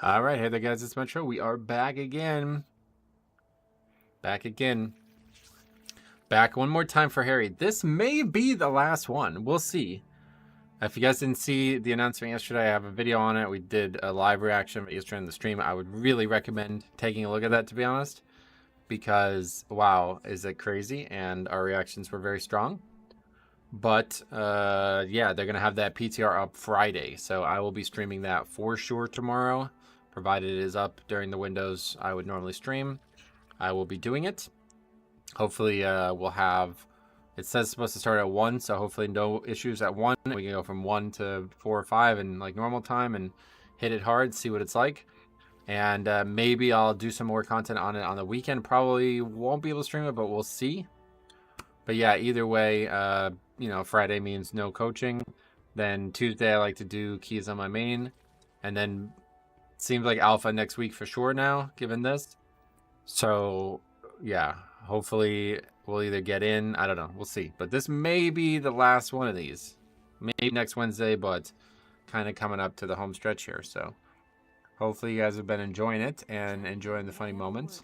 All right, hey there, guys. It's Metro. We are back again. Back again. Back one more time for Harry. This may be the last one. We'll see. If you guys didn't see the announcement yesterday, I have a video on it. We did a live reaction yesterday in the stream. I would really recommend taking a look at that, to be honest, because wow, is it crazy? And our reactions were very strong. But yeah, they're gonna have that PTR up Friday, so I will be streaming that for sure tomorrow, provided it is up during the windows I would normally stream. I will be doing it. Hopefully, we'll have. It says it's supposed to start at 1, so hopefully no issues at 1. We can go from 1 to 4 or 5 in like normal time and hit it hard, see what it's like. And maybe I'll do some more content on it on the weekend. Probably won't be able to stream it, but we'll see. But yeah, either way, Friday means no coaching. Then Tuesday, I like to do keys on my main. And then it seems like alpha next week for sure now, given this. So yeah, hopefully we'll either get in. I don't know. We'll see. But this may be the last one of these. Maybe next Wednesday, but kind of coming up to the home stretch here. So hopefully you guys have been enjoying it and enjoying the funny moments.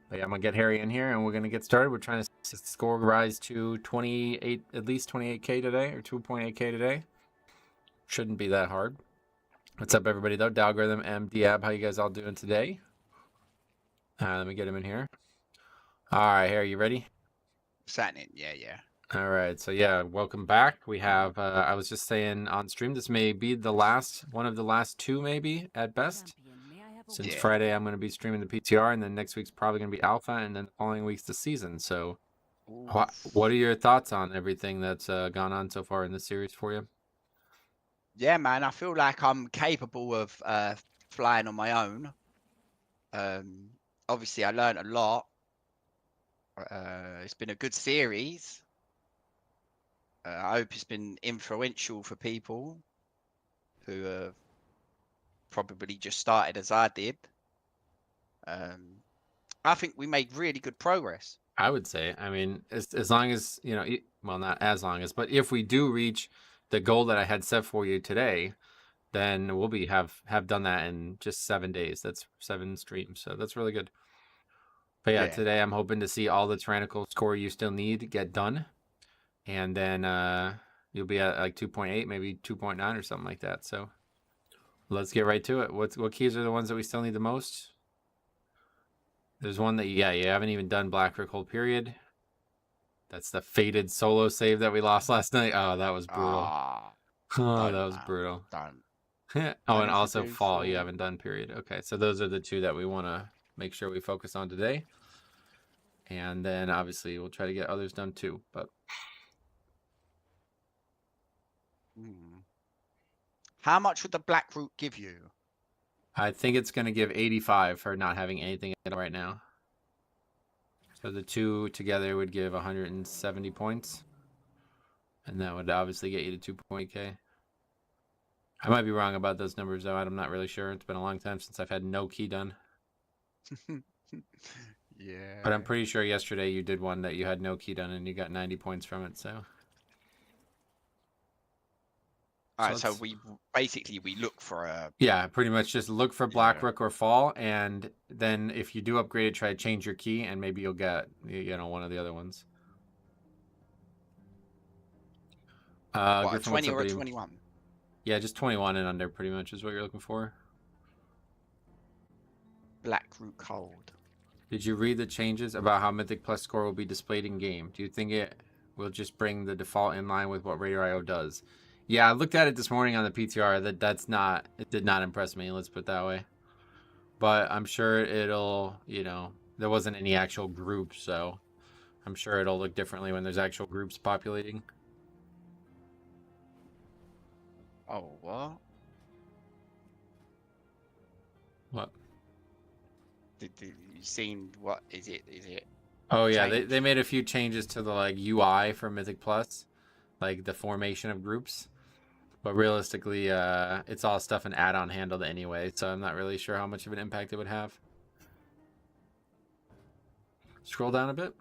But yeah, I'm going to get Harry in here and we're going to get started. We're trying to score rise to 28, at least 28K today, or 2.8K today. Shouldn't be that hard. What's up, everybody, though? Dalgorithm, M, Diab, how you guys all doing today? Let me get him in here. All right, Harry, you ready? Sat in, yeah. All right, so yeah, welcome back. We have, I was just saying on stream, this may be the last, one of the last two maybe, at best. Since Friday, I'm going to be streaming the PTR, and then next week's probably going to be alpha, and then the following week's the season. So what are your thoughts on everything that's gone on so far in this series for you? Yeah, man, I feel like I'm capable of flying on my own. Obviously, I learned a lot. It's been a good series. I hope it's been influential for people who have probably just started as I did. I think we made really good progress. I would say, I mean, as long as, well, not as long as, but if we do reach the goal that I had set for you today, then we'll be have done that in just 7 days. That's 7 streams, so that's really good. But yeah, today I'm hoping to see all the tyrannical score you still need get done, and then you'll be at like 2.8, maybe 2.9 or something like that. So let's get right to it. What keys are the ones that we still need the most? There's one that you haven't even done Black Rick Hold Period. That's the fated solo save that we lost last night. Oh, that was brutal. Oh, that was brutal. Oh, and also Fall you haven't done, period. Okay, so those are the two that we want to make sure we focus on today. And then obviously we'll try to get others done too. But how much would the Black Root give you? I think it's going to give 85 for not having anything right now. So the two together would give 170 points. And that would obviously get you to 2.8K. I might be wrong about those numbers, though. I'm not really sure. It's been a long time since I've had no key done. Yeah. But I'm pretty sure yesterday you did one that you had no key done and you got 90 points from it, so. Alright, so we basically look for a... Yeah, pretty much just look for Black Rook or Fall, and then if you do upgrade it, try to change your key, and maybe you'll get, one of the other ones. What, 20 or 21? Yeah, just 21 and under pretty much is what you're looking for. Black Root Hold. Did you read the changes about how Mythic Plus score will be displayed in game? Do you think it will just bring the default in line with what Radar IO does? Yeah, I looked at it this morning on the PTR. It did not impress me, let's put it that way. But I'm sure it'll, there wasn't any actual group, so I'm sure it'll look differently when there's actual groups populating. Oh, what? What? Did you seen what is it? Oh yeah, they made a few changes to the UI for Mythic Plus, like the formation of groups. But realistically, it's all stuff an add-on handled anyway, so I'm not really sure how much of an impact it would have. Scroll down a bit.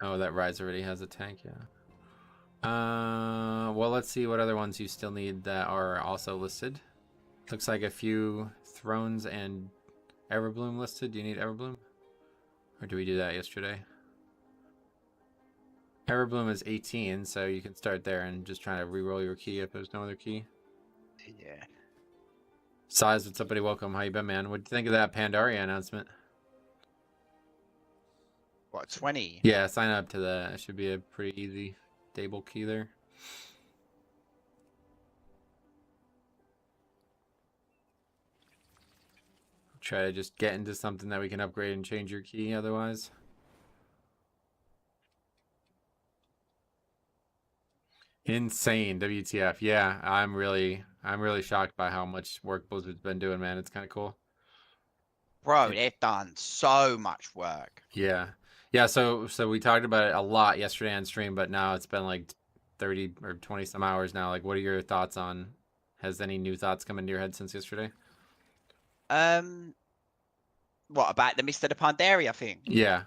Oh, that Rise already has a tank, yeah. Well, let's see what other ones you still need that are also listed. Looks like a few Thrones and Everbloom listed. Do you need Everbloom? Or do we do that yesterday? Everbloom is 18, so you can start there and just try to re-roll your key if there's no other key. Yeah. Size, what's up, buddy? Welcome. How you been, man? What'd you think of that Pandaria announcement? What, 20? Yeah, sign up to that. It should be a pretty easy stable key there. Try to just get into something that we can upgrade and change your key otherwise. Insane, WTF. Yeah, I'm really shocked by how much work Blizzard's been doing, man. It's kind of cool. Bro, they've done so much work. Yeah. Yeah, so we talked about it a lot yesterday on stream, but now it's been like 30 or 20 some hours now. Like, what are your thoughts on, has any new thoughts come into your head since yesterday? What about the Mr. the Pandaria thing? Yeah.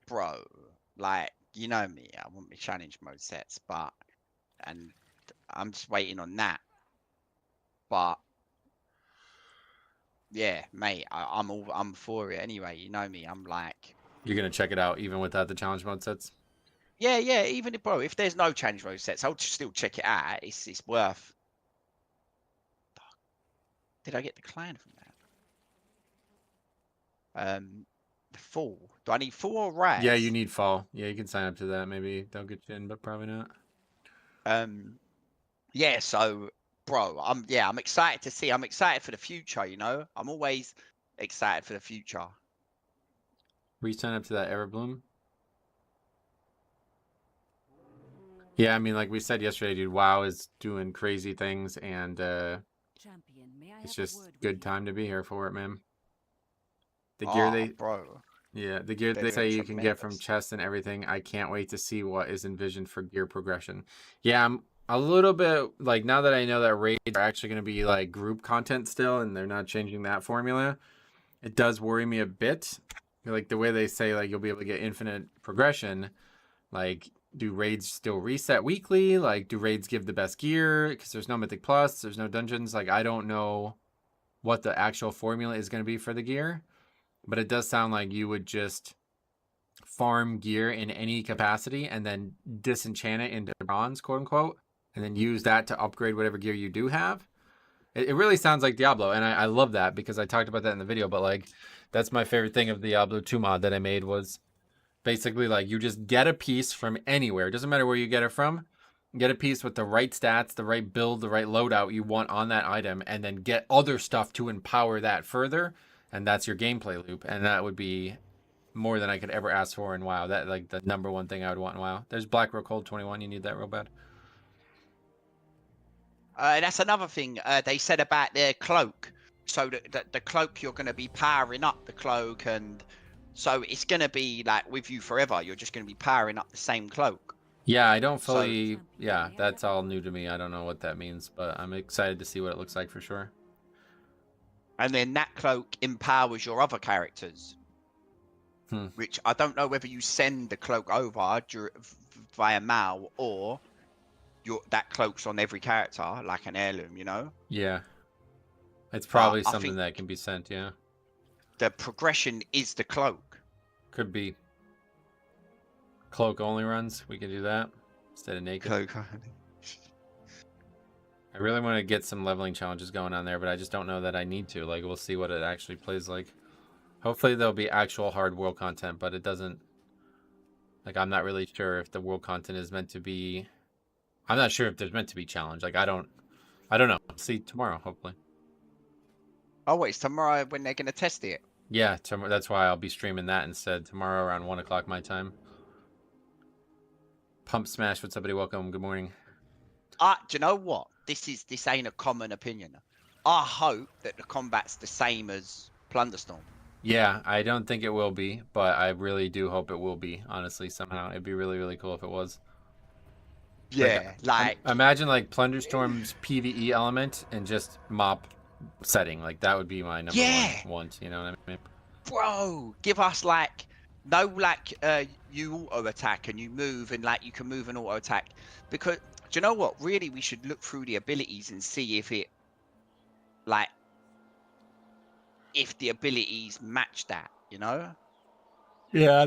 Bro, like, you know me, I want my challenge mode sets, and I'm just waiting on that. But yeah, mate, I'm for it anyway. You know me, I'm like, You're gonna check it out even without the challenge mode sets? yeah, even if, bro, if there's no challenge mode sets, I'll still check it out. It's worth. Did I get the clan from that? The full. Do I need full or rise? Yeah, you need fall. Yeah, you can sign up to that. Maybe they'll get you in, but probably not. Yeah, so bro, I'm excited to see. I'm excited for the future, you know? I'm always excited for the future. Will you sign up to that Everbloom? Yeah, I mean, like we said yesterday, dude, WoW is doing crazy things, and it's just good time to be here for it, man. The gear bro. Yeah, the gear They're they doing say you can get from tremendous. chests and everything. I can't wait to see what is envisioned for gear progression. Yeah, I'm a little bit like, now that I know that raids are actually going to be like group content still, and they're not changing that formula, it does worry me a bit. Like the way they say like you'll be able to get infinite progression, like do raids still reset weekly? Like do raids give the best gear? Because there's no Mythic Plus, there's no dungeons. Like I don't know what the actual formula is going to be for the gear. But it does sound like you would just farm gear in any capacity and then disenchant it into bronze, quote unquote, and then use that to upgrade whatever gear you do have. It really sounds like Diablo, and I love that because I talked about that in the video, but like that's my favorite thing of the Diablo 2 mod that I made was basically like you just get a piece from anywhere. It doesn't matter where you get it from. Get a piece with the right stats, the right build, the right loadout you want on that item, and then get other stuff to empower that further. And that's your gameplay loop. And that would be more than I could ever ask for in WoW. That like the number one thing I would want in WoW. There's Black Real Cold 21. You need that real bad. That's another thing they said about their cloak. So the cloak, you're going to be powering up the cloak, and so it's going to be like with you forever. You're just going to be powering up the same cloak. Yeah, I don't fully... yeah, that's all new to me. I don't know what that means, but I'm excited to see what it looks like for sure. And then that cloak empowers your other characters. Which I don't know whether you send the cloak over via Mal or that cloak's on every character, like an heirloom, you know? Yeah. It's probably something that can be sent, yeah. The progression is the cloak. Could be. Cloak only runs. We can do that instead of naked. Cloak. I really want to get some leveling challenges going on there, but I just don't know that I need to. Like, we'll see what it actually plays like. Hopefully there'll be actual hard world content, but it doesn't... Like, I'm not really sure if the world content is meant to be... I'm not sure if there's meant to be challenge. Like, I don't know. See tomorrow, hopefully. Oh, wait, it's tomorrow when they're going to test it? Yeah, that's why I'll be streaming that instead. Tomorrow around 1 o'clock my time. Pump Smash, what's up, buddy? Welcome. Good morning. Do you know what? This ain't a common opinion. I hope that the combat's the same as Plunderstorm. Yeah, I don't think it will be, but I really do hope it will be, honestly, somehow. It'd be really, really cool if it was. Yeah, like... Imagine, like, Plunderstorm's PvE element and just mop setting. Like, that would be my number one want, you know what I mean? Bro, give us, like, no, like you auto attack and you move and like you can move and auto attack. Because do you know what? Really, we should look through the abilities and see if it like if the abilities match that. You know? Yeah,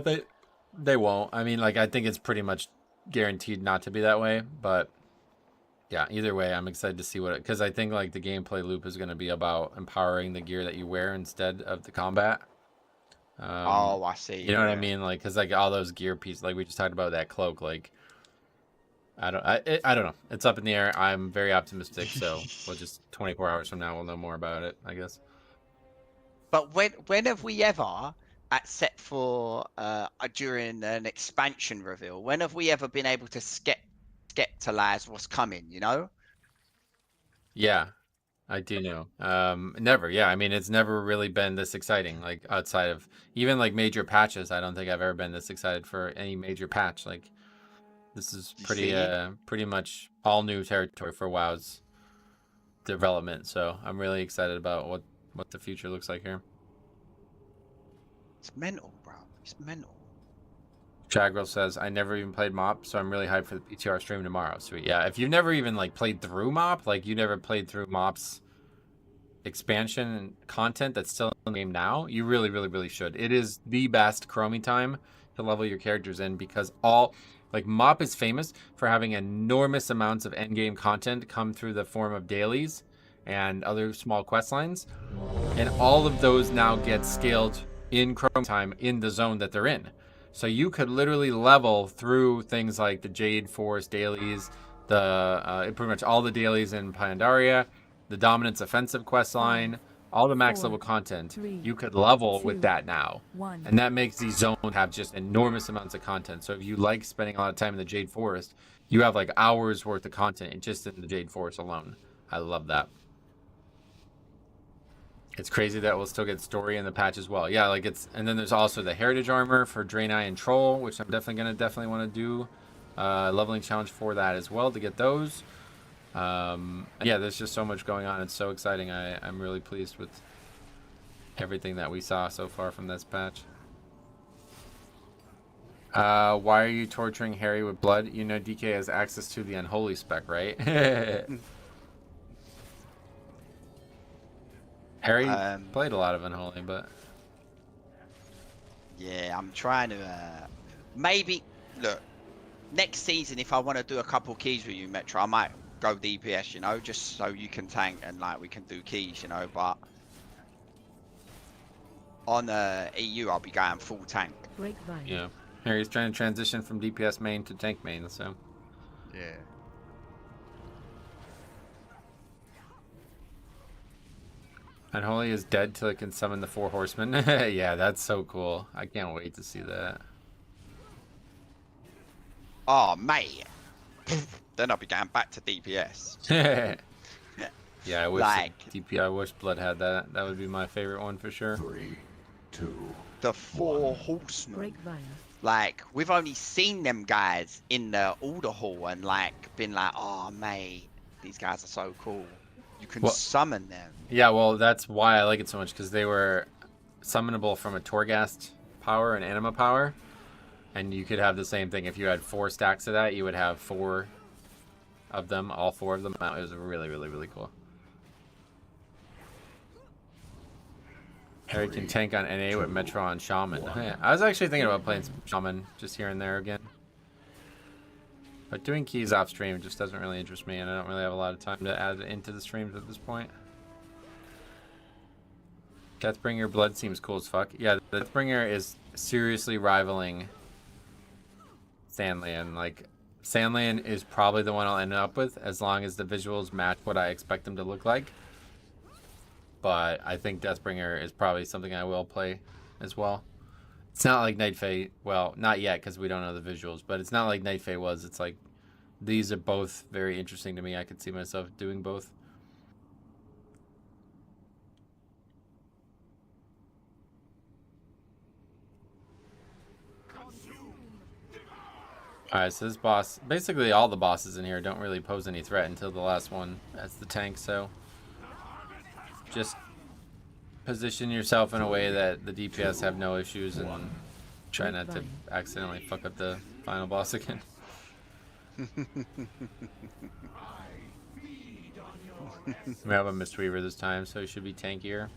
they won't. I mean, like I think it's pretty much guaranteed not to be that way, but yeah, either way, I'm excited to see what it, because I think like the gameplay loop is going to be about empowering the gear that you wear instead of the combat. Oh, I see. You know what I Yeah. mean? Like, because like all those gear pieces, like we just talked about that cloak, like I don't know. It's up in the air. I'm very optimistic. So we'll just 24 hours from now we'll know more about it, I guess. But when have we ever, except for during an expansion reveal, when have we ever been able to skeptalize what's coming? You know? Yeah, I do know. Never. Yeah, I mean it's never really been this exciting. Like outside of even like major patches, I don't think I've ever been this excited for any major patch. Like this is You pretty see? pretty much all new territory for WoW's development. So I'm really excited about what the future looks like here. It's mental, bro. It's mental. Chagrill says, I never even played MOP, so I'm really hyped for the PTR stream tomorrow. Sweet. Yeah, if you've never even like played through MOP, like you never played through MOP's expansion and content that's still in the game now, you really, really, really should. It is the best chroming time to level your characters in because all like MOP is famous for having enormous amounts of endgame content come through the form of dailies and other small quest lines. And all of those now get scaled in chrome time in the zone that they're in. So you could literally level through things like the Jade Force dailies, the pretty much all the dailies in Pandaria, the Dominance Offensive quest line, all the max level content. You could level with that now. And that makes these zones have just enormous amounts of content. So if you like spending a lot of time in the Jade Forest, you have like hours worth of content just in the Jade Forest alone. I love that. It's crazy that we'll still get story in the patch as well. Yeah, like it's, and then there's also the heritage armor for Draenei and Troll, which I'm definitely want to do leveling challenge for that as well to get those. Yeah, there's just so much going on. It's so exciting. I'm really pleased with everything that we saw so far from this patch. Why are you torturing Harry with blood? You know DK has access to the unholy spec, right? Harry played a lot of Unholy, but Yeah, I'm trying to maybe look next season if I want to do a couple keys with you, Metro, I might go DPS, you know, just so you can tank and like we can do keys, you know. But on EU, I'll be going full tank. yeah, Harry's trying to transition from DPS main to tank main, so yeah. Unholy is dead till it can summon the 4 horsemen. Yeah, that's so cool. I can't wait to see that. Oh, mate. Then I'll be going back to DPS. Yeah, I wish like I wish Blood had that. That would be my favorite one for sure. 3, 2, the 4 horsemen. Like we've only seen them guys in the order hall and like been like, oh mate, these guys are so cool. You can summon them. Yeah, well, that's why I like it so much, because they were summonable from a Torghast power and Anima power, and you could have the same thing. If you had 4 stacks of that, you would have 4 of them, all 4 of them. It was really, really, really cool. Harry can tank on NA with Metro on Shaman. I was actually thinking about playing some Shaman just here and there again. But doing keys off stream just doesn't really interest me, and I don't really have a lot of time to add it into the streams at this point. Deathbringer Blood seems cool as fuck. Yeah, the Deathbringer is seriously rivaling Sandland. Like, Sandland is probably the one I'll end up with as long as the visuals match what I expect them to look like. But I think Deathbringer is probably something I will play as well. It's not like Night Fae, well, not yet because we don't know the visuals, but it's not like Night Fae was. It's like, these are both very interesting to me. I could see myself doing both. Alright, so this boss, basically all the bosses in here don't really pose any threat until the last one as the tank, so just position yourself in a way that the DPS have no issues and Try not to accidentally fuck up the final boss again. We have a Mistweaver this time, so he should be tankier.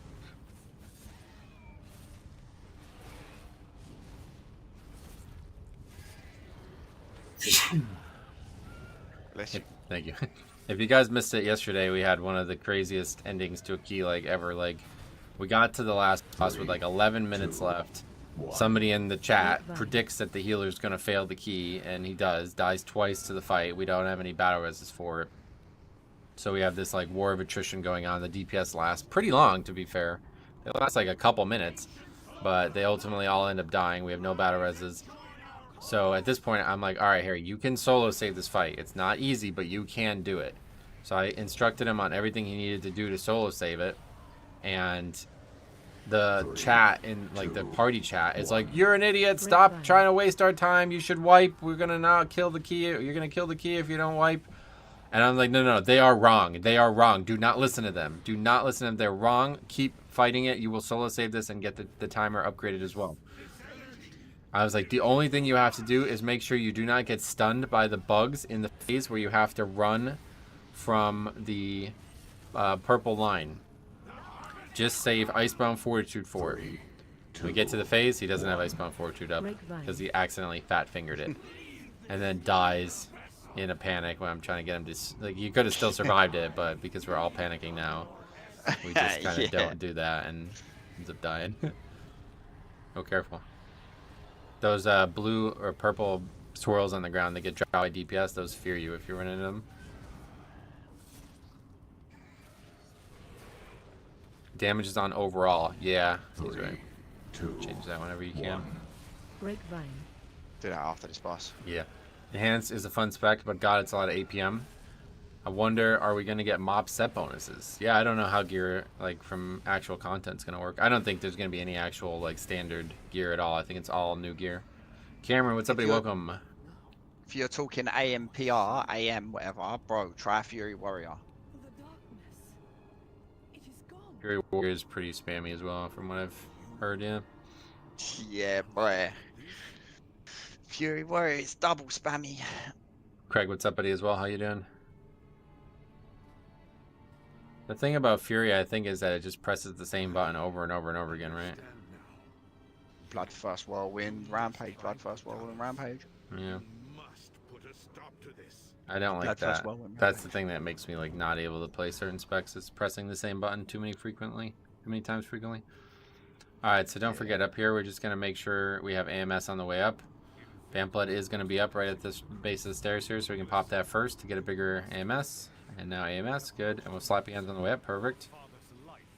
Bless you. Thank you. If you guys missed it yesterday, we had one of the craziest endings to a key like ever. Like, we got to the last boss with like 11 minutes left. Somebody in the chat predicts that the healer's gonna fail the key, and he does. Dies twice to the fight. We don't have any battle resist for it. So we have this like war of attrition going on. The DPS lasts pretty long, to be fair. It lasts like a couple minutes, but they ultimately all end up dying. We have no battle resist. So at this point, I'm like, all right, Harry, you can solo save this fight. It's not easy, but you can do it. So I instructed him on everything he needed to do to solo save it. And the chat in like the party chat is like, you're an idiot. Stop trying to waste our time. You should wipe. We're going to not kill the key. You're going to kill the key if you don't wipe. And I'm like, no, they are wrong. They are wrong. Do not listen to them. Do not listen to them. They're wrong. Keep fighting it. You will solo save this and get the timer upgraded as well. I was like, the only thing you have to do is make sure you do not get stunned by the bugs in the phase where you have to run from the purple line. Just save Icebound Fortitude for it. When we get to the phase, he doesn't have Icebound Fortitude up because he accidentally fat-fingered it. And then dies in a panic when I'm trying to get him to... Like, you could have still survived it, but because we're all panicking now, we just kind of don't do that and ends up dying. Oh, careful. Those blue or purple swirls on the ground that get dropped by DPS, those fear you if you run into them. Damage is on overall. Yeah, he's right. Change that whenever you can. Grapevine. Do that after this boss. Yeah. Enhance is a fun spec, but God, it's a lot of APM. I wonder, are we going to get mob set bonuses? Yeah, I don't know how gear, like, from actual content's going to work. I don't think there's going to be any actual, like, standard gear at all. I think it's all new gear. Cameron, what's up, buddy? Welcome. If you're talking AMPR, AM, whatever, bro, try Fury Warrior. Fury Warrior is pretty spammy as well, from what I've heard, yeah. Yeah, boy. Fury Warrior is double spammy. Craig, what's up, buddy, as well? How you doing? The thing about Fury, I think, is that it just presses the same button over and over and over again, right? Bloodthirst Whirlwind Rampage, Bloodthirst Whirlwind Rampage. Yeah. I don't like that. That's the thing that makes me like not able to play certain specs, is pressing the same button too many times frequently. Alright, so don't forget, up here we're just gonna make sure we have AMS on the way up. Vampblood is gonna be up right at this base of the stairs here, so we can pop that first to get a bigger AMS. And now AMS, good. And we'll slap hands on the way up, perfect.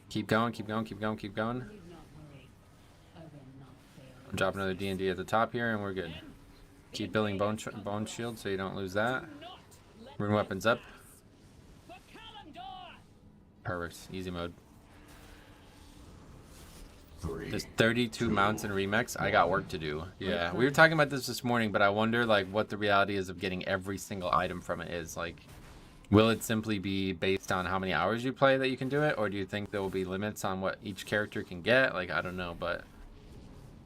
Keep going, keep going, keep going, keep going. Drop another D&D at the top here, and we're good. Keep building bone shield so you don't lose that. Rune weapons up. Perfect, easy mode. There's 32 mounts and remix. I got work to do. Yeah, we were talking about this morning, but I wonder like what the reality is of getting every single item from it is. Like, will it simply be based on how many hours you play that you can do it? Or do you think there will be limits on what each character can get? Like, I don't know, but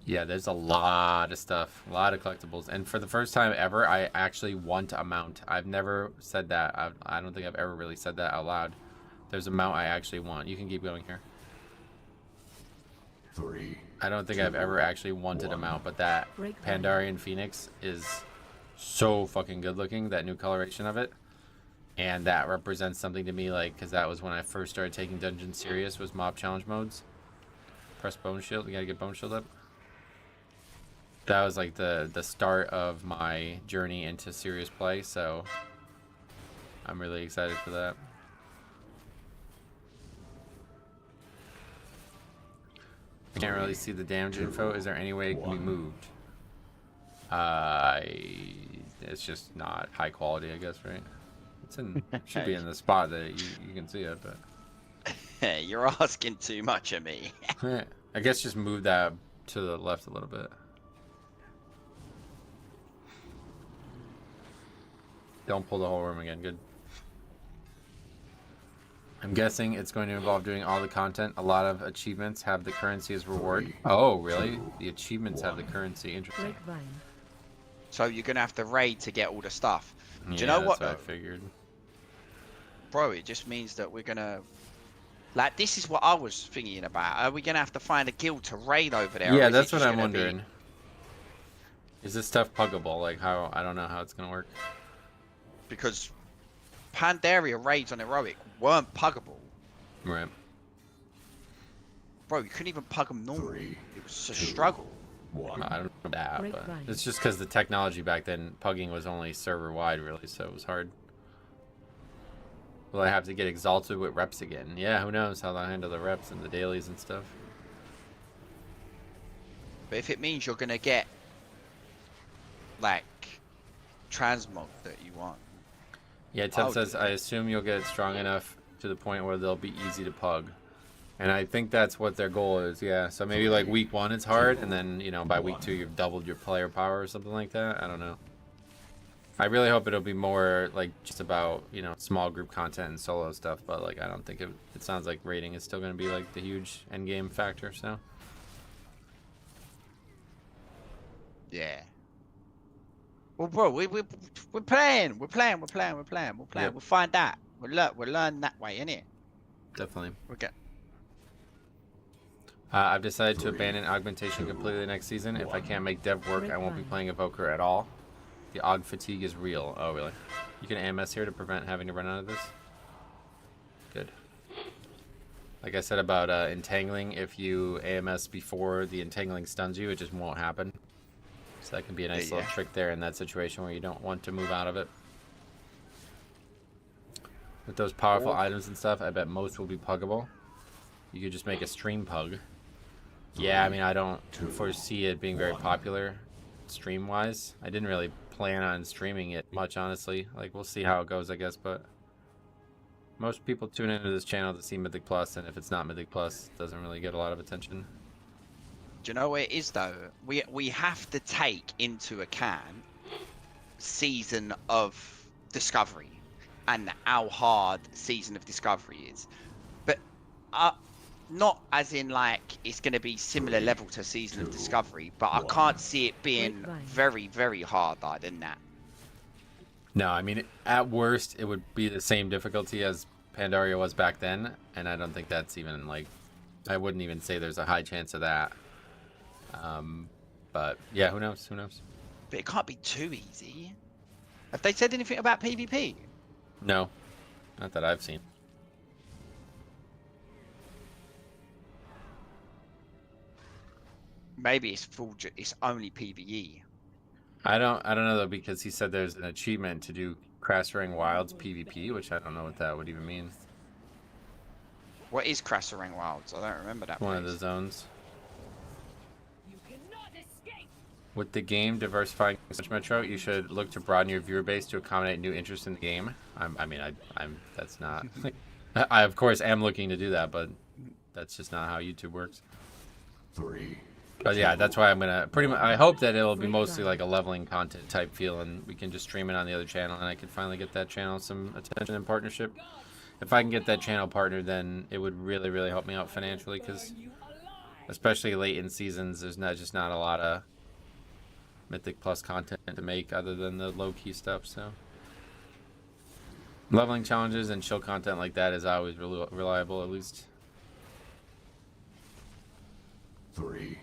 yeah, there's a lot of stuff, a lot of collectibles. And for the first time ever, I actually want a mount. I've never said that. I don't think I've ever really said that out loud. There's a mount I actually want. You can keep going here. I don't think I've ever actually wanted a mount, but that Pandarian Phoenix is so fucking good looking, that new coloration of it. And that represents something to me, like, because that was when I first started taking dungeons serious, was mob challenge modes. Press bone shield. You gotta get bone shield up. That was like the start of my journey into serious play, so I'm really excited for that. I can't really see the damage info. Is there any way it can be moved? It's just not high quality, I guess, right? It's in, should be in the spot that you can see it, but you're asking too much of me. I guess just move that to the left a little bit. Don't pull the whole room again. Good. I'm guessing it's going to involve doing all the content. A lot of achievements have the currency as reward. Oh, really? The achievements have the currency. Interesting. So you're gonna have to raid to get all the stuff. Do you Yeah, know that's what what I though? figured. Bro, it just means that we're gonna... Like, this is what I was thinking about. Are we gonna have to find a guild to raid over there? Yeah, Or is it that's what just I'm gonna be... wondering. Is this stuff puggable? Like how, I don't know how it's gonna work. Because Pandaria raids on Heroic weren't puggable. Right. Bro, you couldn't even pug them normally. It was a struggle. I don't know that, but it's just because the technology back then, pugging was only server-wide, really, so it was hard. Will I have to get exalted with reps again? Yeah, who knows how they'll handle the reps and the dailies and stuff. But if it means you're gonna get, like, transmog that you want. Yeah, Ted says, I assume you'll get strong enough to the point where they'll be easy to pug. And I think that's what their goal is, yeah. So maybe like week 1 it's hard, and then, you know, by week 2 you've doubled your player power or something like that. I don't know. I really hope it'll be more like just about, you know, small group content and solo stuff, but like I don't think it sounds like rating is still going to be like the huge end game factor, so. Yeah. Well, bro, we're playing. We'll Yep. find out. We'll learn that way, innit? Definitely. Okay. I've decided to abandon augmentation completely next season. If I can't make dev work, I won't be playing Evoker at all. The aug fatigue is real. Oh, really? You can AMS here to prevent having to run out of this? Good. Like I said about entangling, if you AMS before the entangling stuns you, it just won't happen. So that can be a nice little trick there in that situation where you don't want to move out of it. With those powerful items and stuff, I bet most will be puggable. You could just make a stream pug. Yeah, I mean, I don't foresee it being very popular stream-wise. I didn't really plan on streaming it much, honestly. Like, we'll see how it goes, I guess, but most people tune into this channel to see Mythic Plus, and if it's not Mythic Plus, it doesn't really get a lot of attention. Do you know what it is, though? We have to take into account season of Discovery and how hard season of Discovery is. But not as in like it's going to be similar level to season of Discovery, but I can't see it being very, very harder than that. No, I mean, at worst, it would be the same difficulty as Pandaria was back then, and I don't think that's even, like, I wouldn't even say there's a high chance of that. But, yeah, who knows? Who knows? But it can't be too easy. Have they said anything about PvP? No, not that I've seen. Maybe it's only PvE. I don't know though, because he said there's an achievement to do Crassering Wilds PvP, which I don't know what that would even mean. What is Crassering Wilds? I don't remember that. One of the zones. With the game diversifying such Metro, you should look to broaden your viewer base to accommodate new interests in the game. That's not. I of course am looking to do that, but that's just not how YouTube works. But yeah, that's why I'm gonna pretty much. I hope that it'll be mostly like a leveling content type feel, and we can just stream it on the other channel, and I can finally get that channel some attention and partnership. If I can get that channel partnered, then it would really, really help me out financially, because especially late in seasons, there's just not a lot of Mythic Plus content to make other than the low-key stuff. So leveling challenges and chill content like that is always reliable, at least. 3,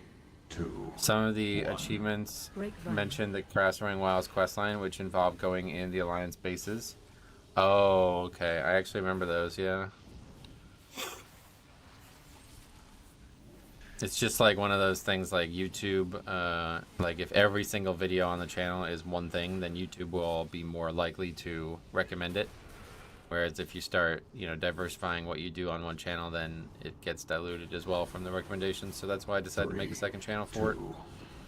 2. Some of the achievements mentioned the Crassering Wilds questline, which involve going in the Alliance bases. Oh, okay. I actually remember those, yeah. It's just like one of those things like YouTube, like if every single video on the channel is one thing, then YouTube will be more likely to recommend it. Whereas if you start, you know, diversifying what you do on one channel, then it gets diluted as well from the recommendations. So that's why I decided to make a second channel for it.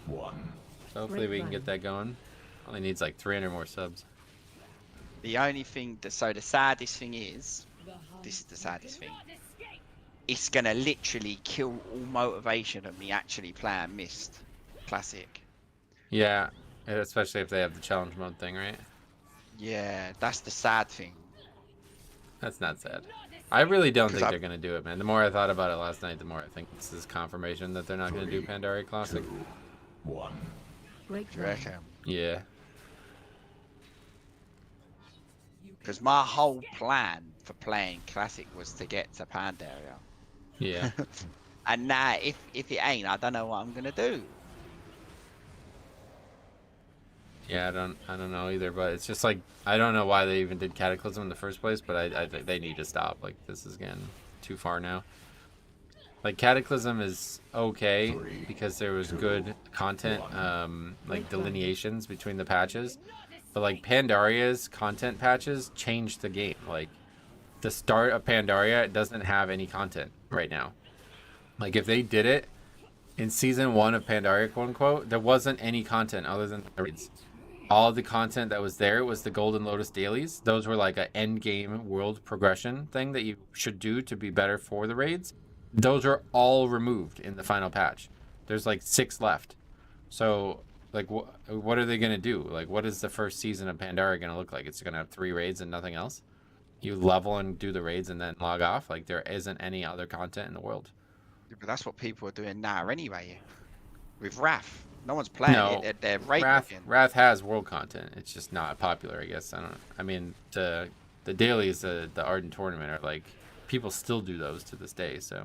1. So hopefully we can get that going. Only needs like 300 more subs. The only thing the saddest thing is, this is the saddest thing. It's gonna literally kill all motivation of me actually playing Myst Classic. Yeah, especially if they have the challenge mode thing, right? Yeah, that's the sad thing. That's not sad. I really don't 'Cause think they're going to do it, man. The more I thought about it last night, the more I think this is confirmation that they're not going to do 3, Pandaria Classic. 2, 1. Break Do you Run. reckon? Yeah. Because my whole plan for playing Classic was to get to Pandaria. Yeah. And now, if it ain't, I don't know what I'm gonna do. Yeah, I don't know either, but it's just like I don't know why they even did Cataclysm in the first place, but I think they need to stop. Like this is getting too far now. Like Cataclysm is okay because there was good content, like delineations between the patches, but like Pandaria's content patches changed the game. Like the start of Pandaria doesn't have any content right now. Like if they did it in season 1 of Pandaria, quote unquote, there wasn't any content other than the raids. All of the content that was there was the Golden Lotus dailies. Those were like an end game world progression thing that you should do to be better for the raids. Those are all removed in the final patch. There's like 6 left. So like what are they going to do? Like what is the first season of Pandaria going to look like? It's going to have 3 raids and nothing else? You level and do the raids and then log off? Like there isn't any other content in the world. But that's what people are doing now anyway. With Wrath, no one's playing it. They're raid looking. Wrath has world content. It's just not popular, I guess. I don't know. I mean, the dailies, the Ardent Tournament are like people still do those to this day. So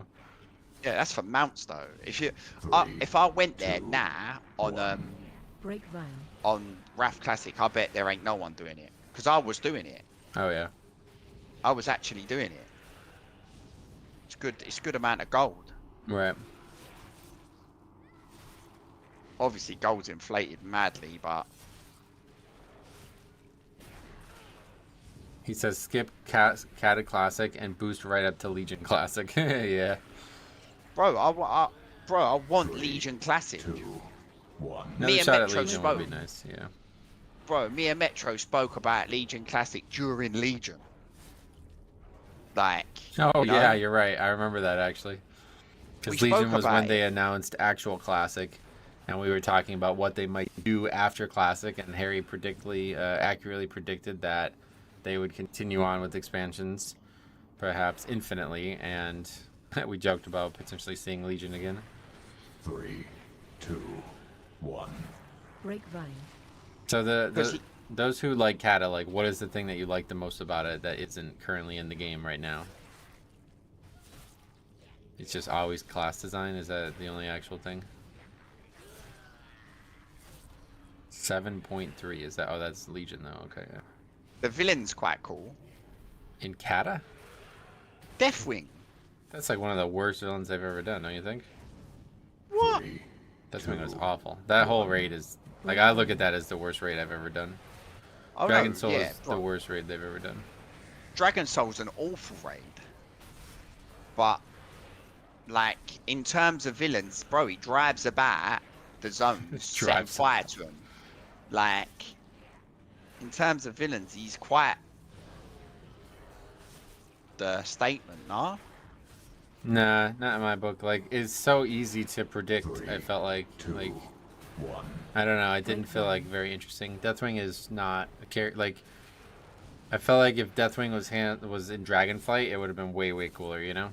Yeah, that's for mounts though. If you, 3, if I went there 2, now on 1. Break Run. on Wrath Classic, I bet there ain't no one doing it. Because I was doing it. oh yeah. I was actually doing it. It's good. It's a good amount of gold. Right. Obviously, gold's inflated madly, but He says skip Cata Classic and boost right up to Legion Classic. Yeah. bro, I want 3, Legion Classic. 2, 1. Another and shot at Metro Legion would be spoke. nice. Yeah. Bro, me and Metro spoke about Legion Classic during Legion. Like, Oh you know? yeah, you're right. I remember that actually. Because We Legion spoke was when about they it. announced actual Classic, and we were talking about what they might do after Classic, and Harry accurately predicted that they would continue on with expansions, perhaps infinitely, and we joked about potentially seeing Legion again. 3, 2, 1. Break Run. So Because those who like Kata, like what is the thing that you like the most about it that isn't currently in the game right now? It's just always class design. Is that the only actual thing? 7.3 is that? Oh, that's Legion though. Okay, yeah. the villain's quite cool. In Kata, Deathwing. that's like one of the worst villains they've ever done. Don't you think? What? 3, Deathwing was awful. That whole raid is like I look at that as the worst raid I've ever done. Oh, Dragon no, Soul yeah, is the bro. worst raid they've ever done. Dragon Soul's an awful raid. But, like, in terms of villains, bro, he drives about the zones, setting Drives fire to them. Like, in terms of villains, he's quite the statement, no? Nah, not in my book. Like it's so easy to predict. 3, I felt like 2, 1. I don't know. It didn't feel like very interesting. Deathwing is not a character. Like I felt like if Deathwing was in Dragonflight, it would have been way cooler. You know.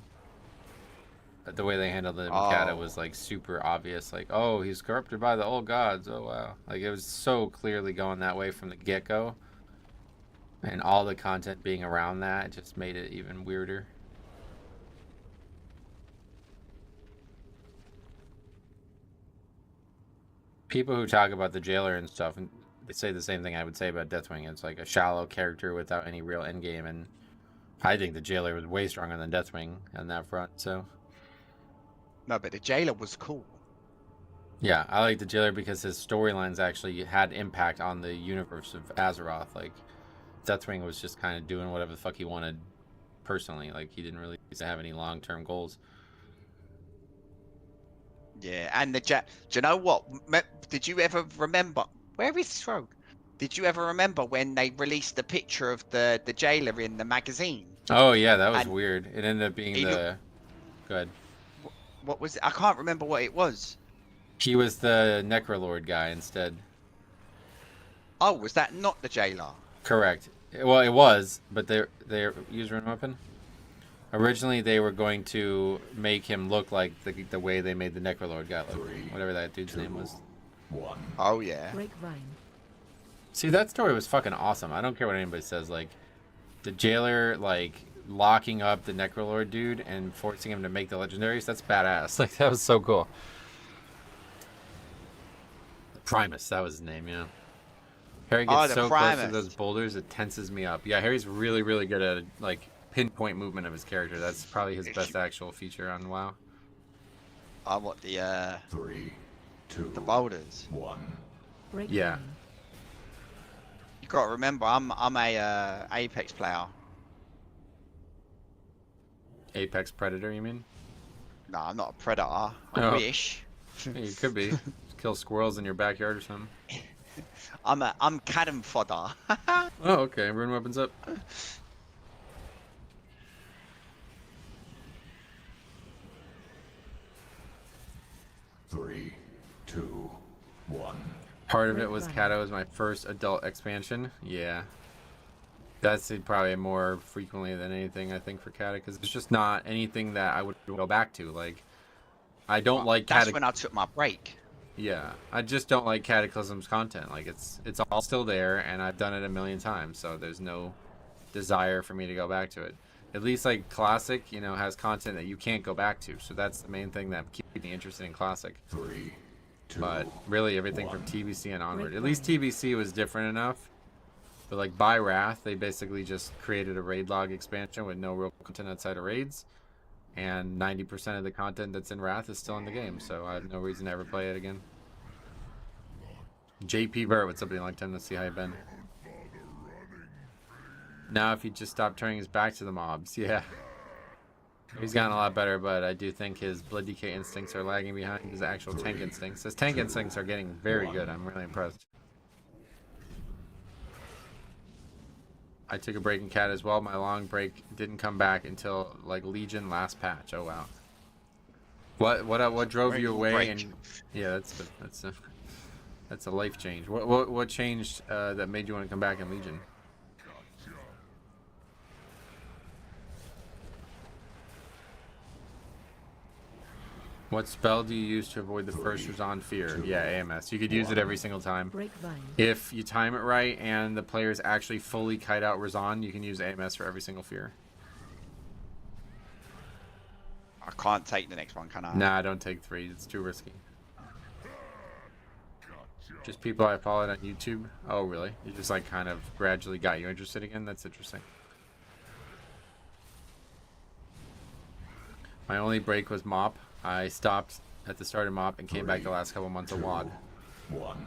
But the way they handled it in Kata Oh. was like super obvious. Like, oh, he's corrupted by the old gods. Oh wow. Like it was so clearly going that way from the get go. And all the content being around that just made it even weirder. People who talk about the jailer and stuff, and they say the same thing I would say about Deathwing. It's like a shallow character without any real endgame, and I think the jailer was way stronger than Deathwing on that front. So No, but the jailer was cool. yeah, I like the jailer because his storylines actually had impact on the universe of Azeroth. Like Deathwing was just kind of doing whatever the fuck he wanted personally. Like he didn't really have any long-term goals. Yeah, and do you know what? Did you ever remember? Where is this rogue? Did you ever remember when they released the picture of the jailer in the magazine? Oh yeah, that was And weird. It ended up being he the good. What was it? I can't remember what it was. He was the Necrolord guy instead. Oh, was that not the jailer? Correct. Well, it was, but their user and weapon. Originally, they were going to make him look like the way they made the Necrolord guy look. Whatever that dude's name was. 1. Oh yeah. Grapevine. See, that story was fucking awesome. I don't care what anybody says. Like, the jailer, like, locking up the Necrolord dude and forcing him to make the legendaries, that's badass. Like, that was so cool. Primus, that was his name, yeah. Harry gets so close to those boulders, it tenses me up. Yeah, Harry's really, really good at, like, pinpoint movement of his character. That's probably his best actual feature on WoW. I want the 3, 2, the boulders. 1. Grapevine. Yeah. You got to remember, I'm a Apex player. Apex Predator, you mean? No, I'm not a predator. I Oh. wish. Yeah, you could be. Kill squirrels in your backyard or something. I'm cannon fodder. Oh, okay. Rune weapons up. Three, two, 1. Part of it was Kato was my first adult expansion. Yeah. That's it probably more frequently than anything, I think, for Kato, because it's just not anything that I would go back to. Like, I don't like That's when I took my break. Yeah, I just don't like Cataclysm's content. Like, it's all still there, and I've done it a million times, so there's no desire for me to go back to it. At least, like, Classic, you know, has content that you can't go back to, so that's the main thing that keeps me interested in Classic. 3, 2. But really, everything from TBC and onward. At least TBC was different enough. But, like, by Wrath, they basically just created a raid log expansion with no real content outside of raids. And 90% of the content that's in Wrath is still in the game, so I have no reason to ever play it again. JP Burt, what's up, like 10 to see how you been? Now, if he just stopped turning his back to the mobs, yeah. He's gotten a lot better, but I do think his Blood Decay instincts are lagging behind his actual tank instincts. His tank instincts are getting very good. I'm really impressed. I took a break in Cat as well. My long break didn't come back until like Legion last patch. Oh wow. What drove you away? And yeah, that's a life change. What changed that made you want to come back in Legion? What spell do you use to avoid the first Razan fear? Yeah, AMS. You could use it every single time. Grapevine. If you time it right and the players actually fully kite out Razan, you can use AMS for every single fear. I can't take the next one, can I? Nah, don't take 3. It's too risky. Just people I followed on YouTube. Oh, really? It just like kind of gradually got you interested again? That's interesting. My only break was MOP. I stopped at the start of MOP and came back the last couple months of WAD. 1.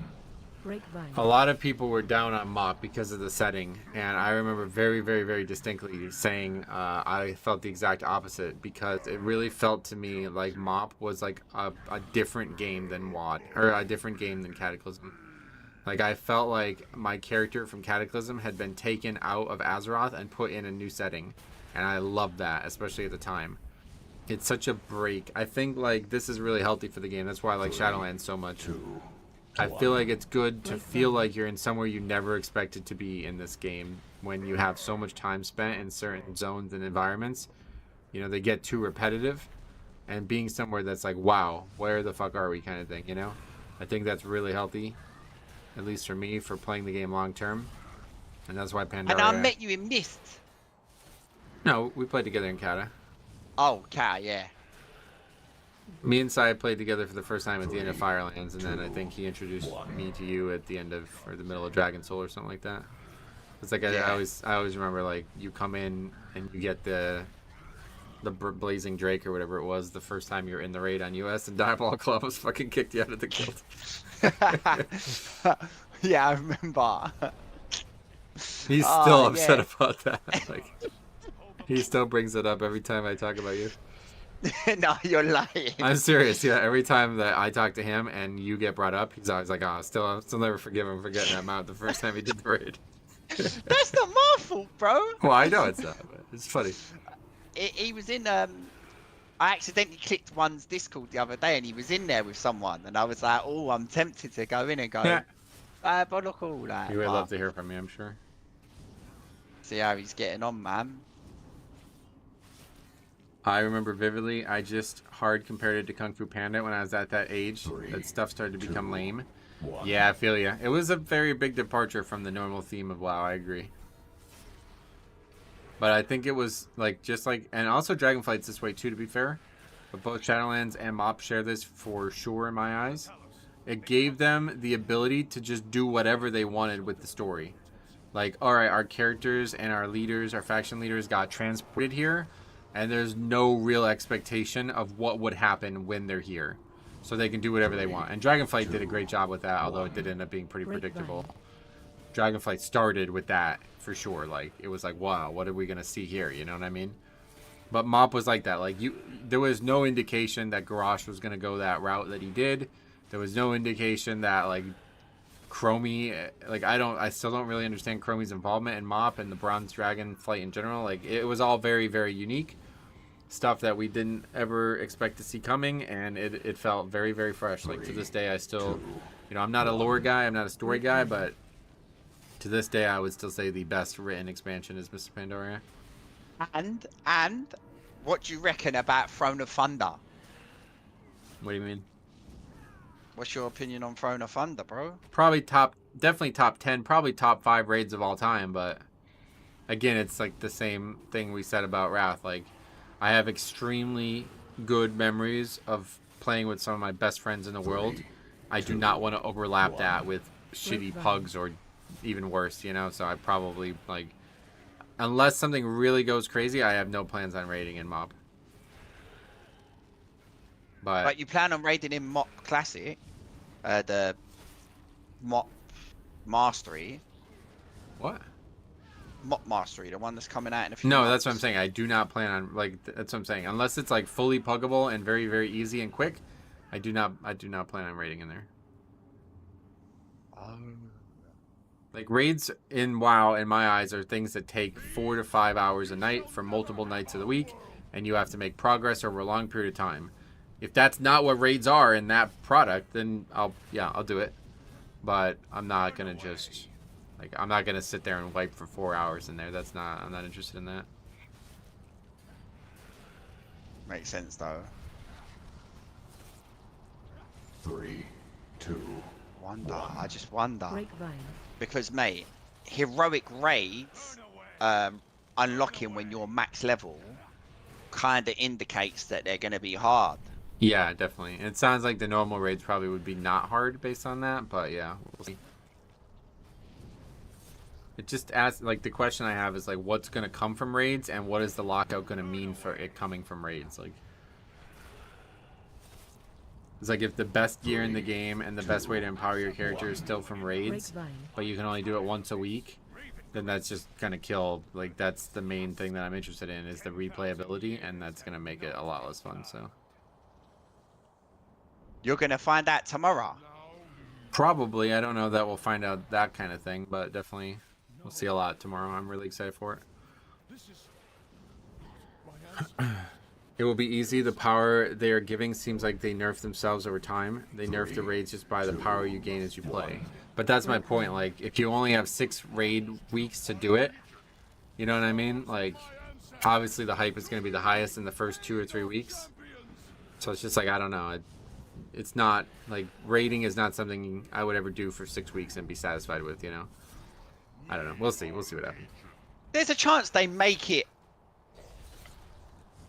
Grapevine. A lot of people were down on MOP because of the setting, and I remember very, very, very distinctly saying I felt the exact opposite, because it really felt to me like MOP was like a different game than WAD, or a different game than Cataclysm. Like, I felt like my character from Cataclysm had been taken out of Azeroth and put in a new setting, and I loved that, especially at the time. It's such a break. I think like this is really healthy for the game. That's why I like Shadowlands so much. I feel like it's good to feel like you're in somewhere you never expected to be in this game when you have so much time spent in certain zones and environments. You know, they get too repetitive, and being somewhere that's like, wow, where the fuck are we kind of thing, you know? I think that's really healthy, at least for me, for playing the game long term. And that's why Pandaria... And I met you in Mist. No, we played together in Kata. Oh, Cat, yeah. Me and Sai played together for the first time at the end of Firelands, and then I think he introduced me to you at the end of, or the middle of Dragon Soul or something like that. It's like I always remember, like, you come in and you get the Blazing Drake or whatever it was the first time you're in the raid on US, and Diabolical Clubs fucking kicked you out of the guild. Yeah, I remember. He's still upset about that. Like, he still brings it up every time I talk about you. No, you're lying. I'm serious. Yeah, every time that I talk to him and you get brought up, he's always like, "Oh, I'll still never forgive him for getting that mount the first time he did the raid." That's not my fault, bro. Well, I know it's not, but it's funny. He was in I accidentally clicked one's Discord the other day, and he was in there with someone, and I was like, "Oh, I'm tempted to go in and go, but look all that." He would love to hear from me, I'm sure. See how he's getting on, man. I remember vividly. I just hard compared it to Kung Fu Panda when I was at that age. That stuff started to become lame. 1. Yeah, I feel ya. It was a very big departure from the normal theme of WoW. I agree. But I think it was like just like, and also Dragonflight's this way too, to be fair. But both Shadowlands and MOP share this for sure in my eyes. It gave them the ability to just do whatever they wanted with the story. Like, all right, our characters and our leaders, our faction leaders got transported here, and there's no real expectation of what would happen when they're here. So they can do whatever they want. And Dragonflight did a great job with that, although it did end up being pretty predictable. Dragonflight started with that for sure. Like, it was like, wow, what are we going to see here? You know what I mean? But MOP was like that. Like, there was no indication that Garrosh was going to go that route that he did. There was no indication that, like, Chromie, like, I still don't really understand Chromie's involvement in MOP and the Bronze Dragon fight in general. Like, it was all very, very unique stuff that we didn't ever expect to see coming, and it felt very, very fresh. Like, to this day, I still, you know, I'm not a lore guy, I'm not a story guy, but to this day, I would still say the best written expansion is Mr. Pandaria. And what do you reckon about Throne of Thunder? What do you mean? What's your opinion on Throne of Thunder, bro? Probably definitely top 10, probably top 5 raids of all time, but again, it's like the same thing we said about Wrath. Like, I have extremely good memories of playing with some of my best friends in the world. I do not want to overlap that with shitty PUGs or even worse, you know? So I probably, like, unless something really goes crazy, I have no plans on raiding in MOP. But you plan on raiding in MOP Classic? The MOP Mastery? What? MOP Mastery, the one that's coming out in a few No, months. that's what I'm saying. I do not plan on, like, that's what I'm saying. Unless it's like fully puggable and very, very easy and quick, I do not plan on raiding in there. Like, raids in WoW, in my eyes, are things that take 4 to 5 hours a night for multiple nights of the week, and you have to make progress over a long period of time. If that's not what raids are in that product, then I'll do it. But I'm not gonna just, like, I'm not gonna sit there and wipe for 4 hours in there. I'm not interested in that. Makes sense, though. 3, 2, Wonder. I just wonder. Grapevine. Because, mate, heroic raids unlocking when you're max level kind of indicates that they're going to be hard. Yeah, definitely. And it sounds like the normal raids probably would be not hard based on that, but yeah, we'll see. It just asks, like, the question I have is, like, what's going to come from raids and what is the lockout going to mean for it coming from raids? Like, it's like if the best gear in the game and the best way to empower your character is still from raids, but you can only do it once a week, then that's just going to kill, like, that's the main thing that I'm interested in is the replayability, and that's going to make it a lot less fun, so. You're going to find out tomorrow. Probably. I don't know that we'll find out that kind of thing, but definitely we'll see a lot tomorrow. I'm really excited for it. It will be easy. The power they are giving seems like they nerf themselves over time. They nerf the raids just by the power you gain as you play. But that's my point. Like, if you only have 6 raid weeks to do it, you know what I mean? Like, obviously the hype is going to be the highest in the first 2 or 3 weeks. So it's just like, I don't know. It's not, like, raiding is not something I would ever do for 6 weeks and be satisfied with, you know? I don't know. We'll see. We'll see what happens. There's a chance they make it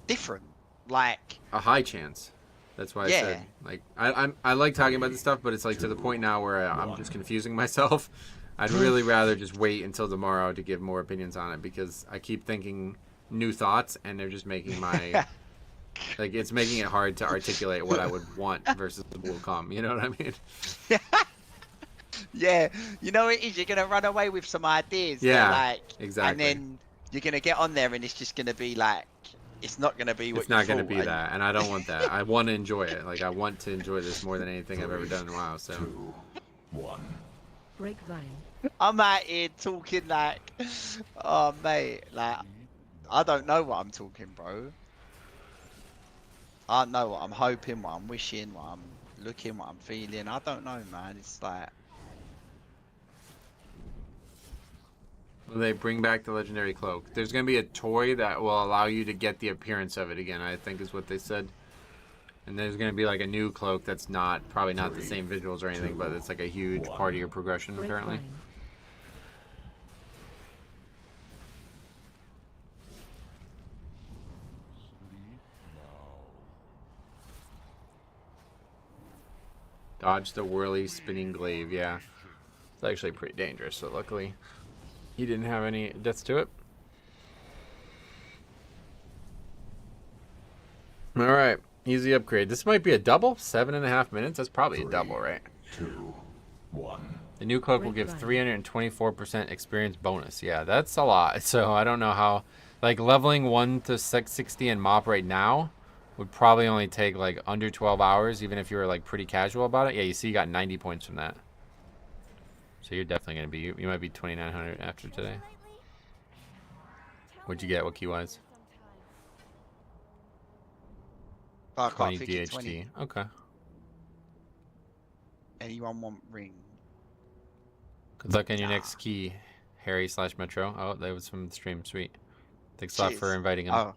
different. Like, a high chance. That's why I said, like, I like talking about this stuff, but it's like to the point now where I'm just confusing myself. I'd really rather just wait until tomorrow to give more opinions on it because I keep thinking new thoughts and they're just making my like, it's making it hard to articulate what I would want versus what will come. You know what I mean? Yeah, you know it is. You're gonna run away with some ideas. Yeah, like, exactly. And then you're gonna get on there, and it's just gonna be like, it's not gonna be what. It's not gonna be that, and I don't want that. I want to enjoy it. Like, I want to enjoy this more than anything I've ever done in a while. So. 2, 1. Grapevine. I'm out here talking like, oh mate, like, I don't know what I'm talking, bro. I don't know what I'm hoping, what I'm wishing, what I'm looking, what I'm feeling. I don't know, man. It's like, They bring back the legendary cloak. There's going to be a toy that will allow you to get the appearance of it again, I think is what they said. And there's going to be like a new cloak that's probably not the same visuals or anything, but it's like a huge part of your progression apparently. Grapevine. Dodge the whirly spinning glaive, yeah. It's actually pretty dangerous, so luckily he didn't have any deaths to it. Alright, easy upgrade. This might be a double? 7.5 minutes? That's probably a double, right? 2, 1. The new cloak will give 324% experience bonus. Yeah, that's a lot. So I don't know how... Like, leveling 1 to 660 in MOP right now would probably only take, like, under 12 hours, even if you were, like, pretty casual about it. Yeah, you see you got 90 points from that. So you're definitely going to be... You might be 2,900 after today. What'd you get, what key-wise? Oh, I can't 20 think of DHT. 20. Okay. Anyone want ring? Good luck on your next key, Harry/Metro. Oh, that was from the stream. Sweet. Thanks a lot for inviting him. Oh.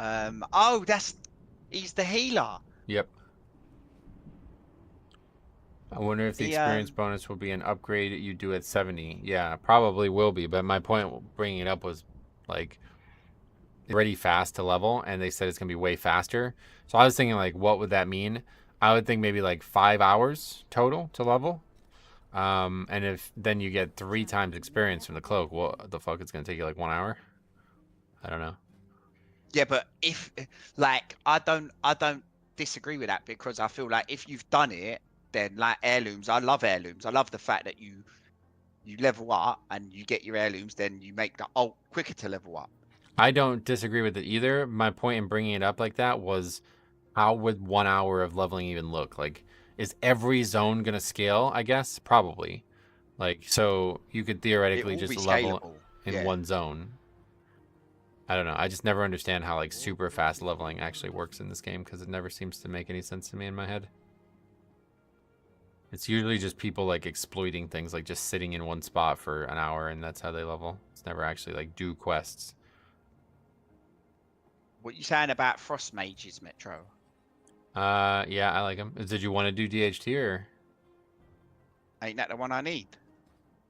Oh, he's the healer. Yep. I wonder if the experience bonus will be an upgrade you do at 70. Yeah, probably will be. But my point bringing it up was, like, already fast to level, and they said it's going to be way faster. So I was thinking, like, what would that mean? I would think maybe, like, 5 hours total to level. And if then you get 3 times experience from the cloak, what the fuck? It's going to take you, like, 1 hour? I don't know. Yeah, but if, like, I don't disagree with that, because I feel like if you've done it, then, like, heirlooms, I love heirlooms. I love the fact that you level up and you get your heirlooms, then you make the ult quicker to level up. I don't disagree with it either. My point in bringing it up like that was, how would 1 hour of leveling even look? Like, is every zone going to scale, I guess? Probably. Like, so you could theoretically just level in one zone. I don't know. I just never understand how, like, super fast leveling actually works in this game, because it never seems to make any sense to me in my head. It's usually just people, like, exploiting things, like just sitting in one spot for an hour, and that's how they level. It's never actually, like, do quests. What you saying about frost mages, Metro? Yeah, I like them. Did you want to do DHT or? Ain't that the one I need?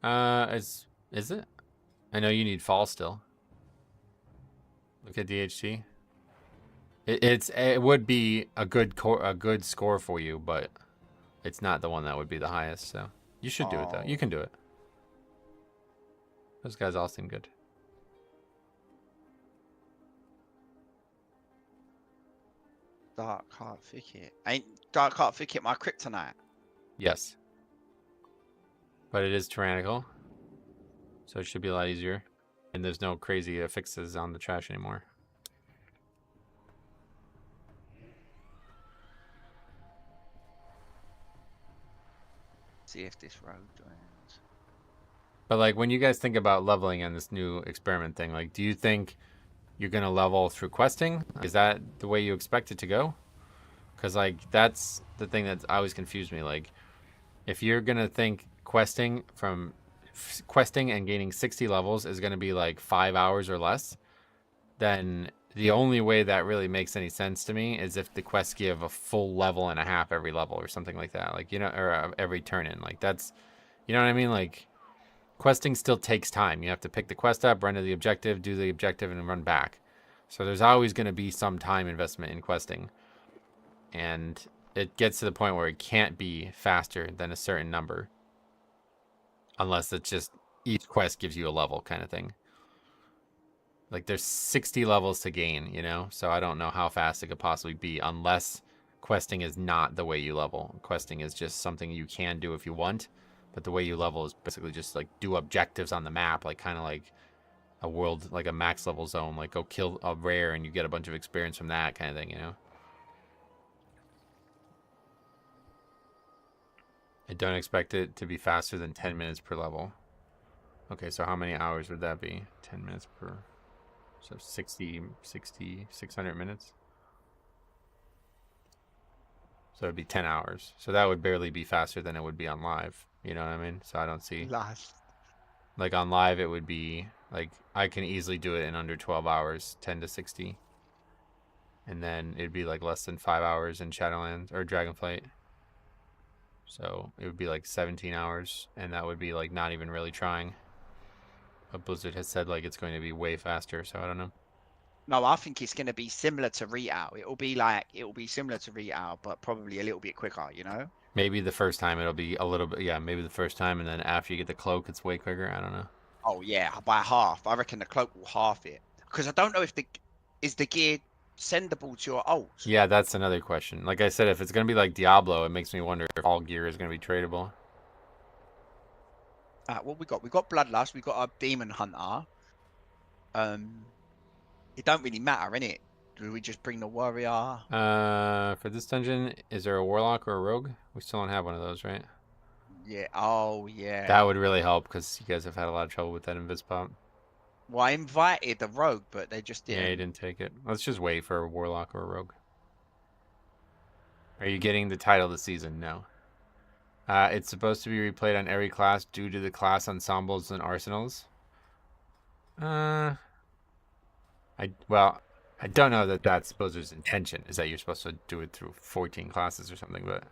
Is it? I know you need fall still. Look at DHT. It would be a good score for you, but it's not the one that would be the highest. So you should do it though. You can do it. Those guys all seem good. Dark Heart Thicket. Ain't Dark Heart Thicket my kryptonite? Yes. But it is tyrannical, so it should be a lot easier. And there's no crazy fixes on the trash anymore. See if this road joins. But, like, when you guys think about leveling on this new experiment thing, like, do you think you're going to level through questing? Is that the way you expect it to go? Because, like, that's the thing that always confused me. Like, if you're going to think questing and gaining 60 levels is going to be like 5 hours or less, then the only way that really makes any sense to me is if the quests give a full level and a half every level or something like that. Like, you know, or every turn in. Like, that's, you know what I mean? Like, questing still takes time. You have to pick the quest up, run to the objective, do the objective, and run back. So there's always going to be some time investment in questing. And it gets to the point where it can't be faster than a certain number. Unless it's just each quest gives you a level kind of thing. Like, there's 60 levels to gain, you know? So I don't know how fast it could possibly be unless questing is not the way you level. Questing is just something you can do if you want. But the way you level is basically just, like, do objectives on the map. Like, kind of like a world, like a max level zone. Like, go kill a rare and you get a bunch of experience from that kind of thing, you know? I don't expect it to be faster than 10 minutes per level. Okay, so how many hours would that be? 10 minutes per... So 600 minutes? So it'd be 10 hours. So that would barely be faster than it would be on live. You know what I mean? So I don't see. Last. Like on live, it would be like I can easily do it in under 12 hours, 10 to 60. And then it'd be like less than 5 hours in Shadowlands or Dragonflight. So it would be like 17 hours, and that would be like not even really trying. But Blizzard has said like it's going to be way faster, so I don't know. No, I think it's going to be similar to Retail. It'll be similar to Retail, but probably a little bit quicker, you know? Maybe the first time it'll be a little bit, yeah, maybe the first time, and then after you get the cloak, it's way quicker. I don't know. Oh yeah, by half. I reckon the cloak will half it. Because I don't know if is the gear sendable to your ult. Yeah, that's another question. Like I said, if it's going to be like Diablo, it makes me wonder if all gear is going to be tradable. What we got? We got Bloodlust. We got a Demon Hunter. It don't really matter, innit? Do we just bring the Warrior? For this dungeon, is there a Warlock or a Rogue? We still don't have one of those, right? Yeah. Oh yeah. That would really help because you guys have had a lot of trouble with that Invis pop. Well, I invited the Rogue, but they just didn't. Yeah, you didn't take it. Let's just wait for a Warlock or a Rogue. Are you getting the title this season? No. It's supposed to be replayed on every class due to the class ensembles and arsenals. I don't know that that's Blizzard's intention, is that you're supposed to do it through 14 classes or something, but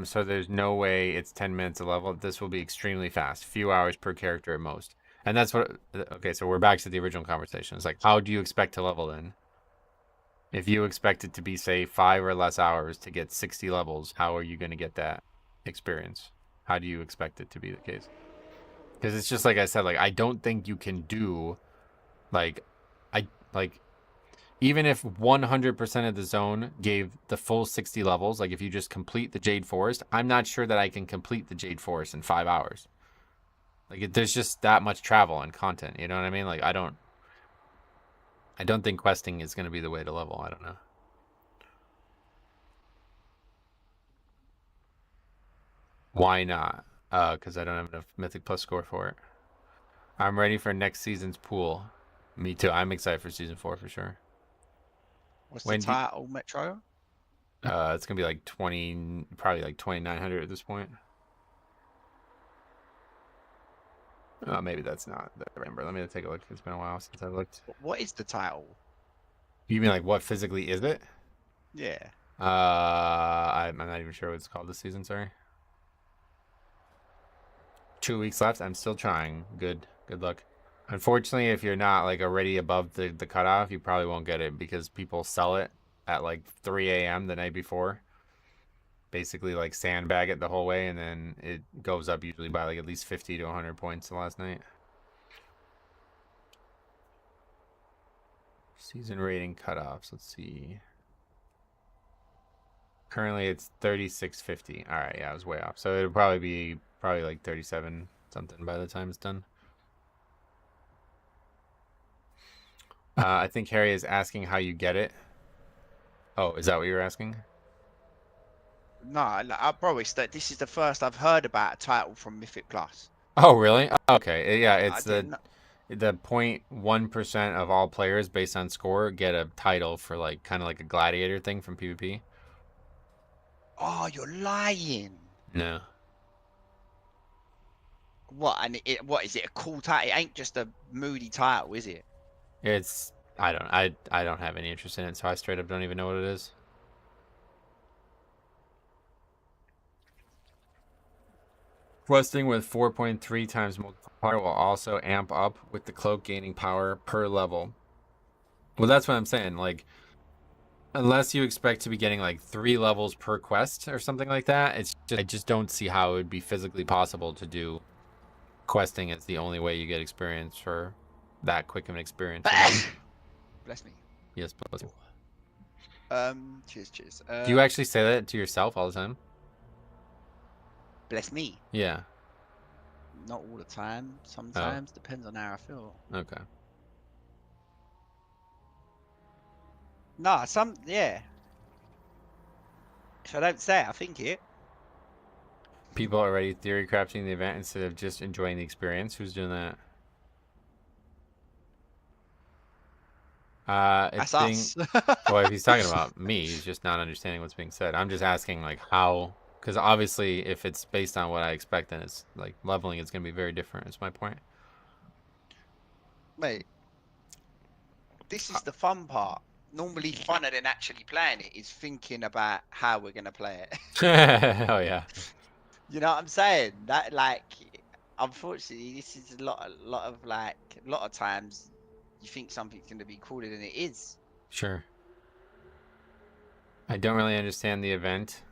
so there's no way it's 10 minutes a level. This will be extremely fast, few hours per character at most. And that's what, okay, so we're back to the original conversation. It's like, how do you expect to level then? If you expect it to be, say, 5 or less hours to get 60 levels, how are you going to get that experience? How do you expect it to be the case? Because it's just like I said, like, I don't think you can do, like, even if 100% of the zone gave the full 60 levels, like if you just complete the Jade Forest, I'm not sure that I can complete the Jade Forest in 5 hours. Like, there's just that much travel and content, you know what I mean? Like, I don't think questing is going to be the way to level. I don't know. Why not? Because I don't have enough Mythic Plus score for it. I'm ready for next season's pool. Me too. I'm excited for season 4 for sure. What's When the do you- title, Metro? It's gonna be like 20, probably like 2,900 at this point. Maybe that's not the number. Let me take a look. It's been a while since I looked. What is the title? You mean like what physically is it? Yeah. I'm not even sure what it's called this season. Sorry. 2 weeks left. I'm still trying. Good luck. Unfortunately, if you're not like already above the cutoff, you probably won't get it because people sell it at like 3 a.m. the night before. Basically like sandbag it the whole way, and then it goes up usually by like at least 50 to 100 points the last night. Season rating cutoffs. Let's see. Currently it's 3650. All right, yeah, I was way off. So it'll probably be like 37 something by the time it's done. I think Harry is asking how you get it. Oh, is that what you were asking? No, I promise that this is the first I've heard about a title from Mythic Plus. Oh, really? Okay. Yeah, it's I the didn't- 0.1% of all players based on score get a title for like kind of like a gladiator thing from PvP. Oh, you're lying. No. What? And what is it? A cool title? It ain't just a moody title, is it? It's I don't have any interest in it, so I straight up don't even know what it is. Questing with 4.3 times multiplier will also amp up with the cloak gaining power per level. Well, that's what I'm saying. Like, unless you expect to be getting like 3 levels per quest or something like that, I just don't see how it would be physically possible to do questing as the only way you get experience for that quick of an experience. Bless me. Yes, but Cheers. do you actually say that to yourself all the time? Bless me. Yeah. Not all the time. Sometimes depends on how I feel. Okay. No, yeah. If I don't say it, I think it. People are already theory crafting the event instead of just enjoying the experience. Who's doing that? It's That's us. well, if he's talking about me, he's just not understanding what's being said. I'm just asking, like, how Because obviously, if it's based on what I expect, then it's like leveling is going to be very different. Is my point. Mate, this is the fun part. Normally funner than actually playing it is thinking about how we're gonna play it. Oh yeah. You know what I'm saying? That like, unfortunately, this is a lot of times you think something's gonna be cooler than it is. Sure. I don't really understand the event.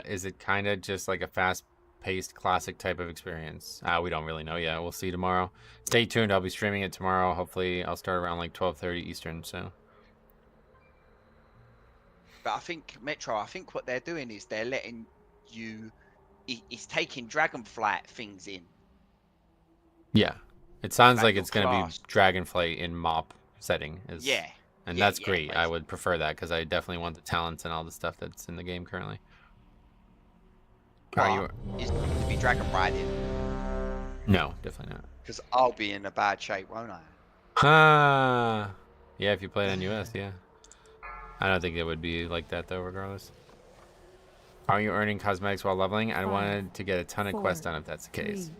Is it kind of just like a fast-paced classic type of experience? We don't really know yet. We'll see tomorrow. Stay tuned. I'll be streaming it tomorrow. Hopefully, I'll start around like 12:30 Eastern. So. But I think Metro, I think what they're doing is they're letting you. It's taking Dragonflight things in. Yeah, it sounds like your it's going to class. be Dragonflight in MOP setting. Yeah. And Yeah, that's yeah, great. I basically. would prefer that because I definitely want the talents and all the stuff that's in the game currently. Are you? It's going to be Dragon Riding No, definitely not. because I'll be in a bad shape, won't I? Yeah, if you play it on US, yeah. I don't think it would be like that though, regardless. Are you earning cosmetics while leveling? I 5, wanted to get a ton of 4, quests done if that's the case.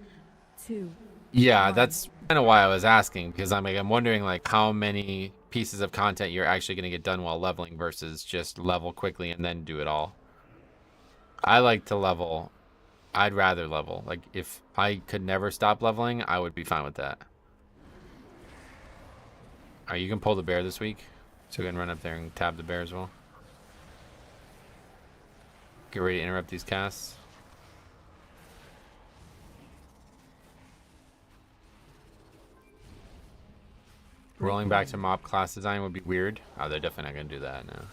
3, 2, Yeah, 1. that's kind of why I was asking because I'm wondering like how many pieces of content you're actually going to get done while leveling versus just level quickly and then do it all. I like to level. I'd rather level. Like if I could never stop leveling, I would be fine with that. You can pull the bear this week, so we can run up there and tab the bear as well. Get ready to interrupt these casts. Rolling back to mob class design would be weird. Oh, they're definitely not going to do that, no.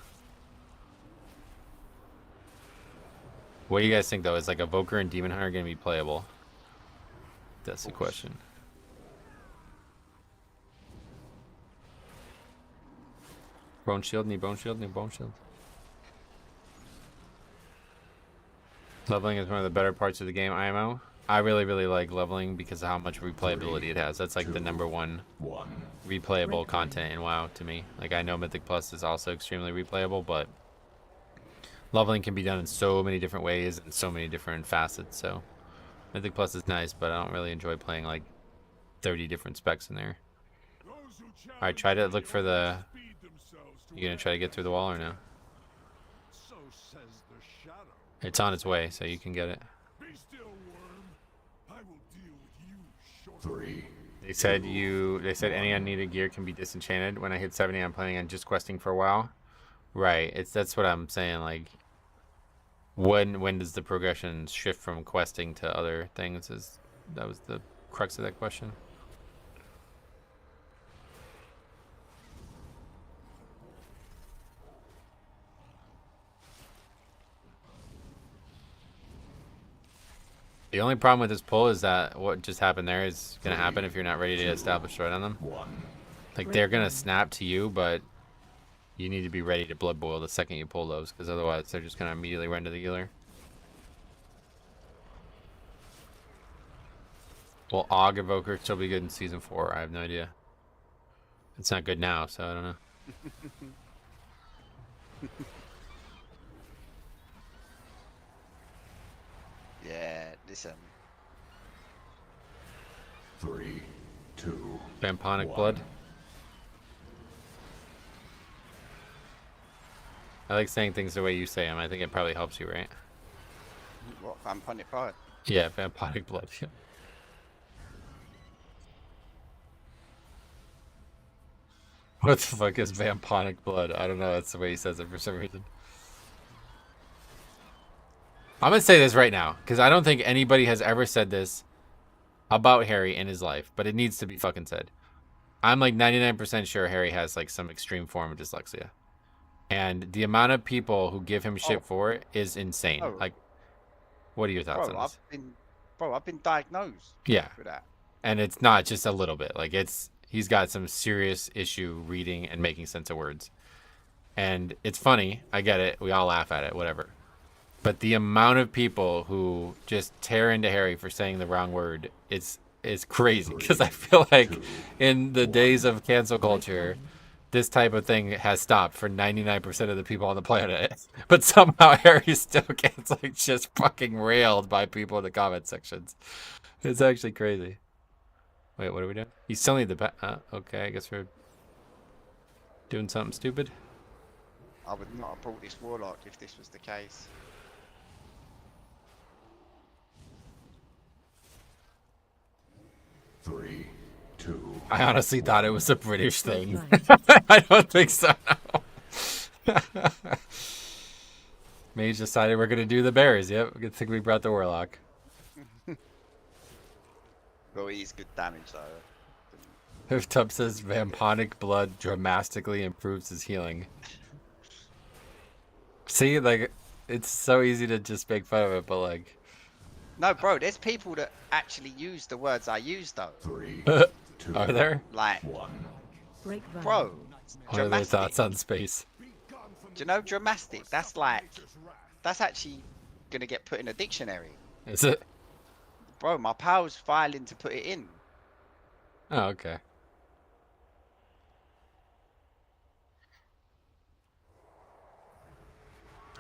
What do you guys think, though? Is like Evoker and Demon Hunter going to be playable? That's the question. Bone shield, need bone shield, need bone shield. Leveling is one of the better parts of the game, IMO. I really, really like leveling because of how much replayability it has. That's like the #1 replayable content in WoW to me. Like I know Mythic Plus is also extremely replayable, but leveling can be done in so many different ways and so many different facets. So Mythic Plus is nice, but I don't really enjoy playing like 30 different specs in there. Alright, try to look for the... You gonna try to get through the wall or no? It's on its way, so you can get it. 3. They said any unneeded gear can be disenchanted. When I hit 70, I'm planning on just questing for a while. Right. That's what I'm saying. Like, when does the progression shift from questing to other things? That was the crux of that question. The only problem with this pull is that what just happened there is going to happen if you're not ready to establish right on them. Like, they're going to snap to you, but you need to be ready to blood boil the second you pull those, because otherwise they're just going to immediately run to the healer. Will Aug Evoker still be good in Season 4? I have no idea. It's not good now, so I don't know. Yeah, listen. 3, 2. Vamponic 1. Blood. I like saying things the way you say them. I think it probably helps you, right? What Vamponic Blood? Yeah, Vamponic Blood. What the fuck is Vamponic Blood? I don't know. That's the way he says it for some reason. I'm going to say this right now, because I don't think anybody has ever said this about Harry in his life, but it needs to be fucking said. I'm like 99% sure Harry has like some extreme form of dyslexia. And the amount of people who give him shit for it is insane. Oh. Like, what are your thoughts on this? I've been diagnosed. Yeah. For that. And it's not just a little bit. Like, he's got some serious issue reading and making sense of words. And it's funny. I get it. We all laugh at it, whatever. But the amount of people who just tear into Harry for saying the wrong word is crazy. Because I feel like in the days of cancel culture, this type of thing has stopped for 99% of the people on the planet. But somehow Harry still gets like just fucking railed by people in the comment sections. It's actually crazy. Wait, what are we doing? You still need the okay, I guess we're doing something stupid. I would not have brought this warlock if this was the case. Three, two. I honestly thought it was a British thing. Right. I don't think so. No. Mage decided we're gonna do the bears. Yep, good thing we brought the warlock. Well, he's good damage though. If Tub says vamponic blood dramatically improves his healing. See, like, it's so easy to just make fun of it, but like, No, bro, there's people that actually use the words I use though. Three, two, are there? Like, one. Grapevine. bro, What are their dramatic. thoughts on space? Do you know dramatic? That's like, that's actually gonna get put in a dictionary. Is it? Bro, my pal's filing to put it in. Oh, okay.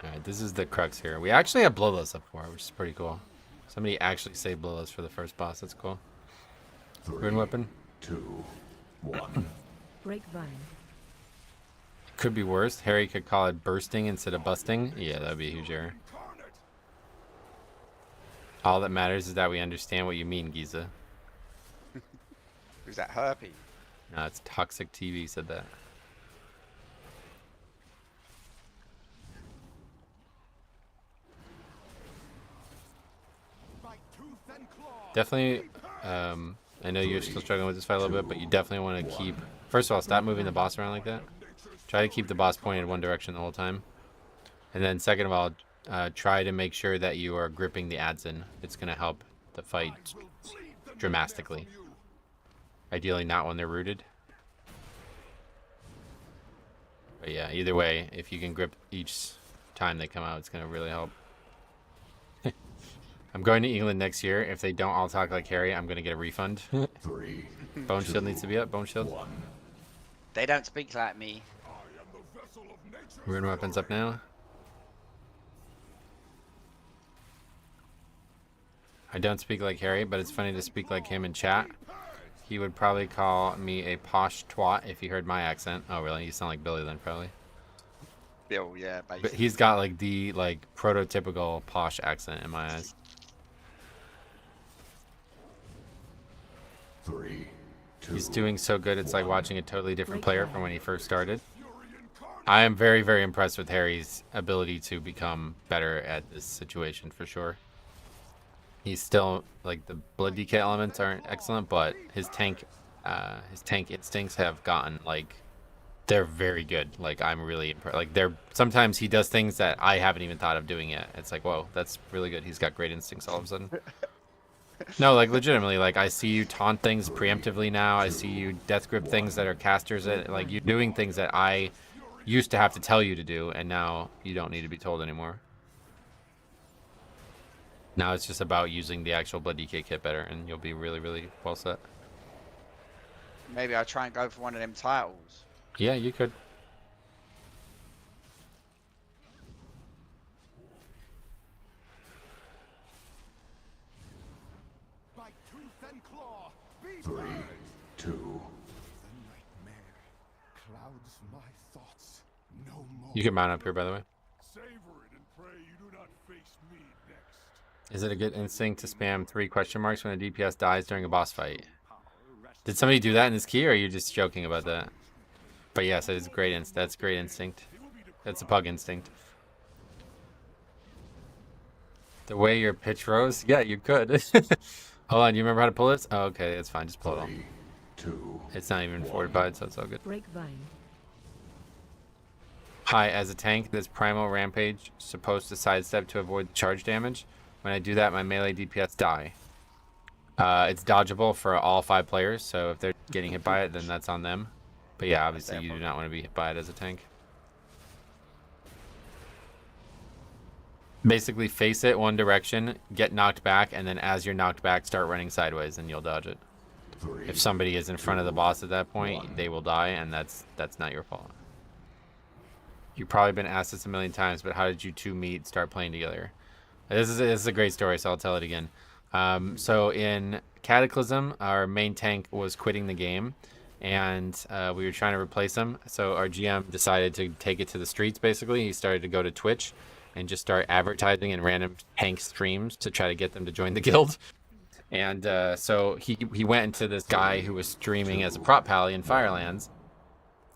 Alright, this is the crux here. We actually have bloodless up for it, which is pretty cool. Somebody actually saved bloodless for the first boss. That's cool. Three, Rune weapon. 2, 1. Grapevine. Could be worse. Harry could call it bursting instead of busting. Yeah, that'd be a huge error. All that matters is that we understand what you mean, Giza. Who's that herpy? No, it's Toxic TV said that. Definitely, I know you're still struggling with this fight a little bit, but you definitely want to keep... First of all, stop moving the boss around like that. Try to keep the boss pointed one direction the whole time. And then second of all, try to make sure that you are gripping the adds in. It's going to help the fight dramatically. Ideally not when they're rooted. But yeah, either way, if you can grip each time they come out, it's going to really help. I'm going to England next year. If they don't all talk like Harry, I'm going to get a refund. 3, Bone shield needs to be up. Bone shield. 1. They don't speak like me. Rune weapons up now. I don't speak like Harry, but it's funny to speak like him in chat. He would probably call me a posh twat if he heard my accent. Oh, really? You sound like Billy then, probably. Bill, yeah, But basically. he's got like the prototypical posh accent in my eyes. 3, 2. He's doing so good. It's like watching a totally different player from when he first started. I am very, very impressed with Harry's ability to become better at this situation for sure. He's still like the blood DK elements aren't excellent, but his tank instincts have gotten like they're very good. Like I'm really impressed. Like they're sometimes he does things that I haven't even thought of doing yet. It's like whoa, that's really good. He's got great instincts all of a sudden. No, like legitimately, like I see you taunt things preemptively now. I see you death grip things that are casters. Like you're doing things that I used to have to tell you to do, and now you don't need to be told anymore. Now it's just about using the actual blood DK kit better, and you'll be really, really well set. Maybe I'll try and go for one of them titles. Yeah, you could. Three, 2. You can mount up here, by the way. Is it a good instinct to spam 3 question marks when a DPS dies during a boss fight? Did somebody do that in this key, or are you just joking about that? But yes, it is great. That's great instinct. That's a pug instinct. The way your pitch rose? Yeah, you could. Hold on, do you remember how to pull this? Oh, okay, it's fine. Just pull it all. 3, 2. It's not even fortified, so it's all good. Grapevine. Hi, as a tank, this Primal Rampage supposed to sidestep to avoid charge damage. When I do that, my melee DPS die. It's dodgeable for all 5 players, so if they're getting hit by it, then that's on them. But yeah, obviously you do not want to be hit by it as a tank. Basically face it one direction, get knocked back, and then as you're knocked back, start running sideways, and you'll dodge it. if somebody is in front of the boss at that point, they will die, and that's not your fault. You've probably been asked this a million times, but how did you two meet, start playing together? This is a great story, so I'll tell it again. So in Cataclysm, our main tank was quitting the game, and we were trying to replace him. So our GM decided to take it to the streets, basically. He started to go to Twitch and just start advertising in random tank streams to try to get them to join the guild. And so he went into this guy who was streaming as a prop pally in Firelands.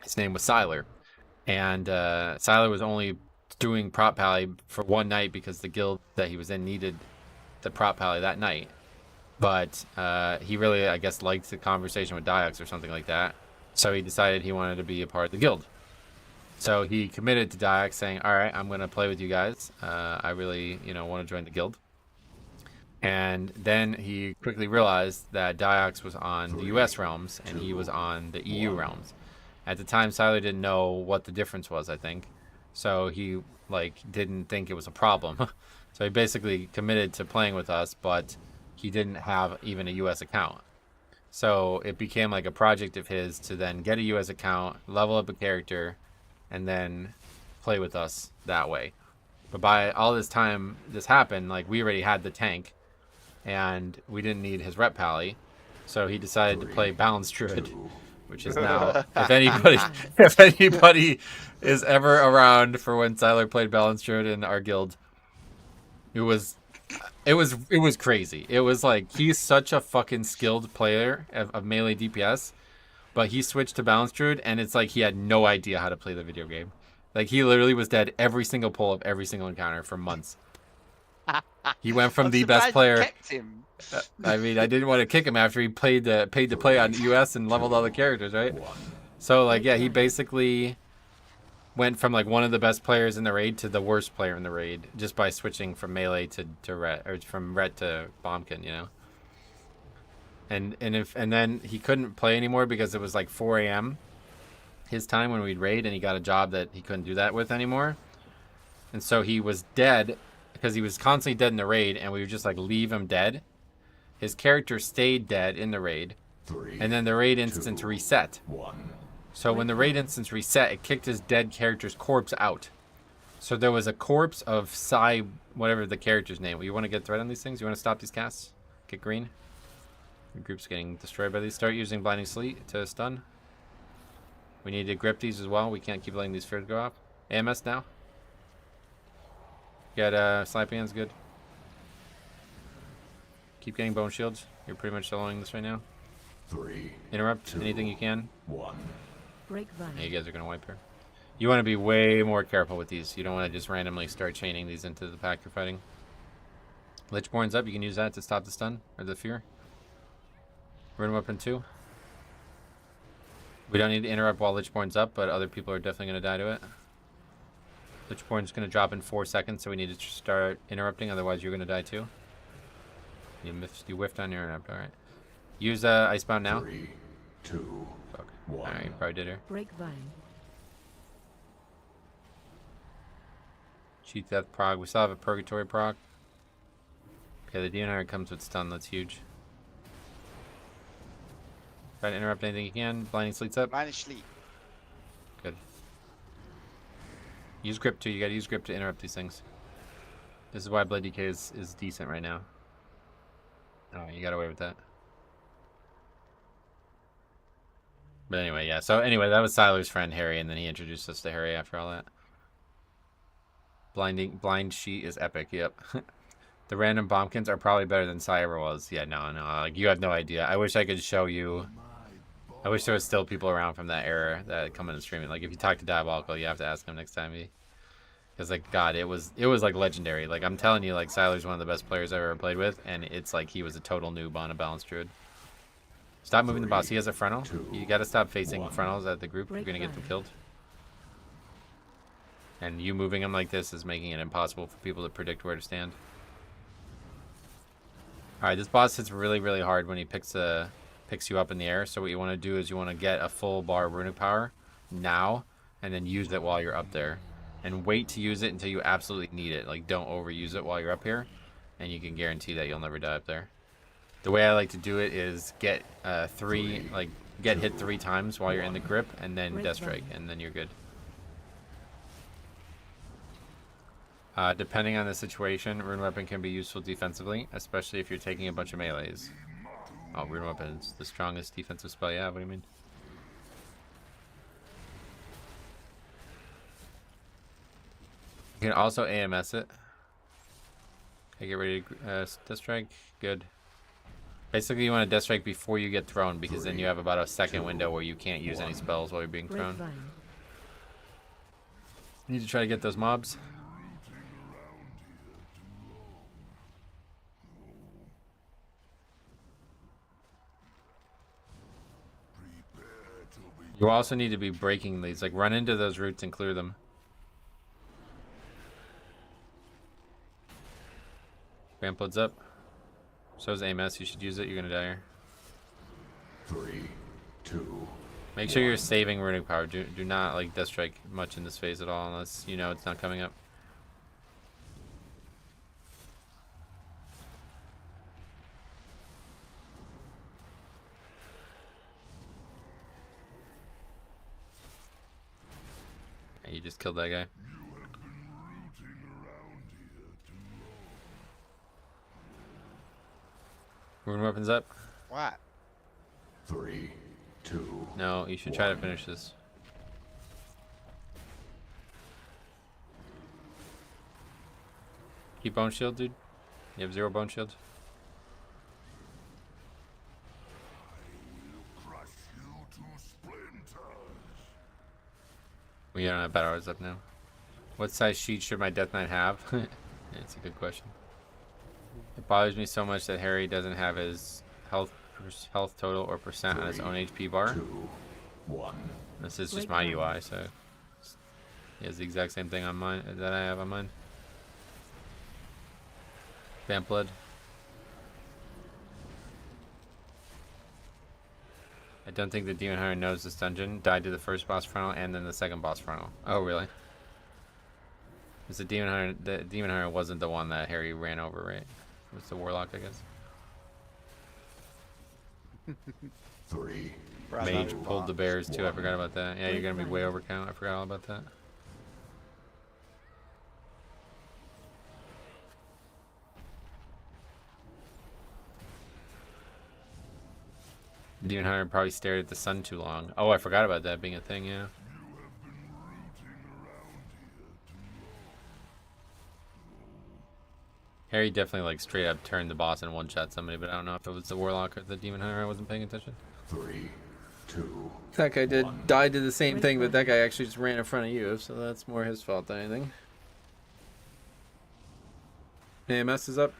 His name was Siler. And Siler was only doing prop pally for one night because the guild that he was in needed the prop pally that night. But he really, I guess, liked the conversation with Diox or something like that. So he decided he wanted to be a part of the guild. So he committed to Diox, saying, all right, I'm going to play with you guys. I really, want to join the guild. And then he quickly realized that Diox was on the US realms and he was on the EU realms. At the time, Siler didn't know what the difference was, I think. So he, didn't think it was a problem. So he basically committed to playing with us, but he didn't have even a US account. So it became like a project of his to then get a US account, level up a character, and then play with us that way. But by all this time this happened, we already had the tank, and we didn't need his rep pally. So he decided to play Balanced Druid, which is now, if anybody is ever around for when Siler played Balanced Druid in our guild, it was crazy. It was he's such a fucking skilled player of melee DPS, but he switched to Balanced Druid, and it's he had no idea how to play the video game. He literally was dead every single pull of every single encounter for months. He went from the best player. Kicked him. I mean, I didn't want to kick him after he paid to play on US and leveled all the characters, right? So he basically went from one of the best players in the raid to the worst player in the raid just by switching from melee to ret, or from ret to bombkin, And then he couldn't play anymore because it was 4 a.m. his time when we'd raid, and he got a job that he couldn't do that with anymore. And so he was dead because he was constantly dead in the raid, and we would just leave him dead. His character stayed dead in the raid, and then the raid instance reset. So when the raid instance reset, it kicked his dead character's corpse out. So there was a corpse of whatever the character's name. You want to get threat on these things? You want to stop these casts? Get green? Your group's getting destroyed by these. Start using Blinding Sleet to stun. We need to grip these as well. We can't keep letting these fears go off. AMS now. Get Slappy Hands, good. Keep getting bone shields. You're pretty much soloing this right now. 3. Interrupt 2, anything you can. 1. Break vine. Yeah, you guys are gonna wipe here. You want to be way more careful with these. You don't want to just randomly start chaining these into the pack you're fighting. Lichborn's up. You can use that to stop the stun or the fear. Rune weapon 2. We don't need to interrupt while Lichborn's up, but other people are definitely gonna die to it. Lichborn's gonna drop in 4 seconds, so we need to start interrupting. Otherwise, you're gonna die too. You whiffed on your interrupt. All right. Use Icebound now. 3, 2, Fuck. 1. All right, probably did her. Break vine. Cheat Death prog. We still have a Purgatory prog. Okay, the DNR comes with stun. That's huge. Try to interrupt anything you can. Blinding Sleet's up. Blinding Sleet. Good. Use grip too. You gotta use grip to interrupt these things. This is why Blood DK is decent right now. Oh, you got away with that. But anyway, yeah. So anyway, that was Siler's friend Harry, and then he introduced us to Harry after all that. Blind Sheet is epic. Yep. The random bombkins are probably better than Cyber was. Yeah, no. You have no idea. I wish I could show you. I wish there was still people around from that era that come in and stream it. If you talk to Diabolical, you have to ask him next time. Because God, it was legendary. I'm telling you, Siler's one of the best players I've ever played with, and it's he was a total noob on a Balanced Druid. Stop moving the boss. He has a frontal. You got to stop facing frontals at the group. You're gonna get them killed. And you moving him like this is making it impossible for people to predict where to stand. Alright, this boss hits really, really hard when he picks you up in the air. So what you want to do is you want to get a full bar of runic power now, and then use it while you're up there. And wait to use it until you absolutely need it. Don't overuse it while you're up here, and you can guarantee that you'll never die up there. The way I like to do it is get get hit 3 times while you're in the grip, and then death strike, and then you're good. Depending on the situation, rune weapon can be useful defensively, especially if you're taking a bunch of melees. Oh, rune weapon's the strongest defensive spell you have. What do you mean? You can also AMS it. Okay, get ready to death strike. Good. Basically, you want to death strike before you get thrown, because then you have about a second window where you can't use any spells while you're being thrown. Need to try to get those mobs. You also need to be breaking these, like run into those roots and clear them. Vamplood's up. So is AMS, you should use it, you're gonna die here. 3, 2. Make sure you're saving runic power. Do not like death strike much in this phase at all unless you know it's not coming up. Yeah, you just killed that guy. Rune weapons up. What? 3, 2. No, you should try to finish this. Keep bone shield, dude. You have 0 bone shield. We don't have battle hours up now. What size sheet should my Death Knight have? It's a good question. It bothers me so much that Harry doesn't have his health total or percent on his own HP bar. 2, 1. This is just my UI, so he has the exact same thing on mine that I have on mine. Vamplood. I don't think the Demon Hunter knows this dungeon. Died to the first boss frontal and then the second boss frontal. Oh, really? It's the Demon Hunter. The Demon Hunter wasn't the one that Harry ran over, right? It was the Warlock, I guess. 3. Mage pulled the bears too. I forgot about that. Yeah, you're gonna be way over count. I forgot all about that. Demon Hunter probably stared at the sun too long. Oh, I forgot about that being a thing, yeah. Harry definitely like straight up turned the boss and one-shot somebody, but I don't know if it was the Warlock or the Demon Hunter. I wasn't paying attention. 3, 2. That guy died to the same thing, but that guy actually just ran in front of you, so that's more his fault than anything. AMS is up.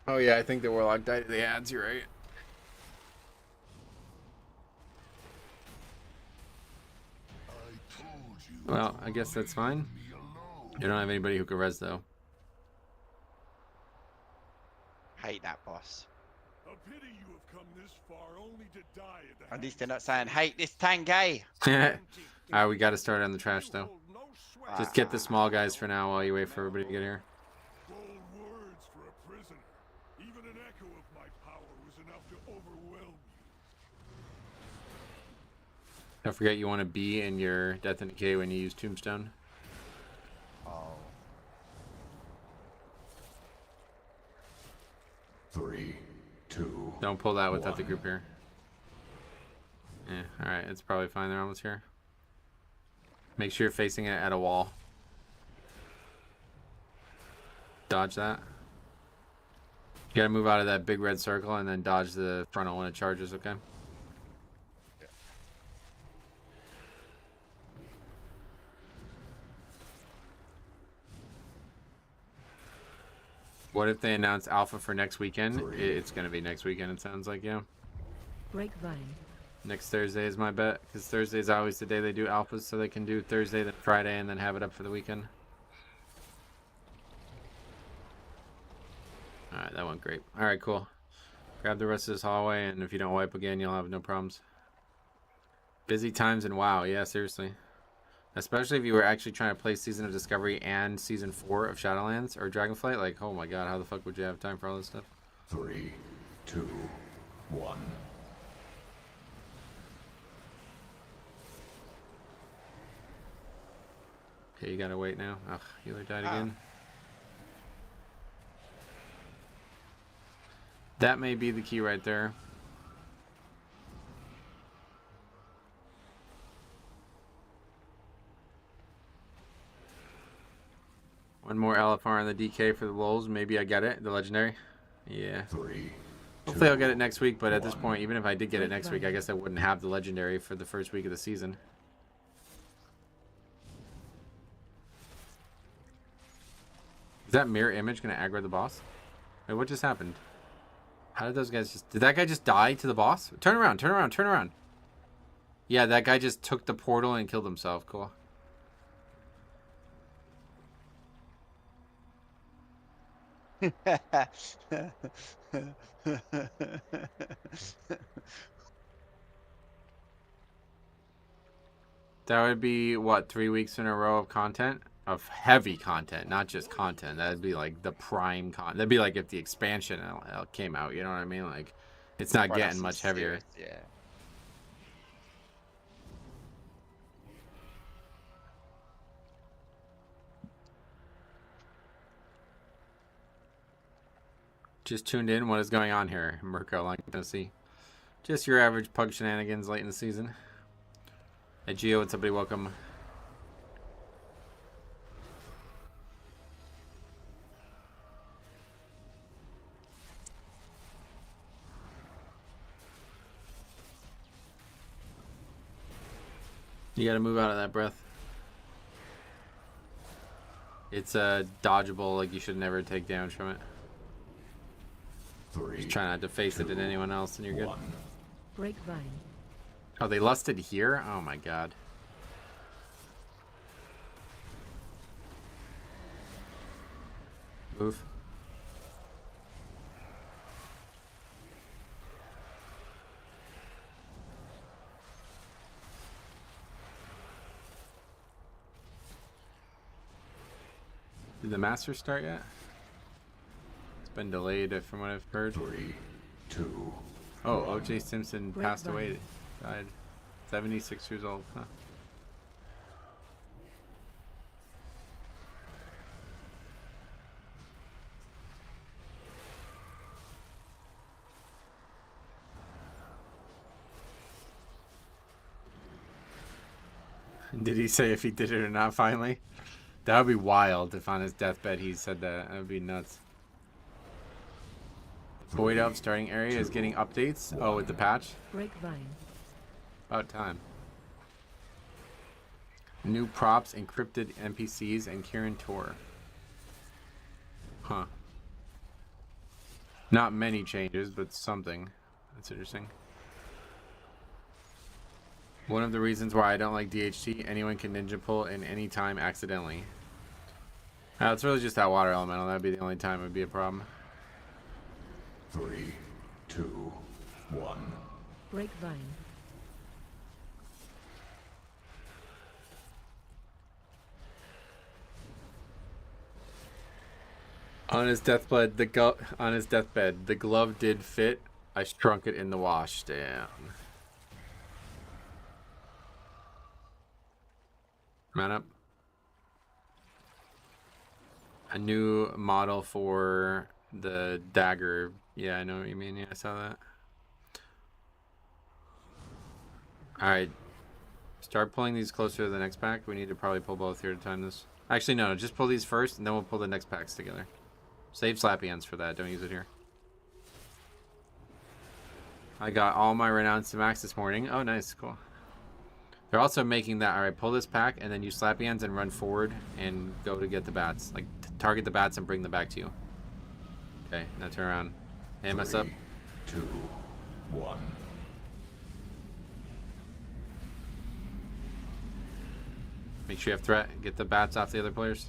Oh yeah, I think the Warlock died to the ads, you're right. Well, I guess that's fine. You don't have anybody who can res though. Hate that boss. A pity you have come this far only to die at the At least they're not saying hate this Tangay. Alright, we gotta start on the trash though. Just get the small guys for now while you wait for everybody to get here. bold words for a prisoner. Even an echo of my power was enough to overwhelm you. Don't forget you want to be in your Death and Decay when you use Tombstone. Oh. 3, 2. Don't pull that without the group here. Yeah, alright, it's probably fine. They're almost here. Make sure you're facing it at a wall. Dodge that. You gotta move out of that big red circle and then dodge the frontal when it charges, okay? What if they announce alpha for next weekend? It's gonna be next weekend, it sounds like, yeah. Grapevine. Next Thursday is my bet, because Thursday is always the day they do alphas, so they can do Thursday, then Friday, and then have it up for the weekend. Alright, that went great. Alright, cool. Grab the rest of this hallway, and if you don't wipe again, you'll have no problems. Busy times and WoW, yeah, seriously. Especially if you were actually trying to play Season of Discovery and Season 4 of Shadowlands or Dragonflight. Like, oh my god, how the fuck would you have time for all this stuff? 3, 2, 1. Okay, you gotta wait now. Ugh, healer died again. That may be the key right there. One more LFR on the DK for the lulz. Maybe I get it. The legendary. Yeah. 3, Hopefully I'll get it next week, but at this point, even if I did get it next week, I guess I wouldn't have the legendary for the first week of the season. Is that mirror image going to aggro the boss? Wait, what just happened? How did those guys just... Did that guy just die to the boss? Turn around, turn around, turn around. Yeah, that guy just took the portal and killed himself. Cool. That would be, what, 3 weeks in a row of content? Of heavy content, not just content. That'd be like the prime content. That'd be like if the expansion came out, you know what I mean? Like, it's not getting much heavier. Serious, yeah. Just tuned in. What is going on here? Mirko, like Tennessee. Just your average pug shenanigans late in the season. Hey, Gio, what's up, buddy? Welcome. You gotta move out of that breath. It's dodgeable, like you should never take damage from it. 3, Just try not to face it to anyone else and you're good. 1. Grapevine. Oh, they lusted here? Oh my god. Move. Did the Masters start yet? It's been delayed from what I've heard. 3, 2. Oh, OJ Simpson passed Grapevine. away. Died. 76 years old. Huh. Did he say if he did it or not finally? That would be wild if on his deathbed he said that. That would be nuts. Void Elf starting area is getting updates. Oh, with the patch? Grapevine. About time. New props, encrypted NPCs, and Kirin Tor. Huh. Not many changes, but something. That's interesting. One of the reasons why I don't like DHT, anyone can ninja pull in any time accidentally. It's really just that water elemental. That'd be the only time it would be a problem. 3, 2, 1. Grapevine. On his deathbed, the glove did fit. I shrunk it in the wash. Damn. Man up. A new model for the dagger. Yeah, I know what you mean. Yeah, I saw that. Alright. Start pulling these closer to the next pack. We need to probably pull both here to time this. Actually, no. Just pull these first, and then we'll pull the next packs together. Save Slappy Hands for that. Don't use it here. I got all my renowns to max this morning. Oh, nice. Cool. They're also making that. Alright, pull this pack, and then use Slappy Hands and run forward and go to get the bats. Like, target the bats and bring them back to you. Okay, now turn around. Hey, mess up. 2, 1. Make sure you have threat. Get the bats off the other players.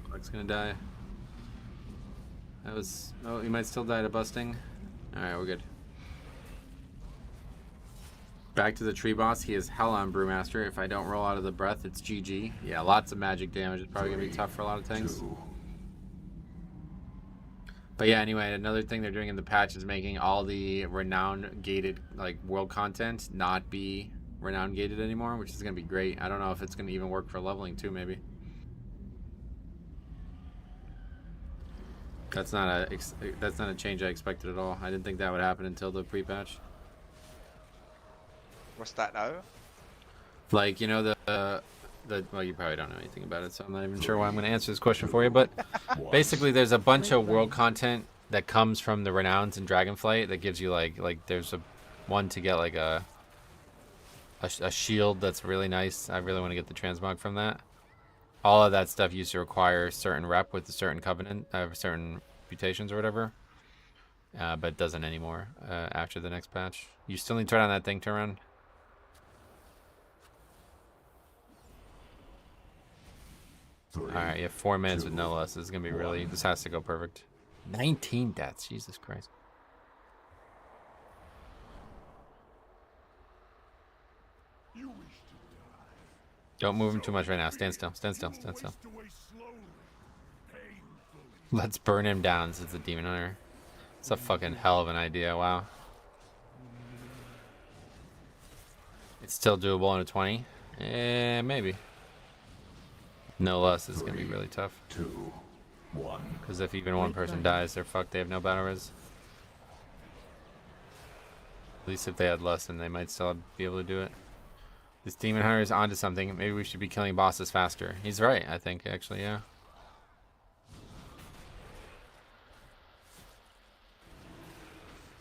Clark's gonna die. That was... Oh, he might still die to busting. Alright, we're good. Back to the tree boss. He is hell on Brewmaster. If I don't roll out of the breath, it's GG. Yeah, lots of magic damage. It's probably going to be tough for a lot of things. 2. But yeah, anyway, another thing they're doing in the patch is making all the renown gated like world content not be renown gated anymore, which is going to be great. I don't know if it's going to even work for leveling too, maybe. That's not a change I expected at all. I didn't think that would happen until the pre-patch. What's that though? Like, you know, well, you probably don't know anything about it, so I'm not even sure why I'm going to answer this question for you, but basically there's a bunch of world content that comes from the renowns in Dragonflight that gives you like there's a one to get like a shield that's really nice. I really want to get the transmog from that. All of that stuff used to require certain rep with a certain covenant, certain mutations or whatever. But it doesn't anymore after the next patch. You still need to turn on that thing to run. Alright, you have 4 minutes with no less. This is going to be really... This has to go perfect. 19 deaths. Jesus Christ. You wish to die. Don't move him too much right now. Stand still. Stand still. Stand still. Waste away slowly, painfully. Let's burn him down since it's a demon hunter. It's a fucking hell of an idea. Wow. It's still doable on a 20? Maybe. No less is going to be really tough. 2, 1. Because if even one person dies, they're fucked. They have no battle res. At least if they had less, then they might still be able to do it. This demon hunter is onto something. Maybe we should be killing bosses faster. He's right, I think, actually, yeah.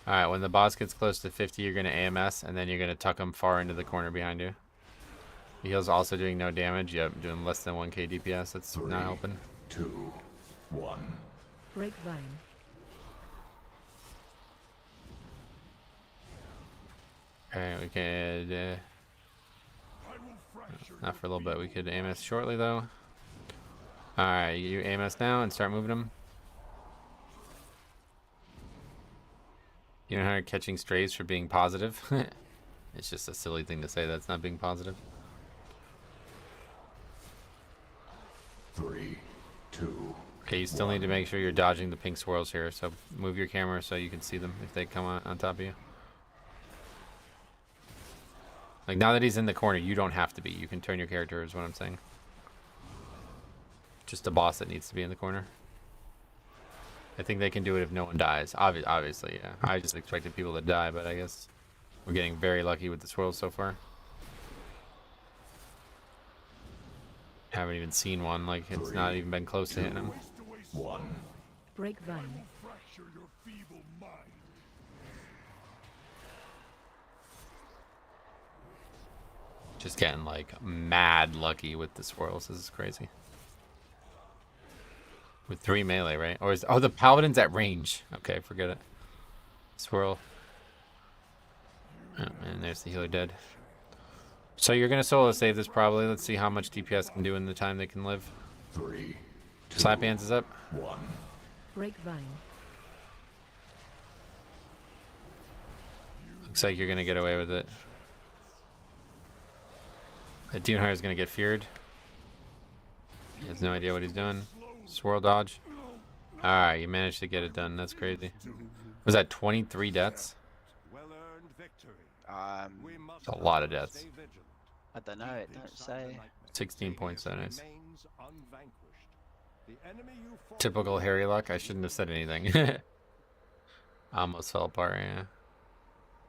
Alright, when the boss gets close to 50, you're going to AMS, and then you're going to tuck him far into the corner behind you. The heal's also doing no damage. Yep, doing less than 1k DPS. That's 3, not helping. 2, 1. Grapevine. Okay, we could... I will fracture not for a little bit. We could AMS shortly, though. Alright, you AMS now and start moving them. You know how you're catching strays for being positive? It's just a silly thing to say that's not being positive. 3, 2. Okay, you still need to make sure you're dodging the pink swirls here, so move your camera so you can see them if they come on top of you. Like, now that he's in the corner, you don't have to be. You can turn your character, is what I'm saying. Just a boss that needs to be in the corner. I think they can do it if no one dies. Obviously, yeah. I just expected people to die, but I guess we're getting very lucky with the swirls so far. Haven't even seen one. Like, it's not even been close to hitting him. 1. Breakvine. fracture your feeble mind. Just getting, like, mad lucky with the swirls. This is crazy. With 3 melee, right? Or is... Oh, the paladin's at range. Okay, forget it. Swirl. Oh, and there's the healer dead. So you're gonna solo save this probably. Let's see how much DPS can do in the time they can live. 3, 2, Slap hands is up. 1. Breakvine. Looks like you're gonna get away with it. The demon hunter is gonna get feared. He has no idea what he's doing. Swirl dodge. Alright, you managed to get it done. That's crazy. Was that 23 deaths? Well-earned victory. We must That's a lot of deaths. stay vigilant. I don't know. It don't say. 16 points, that is. Remains unvanquished. The enemy you fought Typical Harry luck. I shouldn't have said anything. Almost fell apart, yeah.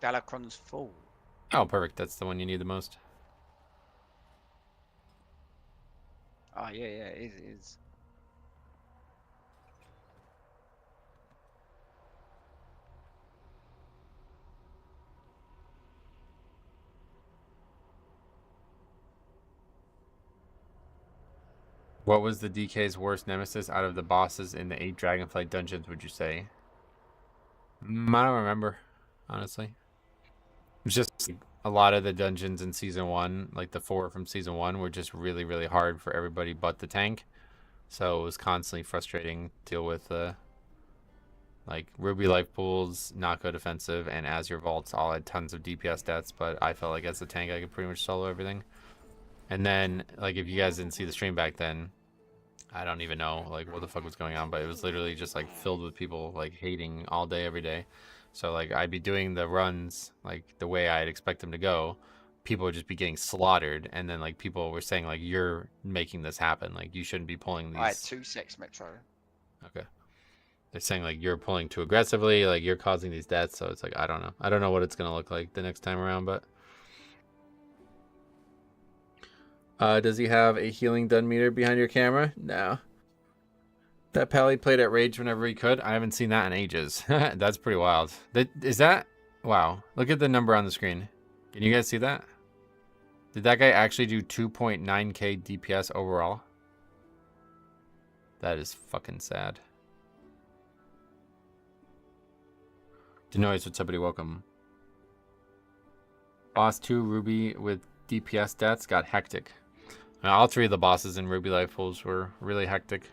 Galacron's full. Oh, perfect. That's the one you need the most. Oh yeah, it is. What was the DK's worst nemesis out of the bosses in the 8 Dragonflight dungeons, would you say? I don't remember, honestly. It was just a lot of the dungeons in Season 1, like the 4 from Season 1, were just really, really hard for everybody but the tank. So it was constantly frustrating to deal with Like Ruby life pools, not go defensive, and Azure vaults all had tons of DPS stats, but I felt like as a tank I could pretty much solo everything. And then, like, if you guys didn't see the stream back then, I don't even know like what the fuck was going on, but it was literally just like filled with people like hating all day every day. So like I'd be doing the runs like the way I'd expect them to go. People would just be getting slaughtered, and then like people were saying like, you're making this happen, like you shouldn't be pulling these. I had 2 sex Metro. Okay. They're saying like you're pulling too aggressively, like you're causing these deaths. So it's like I don't know what it's gonna look like the next time around. But does he have a healing done meter behind your camera? No. That Pally played at Rage whenever he could. I haven't seen that in ages. That's pretty wild. Is that? Wow. Look at the number on the screen. Can you guys see that? Did that guy actually do 2.9k DPS overall? That is fucking sad. Denoise, what's up, buddy? Welcome. Boss 2 Ruby with DPS stats got hectic. All 3 of the bosses in Ruby life pools were really hectic.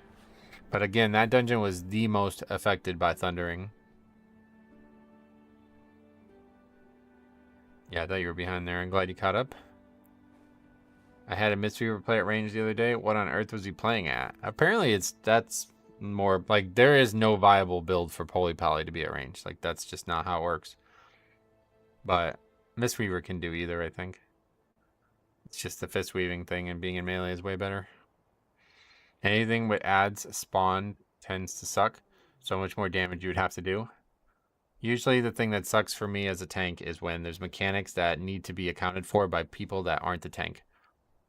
But again, that dungeon was the most affected by thundering. Yeah, I thought you were behind there. I'm glad you caught up. I had a Mistweaver play at range the other day. What on earth was he playing at? Apparently that's more like there is no viable build for Poly Pally to be at range. Like that's just not how it works. But Mistweaver can do either, I think. It's just the fist weaving thing, and being in melee is way better. Anything with adds spawn tends to suck. So much more damage you would have to do. Usually the thing that sucks for me as a tank is when there's mechanics that need to be accounted for by people that aren't the tank.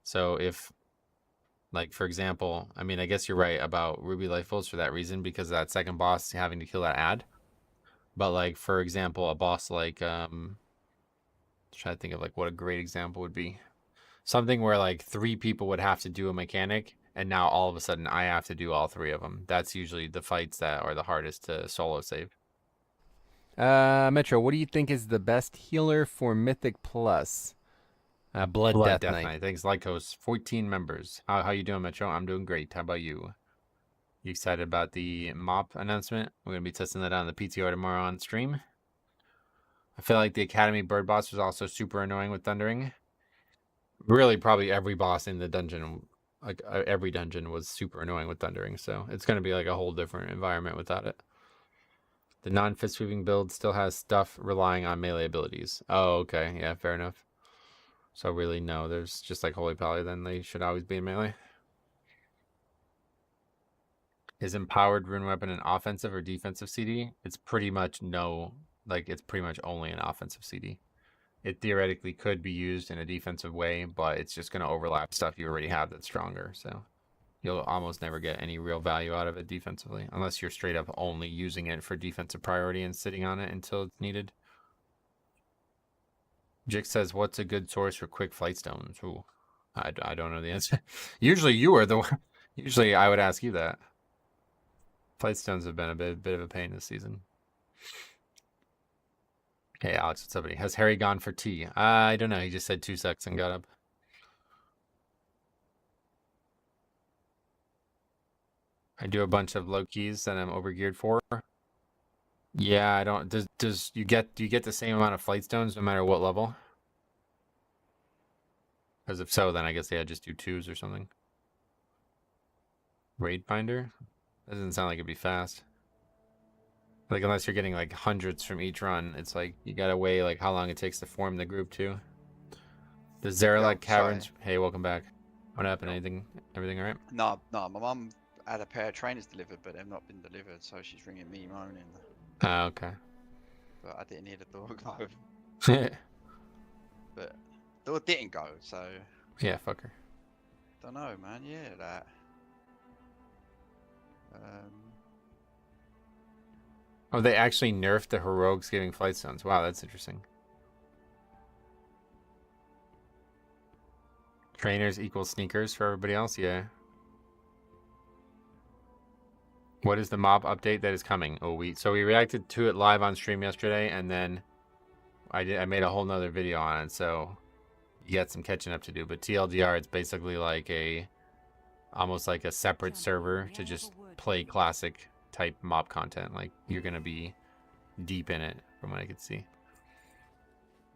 So if, like, for example, I mean, I guess you're right about Ruby Lifefuls for that reason, because that second boss having to kill that ad. But, like, for example, a boss like, trying to think of, like, what a great example would be. Something where, like, 3 people would have to do a mechanic, and now all of a sudden I have to do all 3 of them. That's usually the fights that are the hardest to solo save. Metro, what do you think is the best healer for Mythic Plus? Blood Death Knight. Thanks, Lycos. 14 members. How you doing, Metro? I'm doing great. How about you? You excited about the mop announcement? We're going to be testing that out on the PTR tomorrow on stream. I feel like the Academy Bird boss was also super annoying with thundering. Really, probably every boss in the dungeon, like every dungeon was super annoying with thundering. So it's going to be like a whole different environment without it. The non-fist weaving build still has stuff relying on melee abilities. Oh, okay. Yeah, fair enough. So really, no, there's just like Holy Pally, then they should always be in melee. Is empowered rune weapon an offensive or defensive CD? It's pretty much no, like it's pretty much only an offensive CD. It theoretically could be used in a defensive way, but it's just going to overlap stuff you already have that's stronger. So you'll almost never get any real value out of it defensively, unless you're straight up only using it for defensive priority and sitting on it until it's needed. Jix says, what's a good source for quick flight stones? Ooh, I don't know the answer. Usually you are the one. Usually I would ask you that. Flight stones have been a bit of a pain this season. Hey, Alex, what's up, buddy? Has Harry gone for tea? I don't know. He just said 2 secs and got up. I do a bunch of low keys that I'm overgeared for. Yeah, I don't. Do you get the same amount of flight stones no matter what level? Because if so, then I guess yeah, just do 2s or something. Raid finder? That doesn't sound like it'd be fast. Like unless you're getting like hundreds from each run, it's like you gotta weigh like how long it takes to form the group too. The Zeralek Caverns. Sorry. Hey, welcome back. What happened? Anything? Everything all right? No, my mum had a pair of trainers delivered, but they've not been delivered, so she's ringing me moaning. Oh, okay. But I didn't hear the door go. But the door didn't go, so Yeah, fuck her. don't know, man. Yeah, that. Oh, they actually nerfed the heroics giving flight stones. Wow, that's interesting. Trainers equals sneakers for everybody else? Yeah. What is the mob update that is coming? Oh, we reacted to it live on stream yesterday, and then I made a whole nother video on it, so you got some catching up to do. But TLDR, it's basically like almost like a separate server to just play classic type mob content. Like you're gonna be deep in it from what I could see.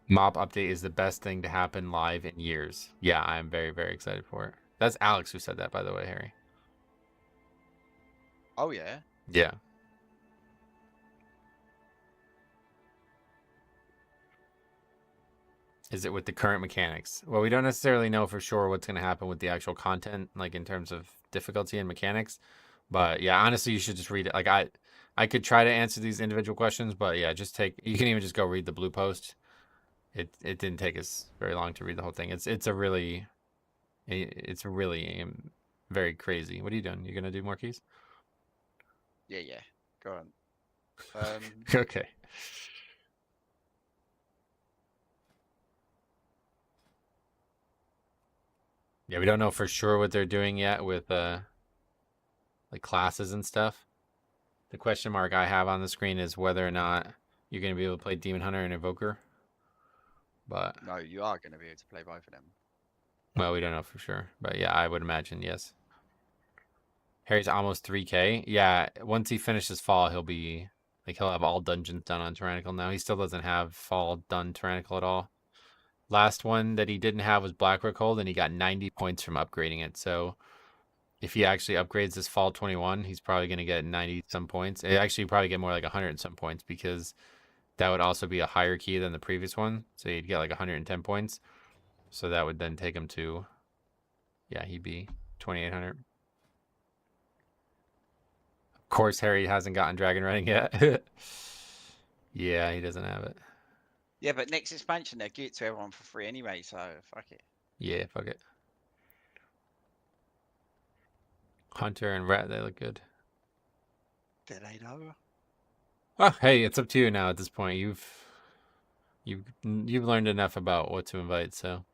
Mob update is the best thing to happen live in years. Yeah, I'm very, very excited for it. That's Alex who said that, by the way, Harry. Oh yeah. Yeah. Is it with the current mechanics? Well, we don't necessarily know for sure what's going to happen with the actual content, like in terms of difficulty and mechanics. But yeah, honestly, you should just read it. Like I could try to answer these individual questions, but yeah, you can even just go read the blue post. It didn't take us very long to read the whole thing. It's really very crazy. What are you doing? You gonna do more keys? Yeah. Go on. Okay. Yeah, we don't know for sure what they're doing yet with like classes and stuff. The question mark I have on the screen is whether or not you're gonna be able to play Demon Hunter and Invoker. But No, you are going to be able to play both of them. well, we don't know for sure. But yeah, I would imagine yes. Harry's almost 3K. Yeah, once he finishes Fall, he'll have all dungeons done on Tyrannical now. He still doesn't have Fall done Tyrannical at all. Last one that he didn't have was Blackrock Hold, and he got 90 points from upgrading it. So if he actually upgrades this Fall 21, he's probably going to get 90 some points. Actually, probably get more like 100 and some points because that would also be a higher key than the previous one. So he'd get like 110 points. So that would then take him to, yeah, he'd be 2,800. Of course, Harry hasn't gotten Dragon Running yet. Yeah, he doesn't have it. Yeah, but next expansion they'll give it to everyone for free anyway, so fuck it. Yeah, fuck it. Hunter and Rat, they look good. Do they know? Oh, hey, it's up to you now at this point. You've learned enough about what to invite, so.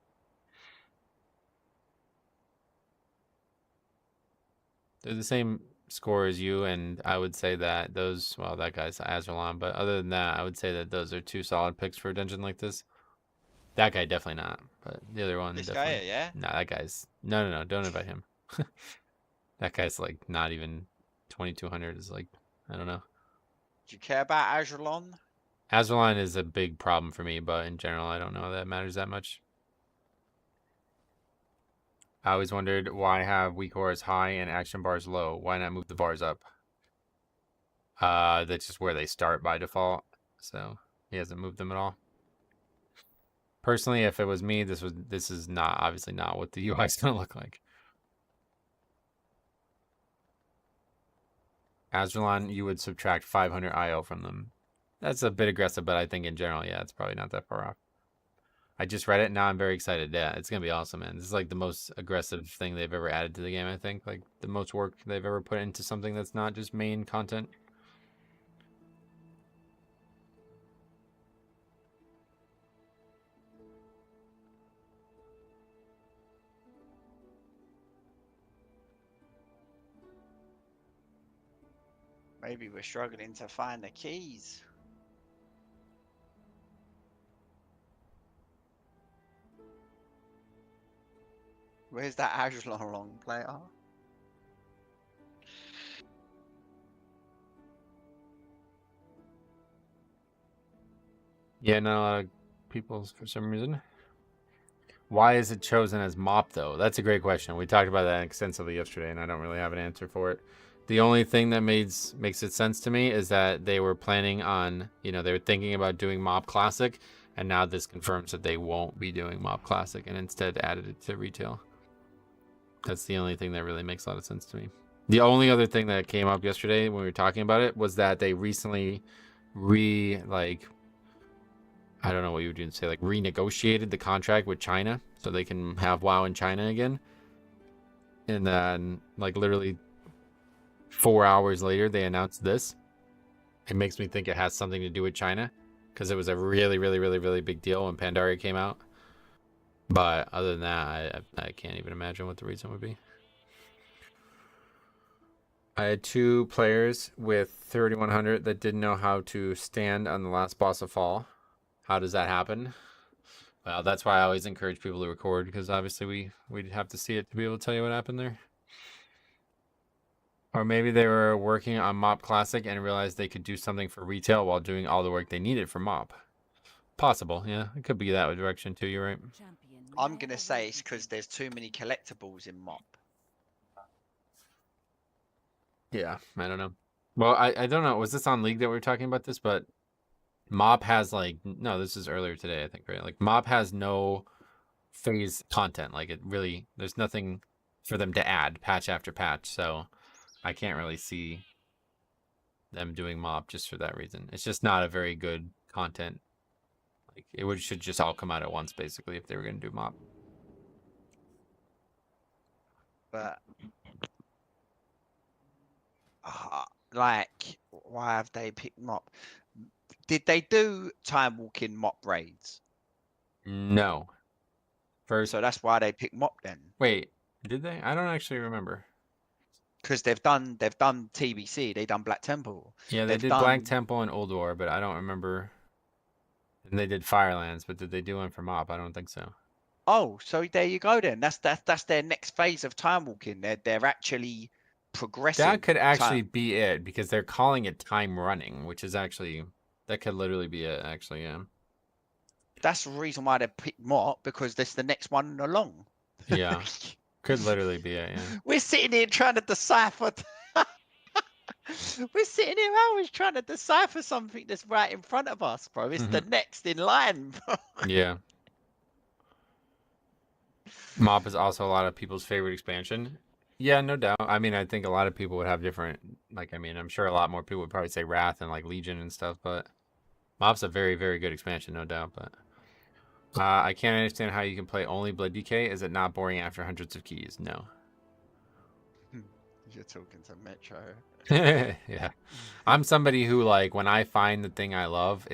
They're the same score as you, and I would say that those, well, that guy's Azralan, but other than that, I would say that those are two solid picks for a dungeon like this. That guy definitely not, but the other one This definitely. guy, yeah? Nah, that guy's, no, don't invite him. That guy's like not even 2,200 is like, I don't know. Do you care about Azralan? Azralan is a big problem for me, but in general, I don't know that matters that much. I always wondered why have weak auras high and action bars low? Why not move the bars up? That's just where they start by default, so he hasn't moved them at all. Personally, if it was me, this is not obviously not what the UI is gonna look like. Azralan, you would subtract 500 IO from them. That's a bit aggressive, but I think in general, yeah, it's probably not that far off. I just read it, now I'm very excited. Yeah, it's gonna be awesome, man. This is like the most aggressive thing they've ever added to the game, I think. Like the most work they've ever put into something that's not just main content. Maybe we're struggling to find the keys. Where's that Azralan player? Yeah, not a lot of people for some reason. Why is it chosen as MOP though? That's a great question. We talked about that extensively yesterday, and I don't really have an answer for it. The only thing that makes it sense to me is that they were planning on, they were thinking about doing MOP Classic, and now this confirms that they won't be doing MOP Classic and instead added it to retail. That's the only thing that really makes a lot of sense to me. The only other thing that came up yesterday when we were talking about it was that they recently I don't know what you would say, like renegotiated the contract with China so they can have WoW in China again. And then like literally 4 hours later, they announced this. It makes me think it has something to do with China because it was a really, really, really, really big deal when Pandaria came out. But other than that, I can't even imagine what the reason would be. I had 2 players with 3,100 that didn't know how to stand on the last boss of Fall. How does that happen? Well, that's why I always encourage people to record, because obviously we'd have to see it to be able to tell you what happened there. Or maybe they were working on Mop Classic and realized they could do something for retail while doing all the work they needed for Mop. Possible, yeah. It could be that direction too, you're right. I'm gonna say it's because there's too many collectibles in Mop. Yeah, I don't know. Well, I don't know. Was this on League that we were talking about this? But Mop has like, no, this is earlier today, I think, right? Like Mop has no phase content. Like it really, there's nothing for them to add patch after patch. So I can't really see them doing Mop just for that reason. It's just not a very good content. Like it should just all come out at once, basically, if they were going to do Mop. But like, why have they picked Mop? Did they do time walking Mop raids? No. First, So that's why they picked Mop then. wait, did they? I don't actually remember. Because they've done TBC, they done Black Temple. Yeah, they They've did Black done- Temple and Old War, but I don't remember. And they did Firelands, but did they do one for Mop? I don't think so. Oh, so there you go then. That's their next phase of time walking. They're actually progressing. That could actually time. be it because they're calling it time running, which is actually that could literally be it. Actually, yeah. That's the reason why they picked Mop, because that's the next one along. Yeah, could literally be it. Yeah. We're sitting here trying to decipher. We're sitting here hours trying to decipher something that's right in front of us, bro. It's the next in line, bro. Yeah. Mop is also a lot of people's favorite expansion. Yeah, no doubt. I mean, I think a lot of people would have different, like, I mean, I'm sure a lot more people would probably say Wrath and like Legion and stuff, but Mop's a very, very good expansion, no doubt. But I can't understand how you can play only Blood DK. Is it not boring after hundreds of keys? No. You're talking to Metro. Yeah. I'm somebody who, like, when I find the thing I love,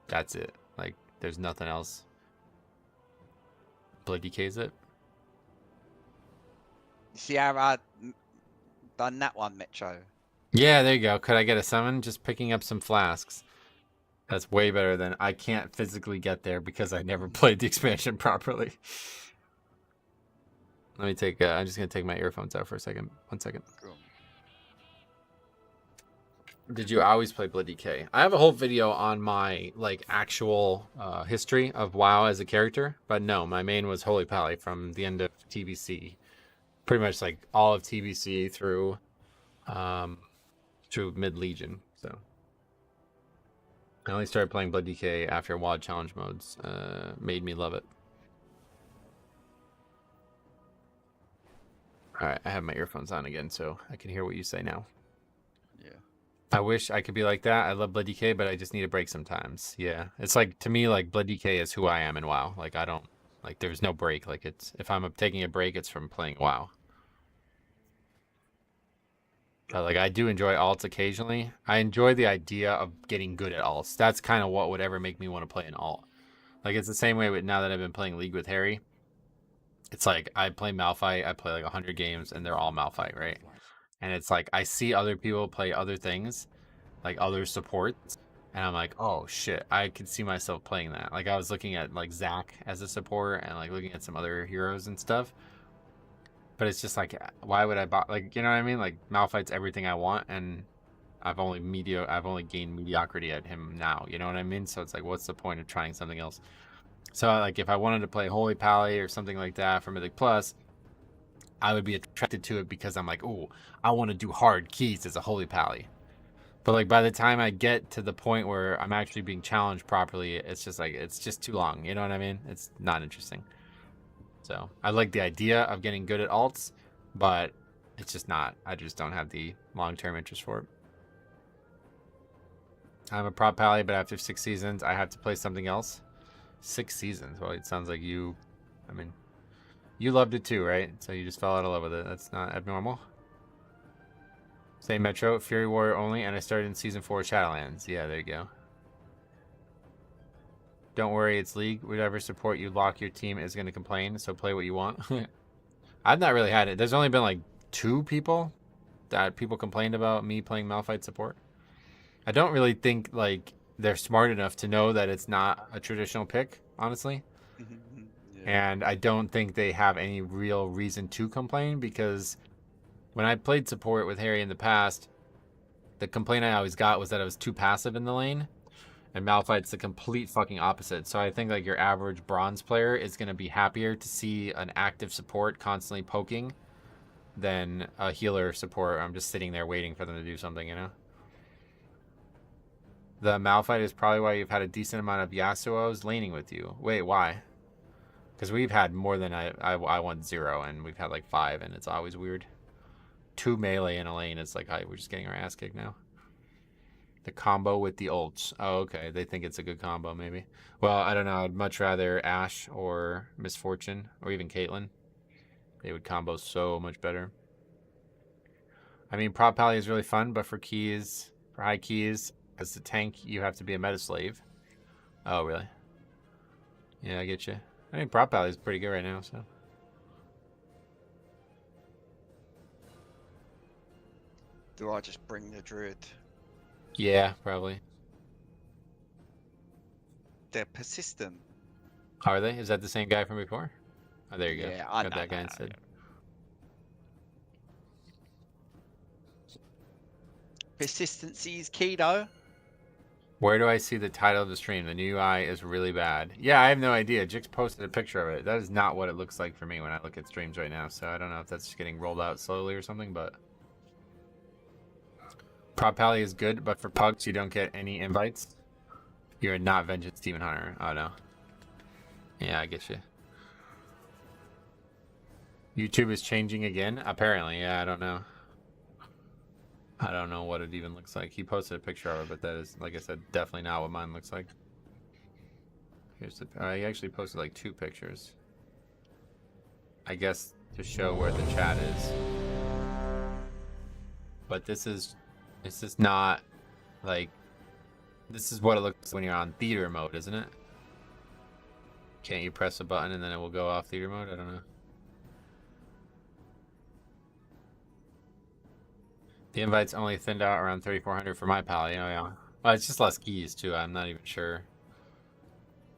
that's it. Like, there's nothing else. Blood DK's it. See how I done that one, Metro? Yeah, there you go. Could I get a summon? Just picking up some flasks. That's way better than I can't physically get there because I never played the expansion properly. Let me take, I'm just going to take my earphones out for a second. 1 second. Cool. Did you always play Blood DK? I have a whole video on my, like, actual history of WoW as a character. But no, my main was Holy Pally from the end of TBC. Pretty much, like, all of TBC through mid-Legion, so. I only started playing Blood DK after WoD challenge modes made me love it. Alright, I have my earphones on again, so I can hear what you say now. Yeah. I wish I could be like that. I love Blood DK, but I just need a break sometimes. Yeah. It's like, to me, like, Blood DK is who I am in WoW. Like, I don't, like, there's no break. Like, it's, if I'm taking a break, it's from playing WoW. But, like, I do enjoy alts occasionally. I enjoy the idea of getting good at alts. That's kind of what would ever make me want to play an alt. Like, it's the same way with now that I've been playing League with Harry. It's like, I play Malphite, I play like 100 games, and they're all Malphite, right? And it's like, I see other people play other things, like other supports, and I'm like, oh shit, I could see myself playing that. Like, I was looking at like Zac as a support, and like looking at some other heroes and stuff. But it's just like, why would I buy, like, you know what I mean? Like, Malphite's everything I want, and I've only gained mediocrity at him now, you know what I mean? So it's like, what's the point of trying something else? So, like, if I wanted to play Holy Pally or something like that for Mythic Plus, I would be attracted to it because I'm like, oh, I want to do hard keys as a Holy Pally. But, like, by the time I get to the point where I'm actually being challenged properly, it's just, like, it's just too long. You know what I mean? It's not interesting. So, I like the idea of getting good at alts, but it's just not. I just don't have the long-term interest for it. I'm a prop Pally, but after 6 seasons, I have to play something else. 6 seasons. Well, it sounds like you, I mean, you loved it too, right? So you just fell out of love with it. That's not abnormal. Same Metro, Fury Warrior only, and I started in Season 4 Shadowlands. Yeah, there you go. Don't worry, it's League. Whatever support you lock your team is going to complain, so play what you want. I've not really had it. There's only been like 2 people that people complained about me playing Malphite support. I don't really think, like, they're smart enough to know that it's not a traditional pick, honestly. Yeah. And I don't think they have any real reason to complain because When I played support with Harry in the past, the complaint I always got was that I was too passive in the lane. And Malphite's the complete fucking opposite. So I think like your average bronze player is going to be happier to see an active support constantly poking than a healer support. I'm just sitting there waiting for them to do something, you know? The Malphite is probably why you've had a decent amount of Yasuo's laning with you. Wait, why? Because we've had more than I want 0, and we've had like 5, and it's always weird. 2 melee in a lane, it's like, we're just getting our ass kicked now. The combo with the ults. Oh, okay. They think it's a good combo, maybe. Well, I don't know. I'd much rather Ashe or Misfortune or even Caitlyn. They would combo so much better. I mean, Prop Pally is really fun, but for keys, for high keys, as a tank, you have to be a meta slave. Oh, really? Yeah, I get you. I think Prop Pally is pretty good right now, so. Do I just bring the druid? Yeah, probably. They're persistent. Are they? Is that the same guy from before? Oh, there you go. Yeah, I Got know that guy that, instead. Persistency is key, though. Where do I see the title of the stream? The new UI is really bad. Yeah, I have no idea. Jix posted a picture of it. That is not what it looks like for me when I look at streams right now. So I don't know if that's just getting rolled out slowly or something, but... Prop Pally is good, but for PUGs, you don't get any invites. You're not Vengeance Demon Hunter. Oh, no. Yeah, I get you. YouTube is changing again? Apparently, yeah, I don't know. I don't know what it even looks like. He posted a picture of it, but that is, like I said, definitely not what mine looks like. Here's the... he actually posted like 2 pictures. I guess to show where the chat is. But this is not, like... This is what it looks like when you're on theater mode, isn't it? Can't you press a button and then it will go off theater mode? I don't know. The invite's only thinned out around 3,400 for my pally. Oh, yeah. Well, it's just less keys, too. I'm not even sure.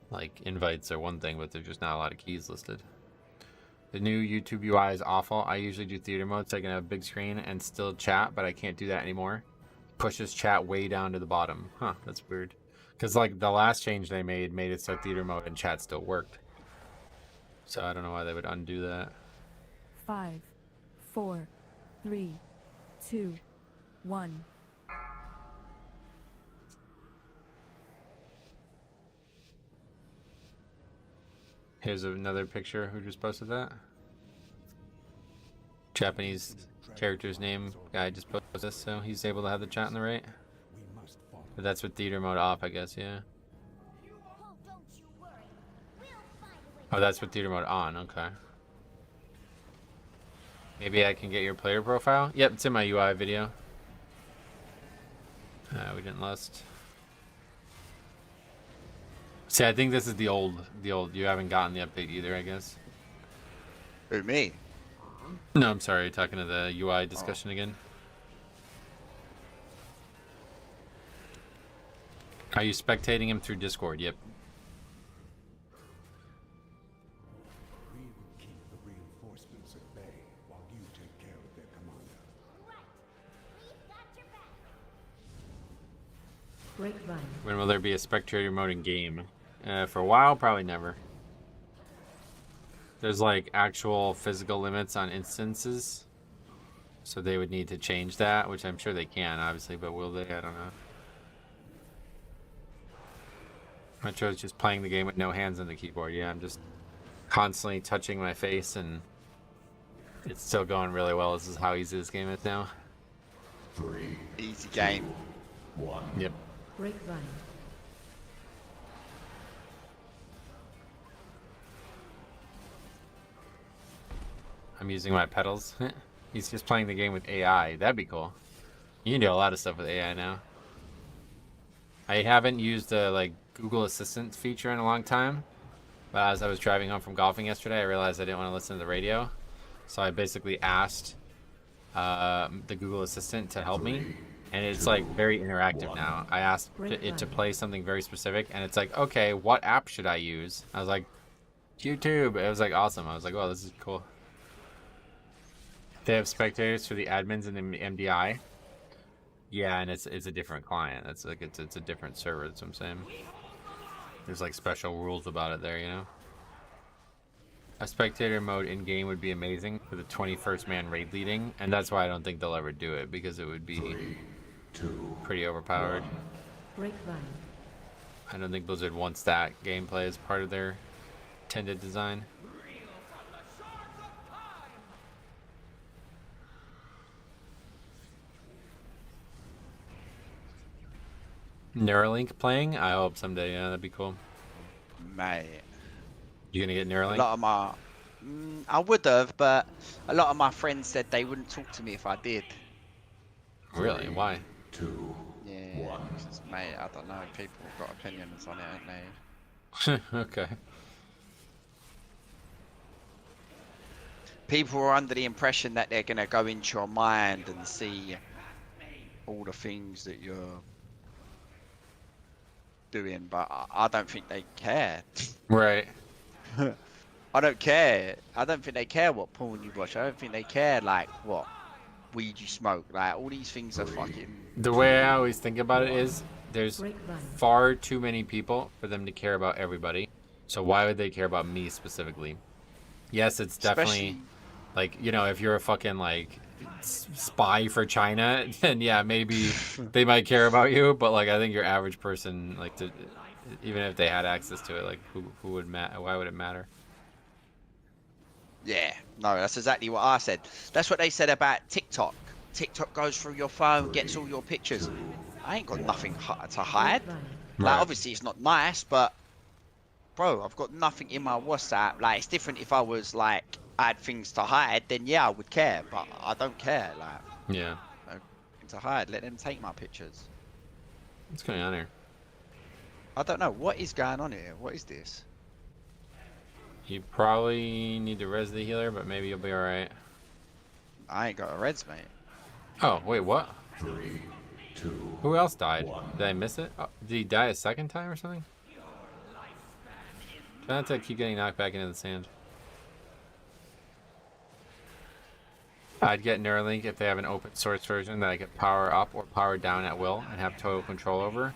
Like, invites are one thing, but there's just not a lot of keys listed. The new YouTube UI is awful. I usually do theater mode so I can have a big screen and still chat, but I can't do that anymore. Pushes chat way down to the bottom. Huh, that's weird. Because, like, the last change they made it so theater mode and chat still worked. So I don't know why they would undo that. 5, 4, 3, 2, 1. Here's another picture. Who just posted that? Japanese character's name. Guy just posted this, so he's able to have the chat on the right. But that's with theater mode off, I guess, yeah. Oh, that's with theater mode on, okay. Maybe I can get your player profile? Yep, it's in my UI video. We didn't list. See, I think this is the old. You haven't gotten the update either, I guess. Who, me? No, I'm sorry, talking to the UI discussion again. Are you spectating him through Discord? Yep. We will keep the reinforcements at bay while you take care of their commander. Grapevine. When will there be a spectator mode in game? For a while, probably never. There's like actual physical limits on instances, so they would need to change that, which I'm sure they can, obviously, but will they? I don't know. Metro's just playing the game with no hands on the keyboard. Yeah, I'm just constantly touching my face, and it's still going really well. This is how easy this game is now. 3, Easy game. 1. Yep. Grapevine. I'm using my pedals. He's just playing the game with AI. That'd be cool. You can do a lot of stuff with AI now. I haven't used the like Google Assistant feature in a long time, but as I was driving home from golfing yesterday, I realized I didn't want to listen to the radio, so I basically asked the Google Assistant to help me, and it's like very interactive now. I asked it to play something very specific, and it's like, okay, what app should I use? I was like, YouTube. It was like awesome. I was like, oh, this is cool. They have spectators for the admins and the MDI. Yeah, and it's a different client. That's like it's a different server. That's what I'm saying. There's like special rules about it there, you know. A spectator mode in game would be amazing for the 21st man raid leading, and that's why I don't think they'll ever do it because it would be 3, 2, pretty overpowered. Grapevine. I don't think Blizzard wants that gameplay as part of their intended design. Neuralink playing? I hope someday. Yeah, that'd be cool. Mate. You gonna get A Neuralink? lot of my, I would have, but a lot of my friends said they wouldn't talk to me if I did. Really? Why? 2, Yeah, 1. 'cause, mate, I don't know. People have got opinions on it, haven't they? Okay. People are under the impression that they're gonna go into your mind and see all the things that you're doing, but I don't think they care. Right. I don't care. I don't think they care what porn you watch. I don't think they care like what weed you smoke. Like all these things are fucking. The way I always think about it is there's Grapevine. far too many people for them to care about everybody. So why would they care about me specifically? Yes, it's definitely Especially, like, you know, if you're a fucking like spy for China, then yeah, maybe they might care about you, but like I think your average person, like, even if they had access to it, like who would why would it matter? yeah, no, that's exactly what I said. That's what they said about TikTok. TikTok goes through your phone, gets all your pictures. I ain't got nothing to hide. Grapevine. Like Right. obviously it's not nice, but bro, I've got nothing in my WhatsApp. Like it's different if I was like I had things to hide, then yeah, I would care, but I don't care. Like Yeah. nothing to hide, let them take my pictures. What's going on here? I don't know what is going on here. What is this? You probably need to res the healer, but maybe you'll be alright. I ain't got a reds, mate. Oh, wait, what? 3, 2. Who else died? One. Did I miss it? Oh, did he die a second time or something? Try not to keep getting knocked back into the sand. I'd get Neuralink if they have an open source version that I could power up or power down at will and have total control over.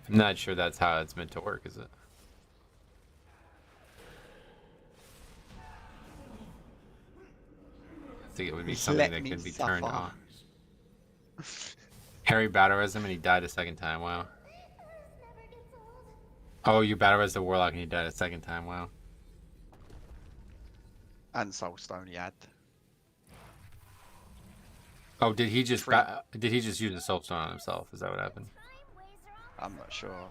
I'm not sure that's how it's meant to work, is it? I think it would be something Let that me could be turned suffer. on. Harry battle res him and he died a second time. Wow. Oh, you battle res the warlock and he died a second time. Wow. And Soulstone he had. Oh, did he just Free. did he just use the soulstone on himself? Is that what happened? I'm not sure.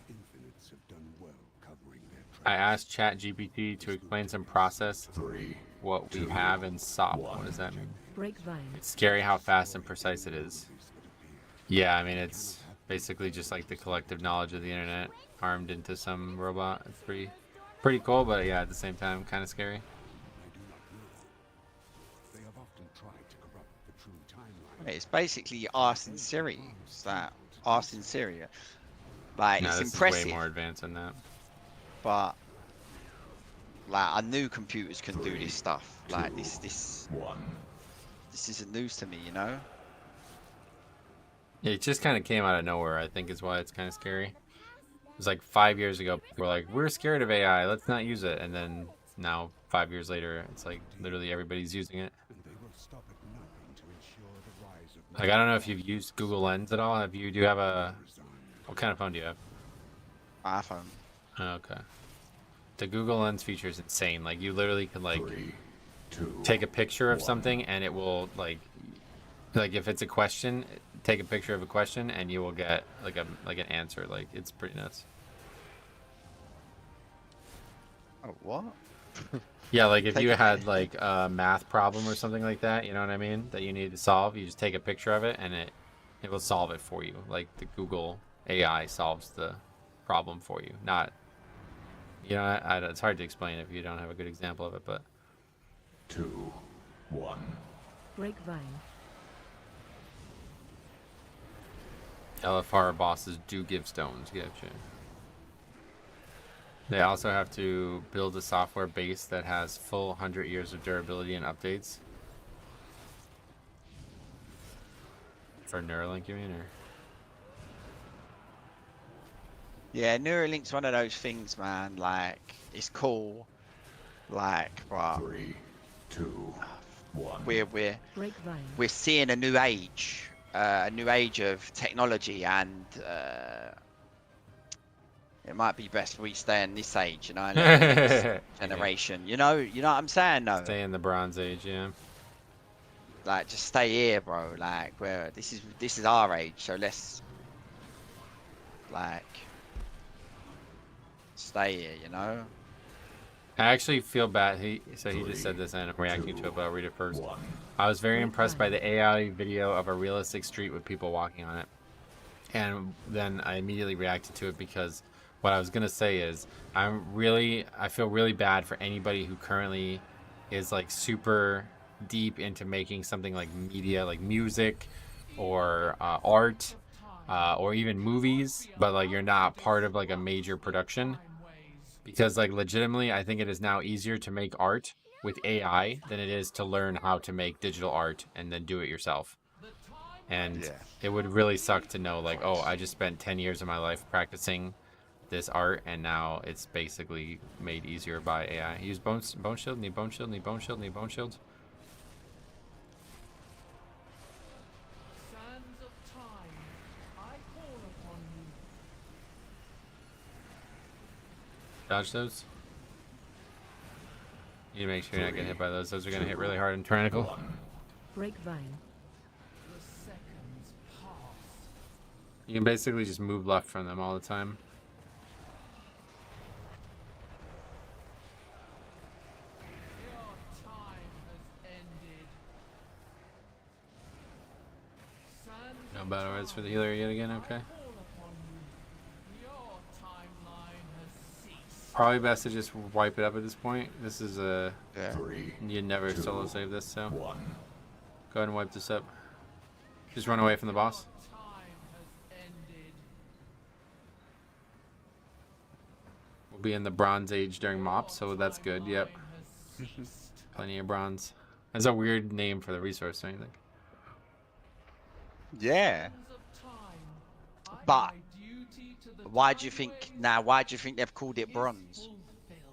The Infinites have done well covering their I tracks. asked ChatGPT to explain some process 3, what we Two, have in SOP. What one. does that mean? Grapevine. It's scary how fast and precise it is. Yeah, I mean it's basically just like the collective knowledge of the internet armed into some robot. It's pretty cool, but yeah, at the same time kind of scary. I do not know. They have often tried to corrupt the true timeline. It's basically asking Siri. It's that asking Siri. Like No, it's this is impressive, way more advanced than that. but like I knew computers can do this stuff. Like this 1. isn't news to me, you know. It just kind of came out of nowhere, I think, is why it's kind of scary. It was like 5 years ago, people were like, we're scared of AI, let's not use it. And then now, 5 years later, it's like literally everybody's using it. And they will stop at nothing to ensure the rise of Like, I don't know if you've used Google Lens at all. Do you have a, Resign. what kind of phone do you have? iPhone. Oh, okay. The Google Lens feature is insane. Like, you literally can, like, 3, 2. take a picture of One. something and it will, like if it's a question, take a picture of a question and you will get, like, an answer. Like, it's pretty nuts. Oh what? Yeah, like if Take you a- had like a math problem or something like that, you know what I mean, that you need to solve, you just take a picture of it and it will solve it for you. Like the Google AI solves the problem for you. Not, you know, it's hard to explain if you don't have a good example of it, but 2, 1. Grapevine. LFR bosses do give stones. Gotcha. They also have to build a software base that has full 100 years of durability and updates. For Neuralink, you mean? Or? Yeah, Neuralink's one of those things, man. Like, it's cool. Like, but 3, 2, 1. Grapevine. we're seeing a new age of technology, and it might be best we stay in this age, you know, and let the next generation. You know what I'm saying, though. Stay in the Bronze Age, yeah. Like, just stay here, bro. Like, where this is our age, so let's like stay here, you know. I actually feel bad. He just said this and I'm reacting to it, but I'll read it first. 1. I was very impressed by the AI video of a realistic street with people walking on it. And then I immediately reacted to it because what I was going to say is I feel really bad for anybody who currently is like super deep into making something like media, like music or art or even movies, but like you're not part of like a major production. Because like legitimately, I think it is now easier to make art with AI than it is to learn how to make digital art and then do it yourself. And it would really suck to know like, oh, I just spent 10 years of my life practicing this art and now it's basically made easier by AI. Use bone shield, need bone shield, need bone shield, need bone shield. Dodge those. You need to make sure you're not getting hit by those. Those are going to hit really hard in Tyrannical. Grapevine. You can basically just move left from them all the time. No battle rides for the healer yet again, okay. Probably best to just wipe it up at this point. This is a... Yeah. 3, You never 2, solo save this, so... 1. Go ahead and wipe this up. Just run away from the boss. We'll be in the Bronze Age during MOP, so that's good, yep. Plenty of bronze. That's a weird name for the resource, don't you think? Yeah. But why do you think they've called it bronze?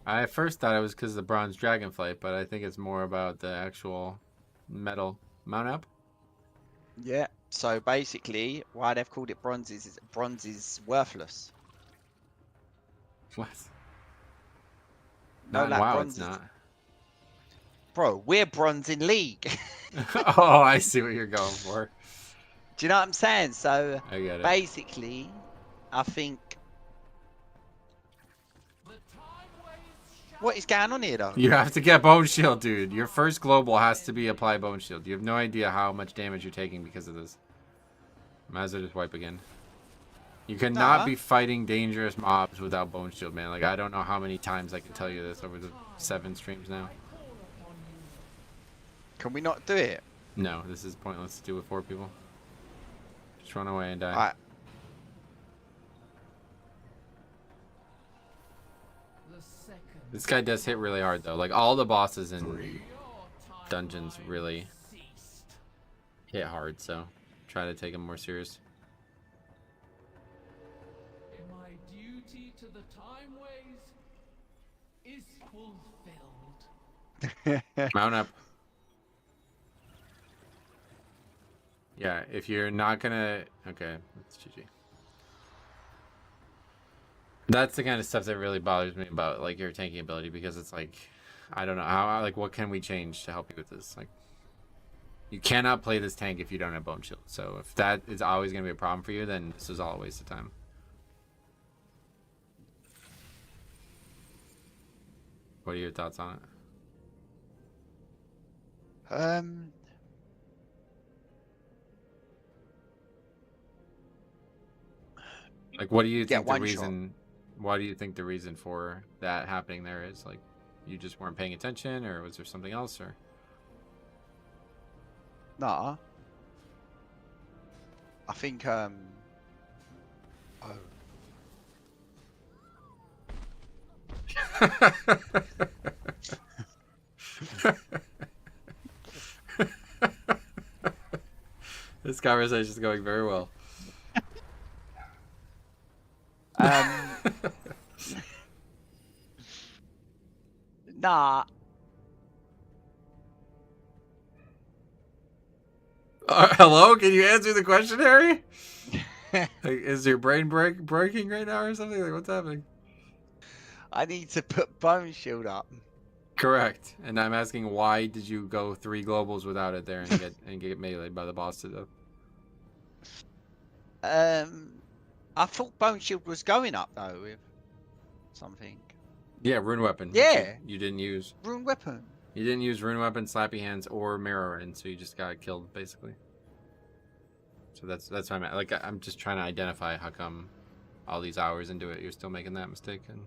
I at first thought it was because of the bronze dragonflight, but I think it's more about the actual metal. Mount up? Yeah. So basically, why they've called it bronze is worthless. What? No, Not like wow, bronze it's is- not. Bro, we're bronze in league. Oh, I see what you're going for. Do you know what I'm saying? So I get it. basically, I think. What is going on here, though? You have to get Bone Shield, dude. Your first global has to be apply Bone Shield. You have no idea how much damage you're taking because of this. Might as well just wipe again. You cannot be fighting dangerous mobs without Bone Shield, man. Like, I don't know how many times I can tell you this over the 7 streams now. Can we not do it? No, this is pointless to do with 4 people. Just run away and die. Alright. This guy does hit really hard, though. Like, all the bosses in 3, dungeons really hit hard, so try to take him more serious. My duty to the timeways is fulfilled. Mount up. Yeah, if you're not gonna... Okay, that's GG. That's the kind of stuff that really bothers me about, like, your tanking ability, because it's like, I don't know, how, like, what can we change to help you with this? Like, you cannot play this tank if you don't have Bone Shield. So if that is always going to be a problem for you, then this is all a waste of time. What are your thoughts on it? Like, what do you think the reason... Why do you think the reason for that happening there is? Like, you just weren't paying attention, or was there something else, or... Nah. I think, oh. This conversation is going very well. Nah. Hello? Can you answer the question, Harry? Like, is your brain breaking right now or something? Like, what's happening? I need to put Bone Shield up. Correct. And I'm asking, why did you go 3 globals without it there and get meleeed by the boss to I thought Bone Shield was going up though with something. Yeah, rune weapon. which Yeah. You didn't use. Rune weapon. You didn't use rune weapon, slappy hands, or mirror in, so you just got killed basically. So that's what I'm at. Like, I'm just trying to identify how come all these hours into it you're still making that mistake, and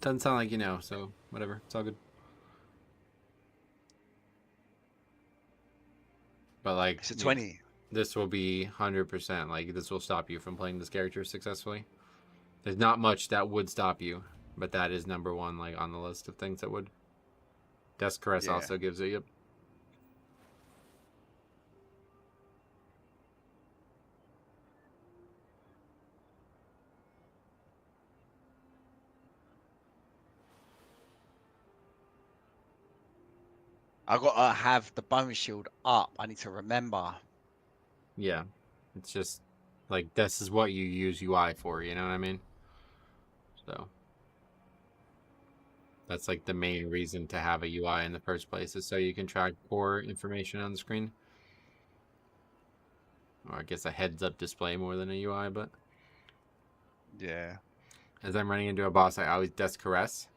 doesn't sound like you know. So whatever, it's all good. But like, It's a 20. This will be 100%. Like, this will stop you from playing this character successfully. There's not much that would stop you, but that is number one, like, on the list of things that would. Death Caress Yeah. also gives it. Yep. I gotta have the Bone Shield up. I need to remember. Yeah. It's just like, this is what you use UI for, you know what I mean? So that's like the main reason to have a UI in the first place, is so you can track core information on the screen. Or I guess a heads up display more than a UI, but Yeah. as I'm running into a boss, I always Death Caress.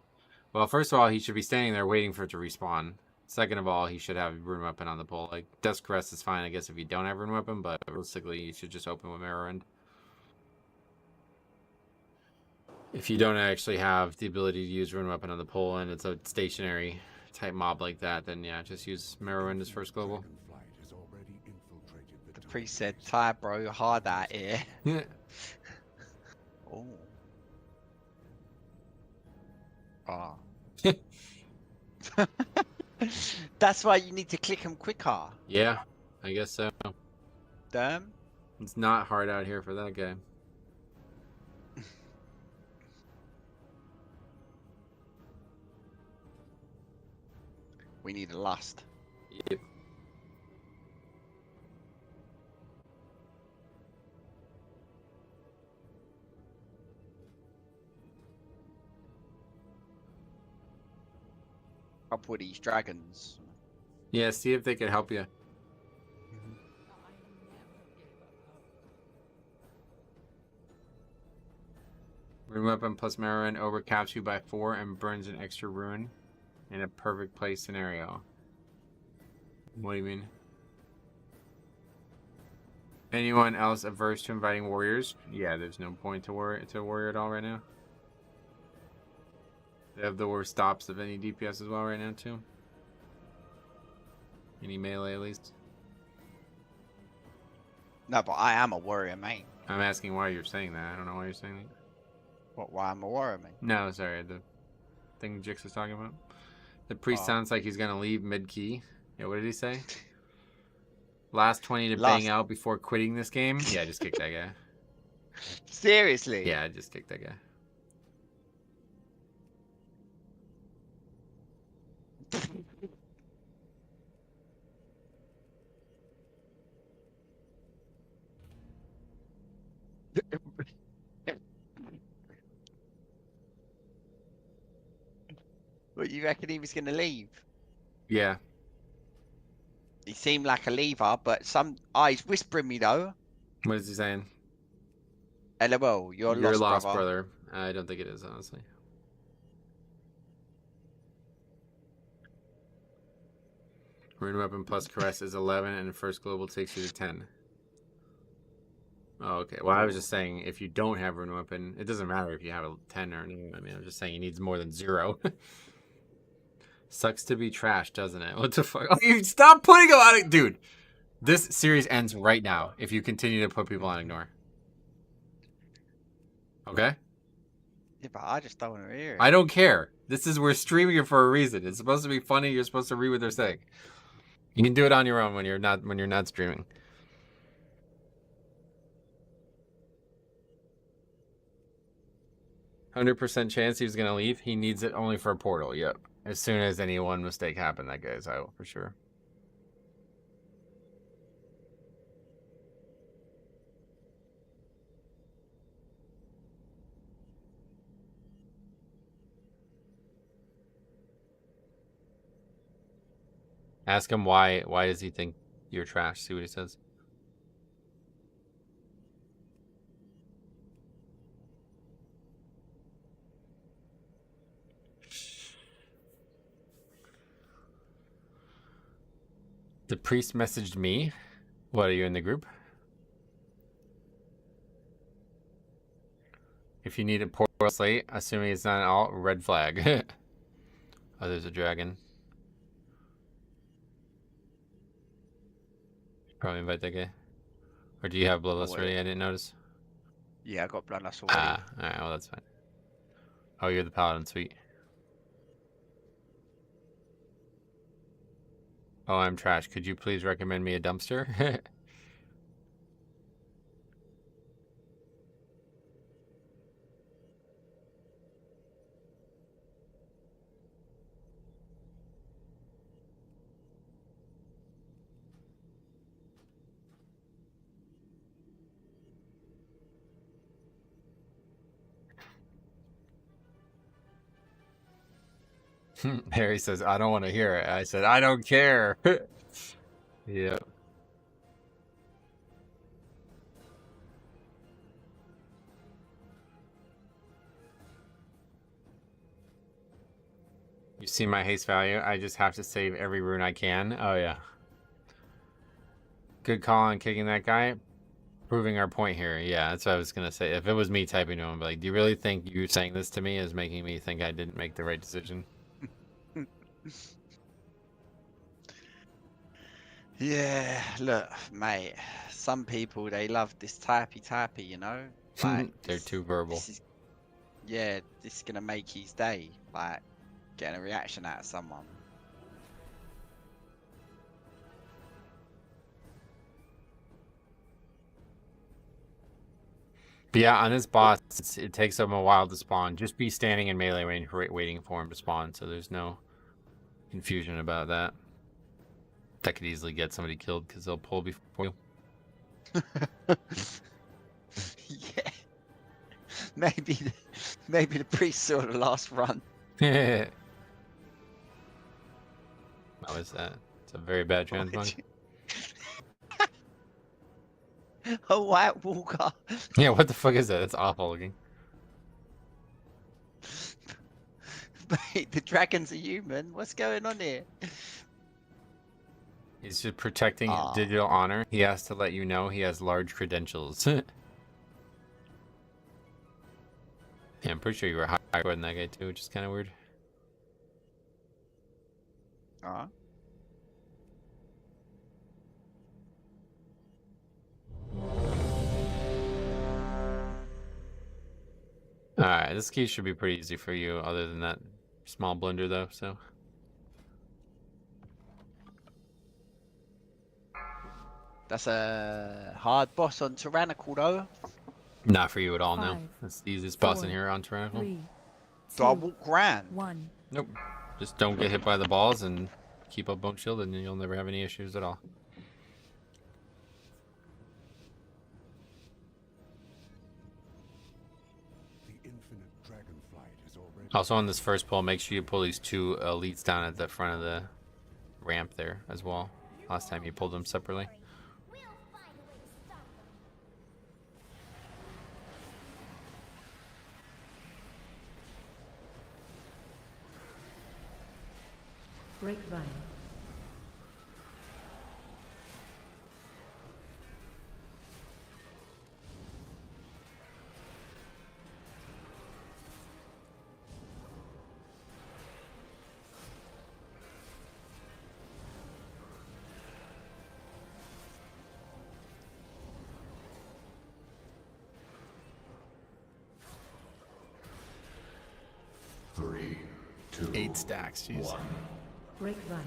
Well, first of all, he should be standing there waiting for it to respawn. Second of all, he should have rune weapon on the pole. Like, Death Caress is fine, I guess, if you don't have rune weapon, but realistically, you should just open with Mirror End. If you don't actually have the ability to use rune weapon on the pole and it's a stationary type mob like that, then yeah, just use Mirror End as first global. Dragonflight has already infiltrated the The priest said, "Tie, bro, hard out here." Yeah. Oh. Ah. That's why you need to click them quicker. Yeah, I guess so. Damn. It's not hard out here for that guy. We need a lust. Yep. Up with these dragons. Yeah, see if they could help you. Rune weapon plus Mirror End overcaps you by 4 and burns an extra rune in a perfect play scenario. What do you mean? Anyone else averse to inviting warriors? Yeah, there's no point to warrior at all right now. They have the worst stops of any DPS as well right now too. Any melee at least. No, but I am a warrior, mate. I'm asking why you're saying that. I don't know why you're saying that. What? Why I'm a warrior, mate? No, sorry, the thing Jix was talking about. The priest Oh. sounds like he's gonna leave mid-key. Yeah, what did he say? Last 20 to Last- bang out before quitting this game? Yeah, just kick that guy. Seriously? Yeah, just kick that guy. What, you reckon he was gonna leave? Yeah. He seemed like a leaver, but he's whispering me though. What is he saying? LOL, you're You're lost, lost, brother. brother. I don't think it is, honestly. Rune weapon plus caress is 11, and first global takes you to 10. Oh, okay. Well, I was just saying, if you don't have rune weapon, it doesn't matter if you have a 10 or anything. I mean, I'm just saying he needs more than 0. Sucks to be trash, doesn't it? What the fuck? Oh, you stop putting him on it, dude. This series ends right now if you continue to put people on ignore. Okay? Yeah, but I just don't want to hear it. I don't care. We're streaming it for a reason. It's supposed to be funny. You're supposed to read what they're saying. You can do it on your own when you're not streaming. %100% chance he was gonna leave. He needs it only for a portal. Yep. As soon as any one mistake happened, that guy's out for sure. Ask him why does he think you're trash? See what he says. The priest messaged me. What, are you in the group? If you need a portal slate, assuming it's not an alt, red flag. Oh, there's a dragon. Probably invite that guy. Or do you have Bloodlust already? I didn't notice. Yeah, I got Bloodlust already. Ah, alright, well that's fine. Oh, you're the paladin, sweet. Oh, I'm trash. Could you please recommend me a dumpster? Harry says, I don't want to hear it. I said, I don't care. Yeah. You see my haste value? I just have to save every rune I can. Oh, yeah. Good call on kicking that guy. Proving our point here. Yeah, that's what I was going to say. If it was me typing to him, I'd be like, do you really think you saying this to me is making me think I didn't make the right decision? Yeah, look, mate. Some people, they love this typey, you know? Like, They're too verbal. this is gonna make his day. Like, getting a reaction out of someone. But yeah, on this boss, it takes him a while to spawn. Just be standing in melee range waiting for him to spawn, so there's no confusion about that. That could easily get somebody killed because they'll pull before you. Yeah. Maybe the priest saw the last run. How is that? It's a very bad transmog. A White Walker. Yeah, what the fuck is that? That's awful looking. Mate, the dragon's a human. What's going on here? He's just protecting digital honor. He has to let you know he has large credentials. Yeah, I'm pretty sure you were higher than that guy too, which is kind of weird. Alright, this key should be pretty easy for you, other than that small blender though, so. That's a hard boss on Tyrannical though. Not for you at all, no. 5, That's the easiest boss in 4, here on Tyrannical. 3, Do I 2, walk around? 1. Nope. Just don't get hit by the balls and keep up Bone Shield and you'll never have any issues at all. The infinite dragonflight is already. Also on this first pull, make sure you pull these 2 elites down at the front of the ramp there as well. Last time you pulled them separately. Grapevine. 8 stacks, jeez. 1. Grapevine.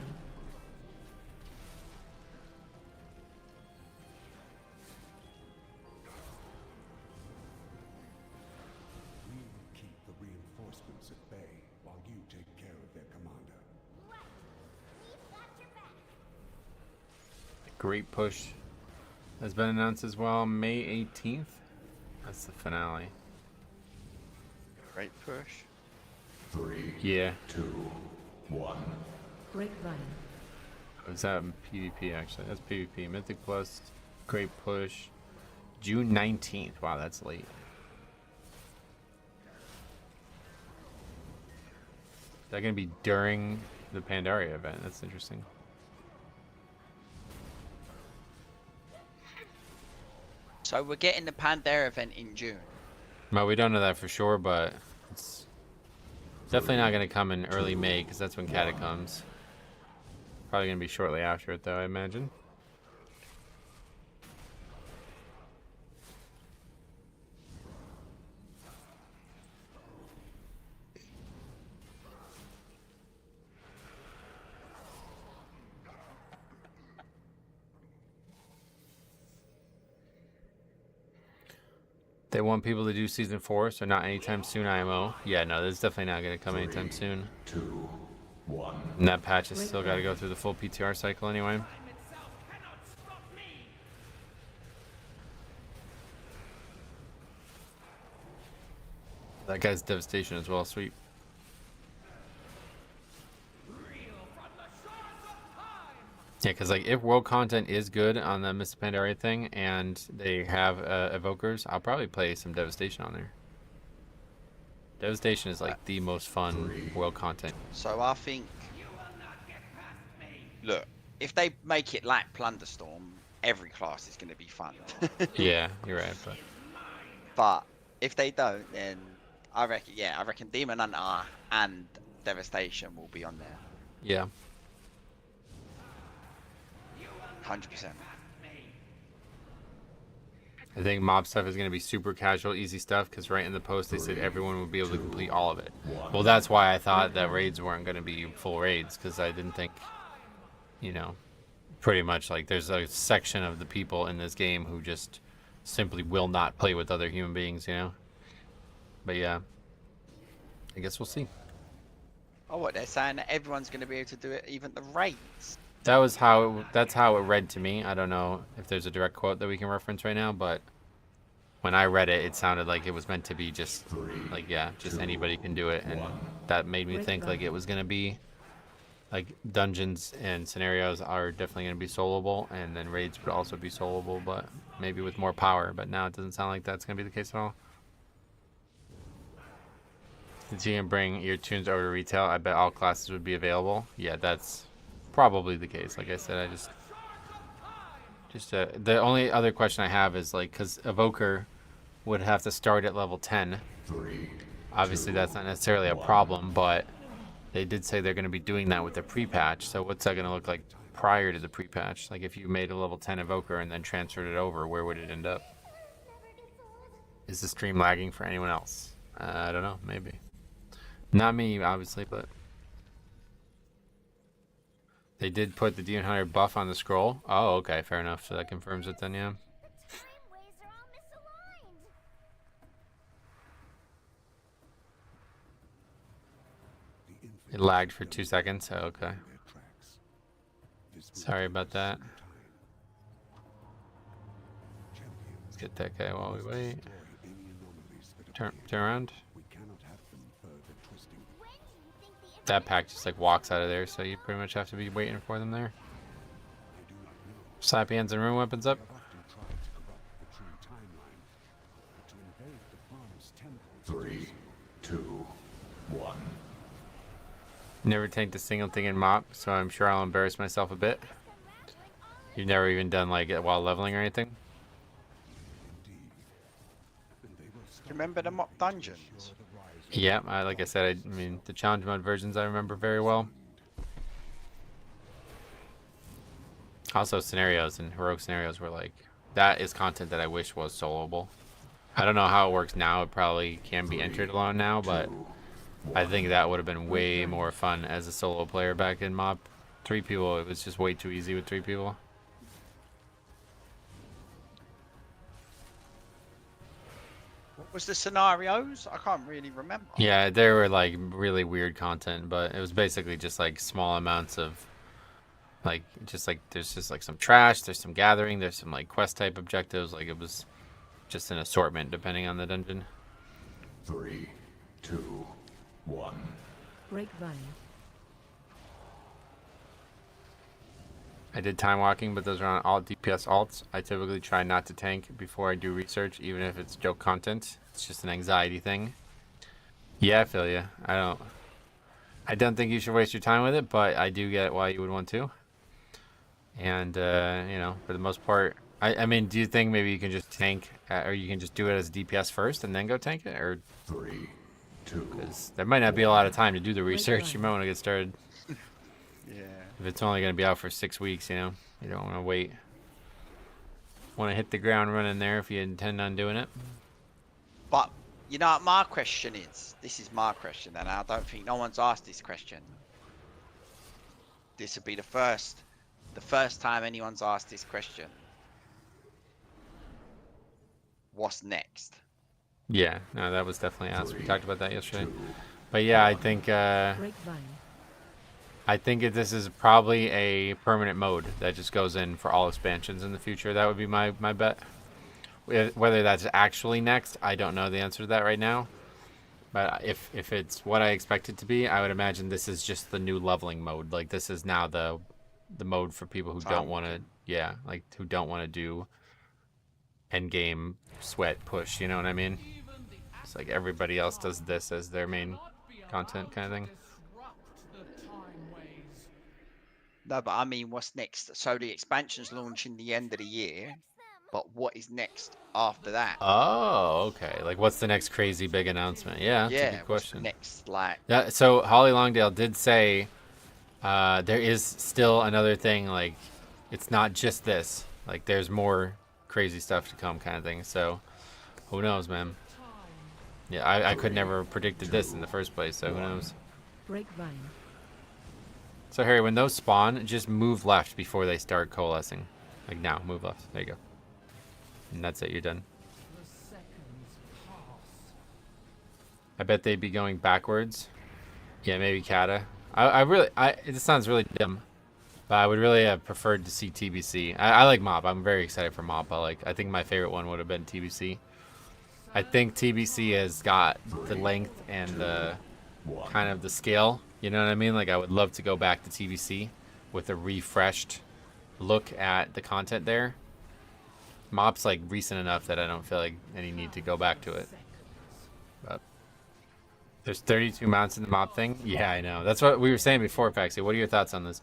We will keep the reinforcements at bay while you take care of their commander. Great push has been announced as well. May 18th. That's the finale. Great push. 3. Yeah. 2. 1. Grapevine. Was that PvP actually? That's PvP. Mythic Plus. Great push. June 19th. Wow, that's late. Is that going to be during the Pandaria event? That's interesting. So we're getting the Pandaria event in June. Well, we don't know that for sure, but it's definitely not going to come in early May because that's when Catacombs. Probably going to be shortly after it, though, I imagine. They want people to do season 4, so not anytime soon IMO. Yeah, no, this is definitely not going to come anytime soon. 2. 1. And that patch has still got to go through the full PTR cycle anyway. That guy's devastation as well, sweet. Yeah, because like if world content is good on the Mr. Pandaria thing and they have evokers, I'll probably play some devastation on there. Devastation is like the most fun world content. So I think, look, if they make it like Plunderstorm, every class is going to be fun. Yeah, you're right. But if they don't, then I reckon Demon Hunter and Devastation will be on there. Yeah. 100%. I think mob stuff is going to be super casual, easy stuff, because right in the post they said everyone would be able to complete all of it. Well, that's why I thought that raids weren't going to be full raids, because I didn't think, you know, pretty much like there's a section of the people in this game who just simply will not play with other human beings, you know? But yeah, I guess we'll see. Oh, what, they're saying that everyone's going to be able to do it, even the raids? That was how that's how it read to me. I don't know if there's a direct quote that we can reference right now, but when I read it, it sounded like it was meant to be just like, yeah, just anybody can do it, and that made me think like it was gonna be like dungeons and scenarios are definitely gonna be soloable, and then raids would also be soloable, but maybe with more power. But now it doesn't sound like that's gonna be the case at all. Since you can bring your tunes over to retail, I bet all classes would be available. Yeah, that's probably the case. Like I said, I just the only other question I have is like, because Evoker would have to start at level 10. Obviously that's not necessarily a problem, but they did say they're going to be doing that with the pre-patch. So what's that going to look like prior to the pre-patch? Like if you made a level 10 Evoker and then transferred it over, where would it end up? Is the stream lagging for anyone else? I don't know, maybe not me obviously, but they did put the Demon Hunter buff on the scroll. Oh, okay, fair enough. So that confirms it then, yeah. It lagged for 2 seconds. Oh, okay. Sorry about that. Let's get that guy while we wait. Turn around. That pack just like walks out of there, so you pretty much have to be waiting for them there. Slap hands and rune weapons up. 3, 2, 1. Never tanked a single thing in mop, so I'm sure I'll embarrass myself a bit. You've never even done like it while leveling or anything? Do you remember the mock dungeons? Yeah, like I said, I mean, the challenge mode versions I remember very well. Also, scenarios and heroic scenarios were like, that is content that I wish was soloable. I don't know how it works now. It probably can be entered alone now, but I think that would have been way more fun as a solo player back in Mob. 3 people, it was just way too easy with 3 people. What was the scenarios? I can't really remember. Yeah, they were like really weird content, but it was basically just like small amounts of like there's just like some trash, there's some gathering, there's some like quest type objectives. Like it was just an assortment depending on the dungeon. 3, 2, 1. Grapevine. I did time walking, but those are on all DPS alts. I typically try not to tank before I do research, even if it's joke content. It's just an anxiety thing. Yeah, I feel you. I don't think you should waste your time with it, but I do get why you would want to. And, you know, for the most part, I mean, do you think maybe you can just tank, or you can just do it as DPS first and then go tank it? Or 3, 2. because there might not be a lot of time to do the research. You might want to get started. Yeah. If it's only going to be out for 6 weeks, you know, you don't want to wait. Want to hit the ground running there if you intend on doing it. But you know what my question is? This is my question, and I don't think no one's asked this question. This would be the first time anyone's asked this question. What's next? Yeah, no, that was definitely asked. We 3, talked about that yesterday. 2, But yeah, I think Grapevine. this is probably a permanent mode that just goes in for all expansions in the future. That would be my bet. Whether that's actually next, I don't know the answer to that right now. But if it's what I expect it to be, I would imagine this is just the new leveling mode. Like this is now the mode for people who don't want to, like who don't want to do end game sweat push. You know what I mean? It's like everybody else does this as their main content kind of thing. No, but I mean, what's next? So the expansion's launching the end of the year, but what is next after that? Oh, okay. Like, what's the next crazy big announcement? Yeah, that's a good what's question. next? Like, Yeah, so Holly Longdale did say there is still another thing. Like, it's not just this. Like, there's more crazy stuff to come, kind of thing. So, who knows, man? Yeah, I could never have predicted this in the first place. So who knows? Grapevine. So Harry, when those spawn, just move left before they start coalescing. Like now, move left. There you go. And that's it. You're done. I bet they'd be going backwards. Yeah, maybe Kata. It sounds really dumb, but I would really have preferred to see TBC. I like Mob. I'm very excited for Mob, but I think my favorite one would have been TBC. I think TBC has got the length and the kind of the scale. You know what I mean? Like I would love to go back to TBC with a refreshed look at the content there. Mob's like recent enough that I don't feel like any need to go back to it. But there's 32 mounts in the Mob thing. Yeah, I know. That's what we were saying before, Paxi. What are your thoughts on this?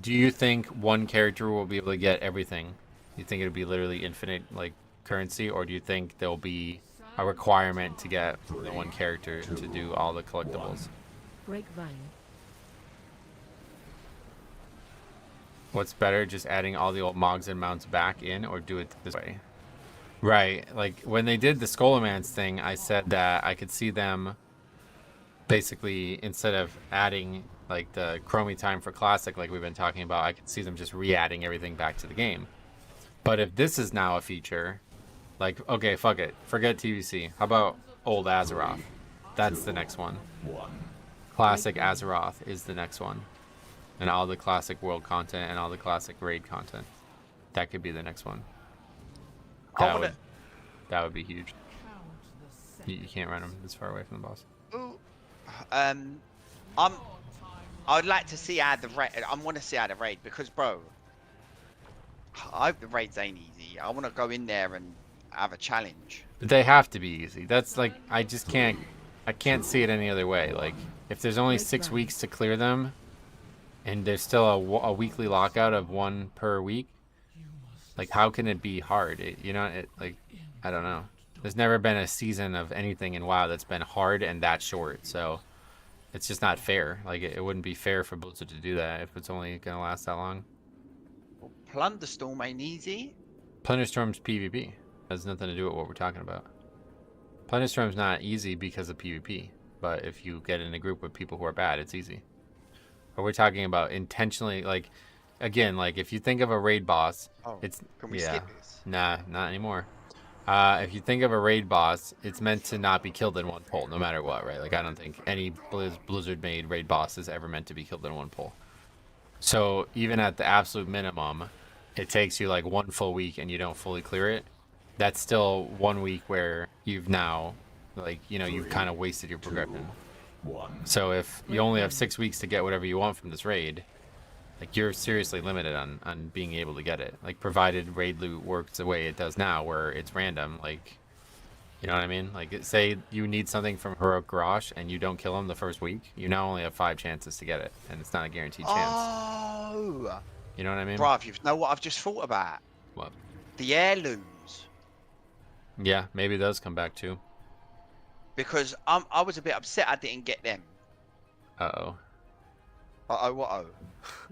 Do you think one character will be able to get everything? Do you think it'll be literally infinite like currency, or do you think there'll be a requirement to get the one character to do all the collectibles? Grapevine. What's better, just adding all the old Mogs and mounts back in, or do it this way? Right, like when they did the Skullomance thing, I said that I could see them basically, instead of adding like the Chromie time for Classic like we've been talking about, I could see them just re-adding everything back to the game. But if this is now a feature, like, okay, fuck it, forget TVC. How about old Azeroth? That's the next one. Classic Azeroth is the next one. And all the classic world content and all the classic raid content. That could be the next one. That would be huge. You can't run them this far away from the boss. ooh, I'd like to see how the raid. I want to see how the raid, because bro, I hope the raids ain't easy. I want to go in there and have a challenge. But they have to be easy. That's like, I can't see it any other way. Like, if there's only 6 weeks to clear them, and there's still a weekly lockout of 1 per week, like, how can it be hard? Like, I don't know. There's never been a season of anything in WoW that's been hard and that short, so it's just not fair. Like, it wouldn't be fair for Blizzard to do that if it's only gonna last that long. Plunderstorm ain't easy. Plunderstorm's PvP. Has nothing to do with what we're talking about. Plunderstorm's not easy because of PvP. but if you get in a group with people who are bad, it's easy. But we're talking about intentionally, like, again, like if you think of a raid boss, Oh, it's can we yeah, skip this? nah, not anymore. If you think of a raid boss, it's meant to not be killed in one pull, no matter what, right? Like I don't think any Blizzard-made raid boss is ever meant to be killed in one pull. So even at the absolute minimum, it takes you like 1 full week and you don't fully clear it. That's still 1 week where you've now, like, you know, you've kind of wasted your progression. 1. So if you only have 6 weeks to get whatever you want from this raid, like you're seriously limited on being able to get it. Like provided raid loot works the way it does now, where it's random, like, you know what I mean? Like say you need something from Heroic Garrosh and you don't kill him the first week, you now only have 5 chances to get it, and it's not a guaranteed chance. Oh, You know what I mean? bruv, you know what I've just thought about? What? The heirlooms. Yeah, maybe those come back too. Because I was a bit upset I didn't get them. Uh-oh. Uh-oh, what-oh?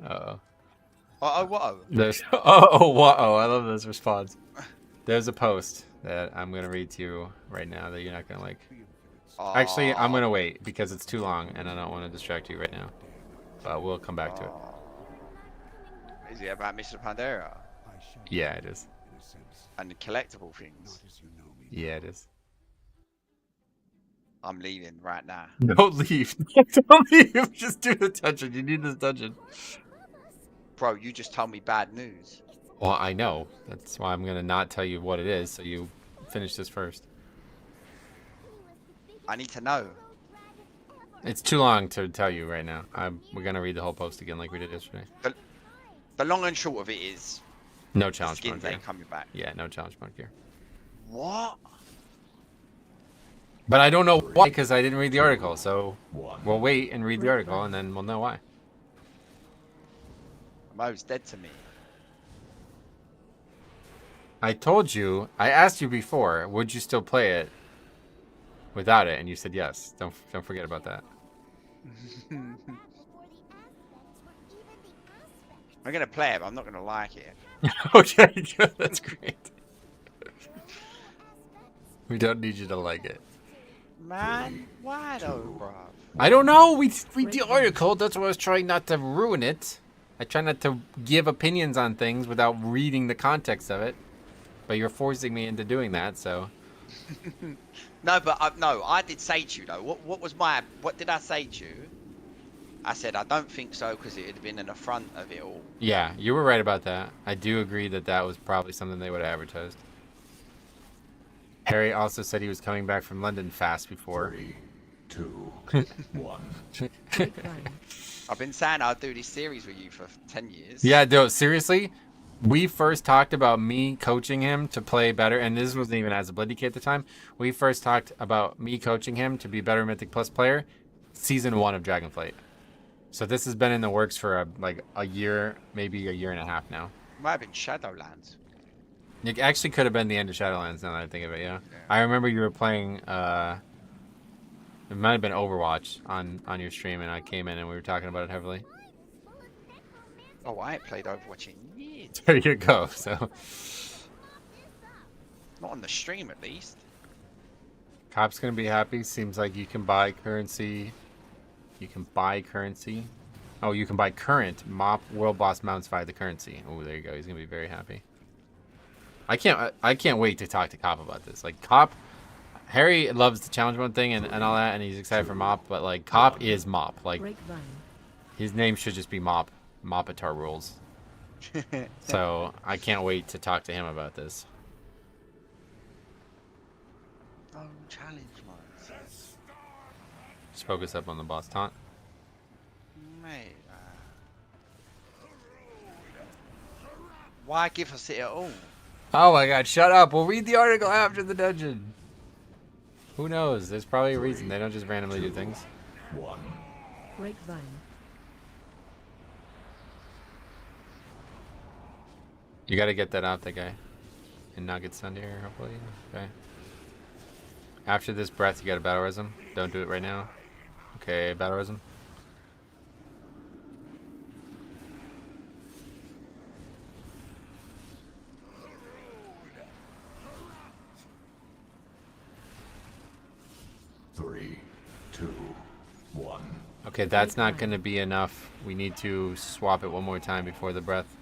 Uh-oh. Uh-oh, what-oh? There's uh-oh, I love this response. There's a post that I'm gonna read to you right now that you're not gonna like. Actually, I'm gonna wait because it's too long and I don't want to distract you right now. But we'll come back to it. Is it about Mr. Pandaria Yeah, it is. and the collectible things? Yeah, it is. I'm leaving right now. Don't leave. Don't leave. Just do the dungeon. You need this dungeon. Bro, you just told me bad news. Well, I know. That's why I'm gonna not tell you what it is, so you finish this first. I need to know. It's too long to tell you right now. We're gonna read the whole post again like we did yesterday. The long and short of it is No the challenge mode skins here. ain't coming back. Yeah, no challenge mode here. What? But I don't know why because I didn't read the article, so 1. we'll wait and read the article and then we'll know why. Mo's dead to me. I told you, I asked you before, would you still play it without it? And you said yes. Don't forget about that. I'm gonna play it, but I'm not gonna like it. Okay, good. That's great. We don't need you to like it. Man, why though, bruv? I don't know. We read the article. That's why I was trying not to ruin it. I try not to give opinions on things without reading the context of it. But you're forcing me into doing that, so. No, but I did say to you though. What did I say to you? I said I don't think so because it had been an affront of it all. Yeah, you were right about that. I do agree that that was probably something they would have advertised. Harry also said he was coming back from London fast before. 3, 2, 1. Grapevine. I've been saying I'll do this series with you for 10 years. Yeah, dude, seriously? We first talked about me coaching him to play better, and this wasn't even as a Bloody Kid at the time. We first talked about me coaching him to be a better Mythic Plus player, Season 1 of Dragonflight. So this has been in the works for like a year, maybe a year and a half now. Might have been Shadowlands. It actually could have been the end of Shadowlands now that I think of it, yeah. I remember you were playing, it might have been Overwatch on your stream, and I came in and we were talking about it heavily. Oh, I ain't played Overwatch in years. There you go, so. Not on the stream, at least. Cop's gonna be happy. Seems like you can buy currency. You can buy currency. Oh, you can buy current. Mop World Boss mounts via the currency. Oh, there you go. He's gonna be very happy. I can't wait to talk to Cop about this. Like Cop, Harry loves the challenge mode thing and all that, and he's excited for Mop. But like Cop is Mop. Like Grapevine. his name should just be Mop. Mopatar rules. So I can't wait to talk to him about this. Oh, challenge modes. Just focus up on the boss taunt. Mate. Why give us it at all? Oh my god, shut up. We'll read the article after the dungeon. Who knows? There's probably a reason. They don't just randomly do things. 1. Grapevine. You gotta get that out, that guy. And not get stunned here, hopefully. Okay. After this breath, you gotta battle res him. Don't do it right now. Okay, battle res him. 2, 1. Okay, that's not going to be enough. We need to swap it one more time before the breath.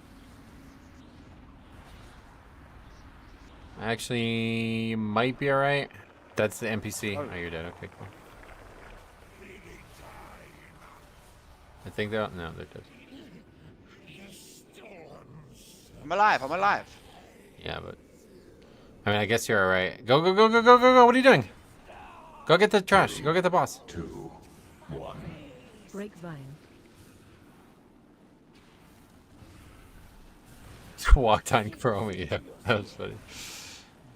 Actually, might be alright. That's the NPC. Oh, you're dead. Okay, cool. I think they're... No, they're dead. I'm alive. I'm alive. Yeah, but... I mean, I guess you're alright. Go, go, go, go, go, go, go! What are you doing? Go get the trash. Go get the boss. 2, 1. Grapevine. Walked on Chromie. Yeah, that was funny.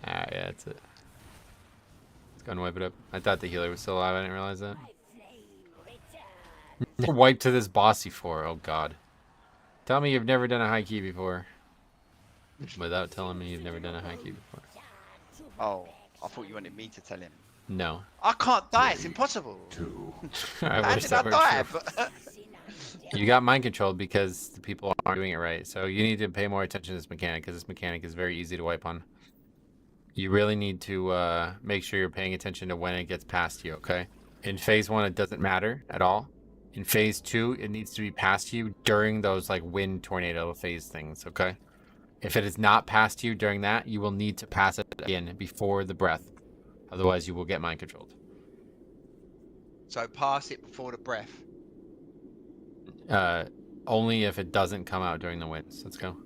Alright, yeah, that's it. Let's go and wipe it up. I thought the healer was still alive. I didn't realize that. Wipe to this bossy for. Oh, God. Tell me you've never done a high key before. Without telling me you've never done a high key before. Oh, I thought you wanted me to tell him. No. I can't die. It's impossible. 2. I How wish did that I were die? true. You got mind controlled because the people aren't doing it right. So you need to pay more attention to this mechanic because this mechanic is very easy to wipe on. You really need to make sure you're paying attention to when it gets past you, okay? In phase 1, it doesn't matter at all. In phase 2, it needs to be past you during those like wind tornado phase things, okay? If it is not past you during that, you will need to pass it again before the breath. Otherwise, you will get mind controlled. So pass it before the breath. Only if it doesn't come out during the winds. Let's go.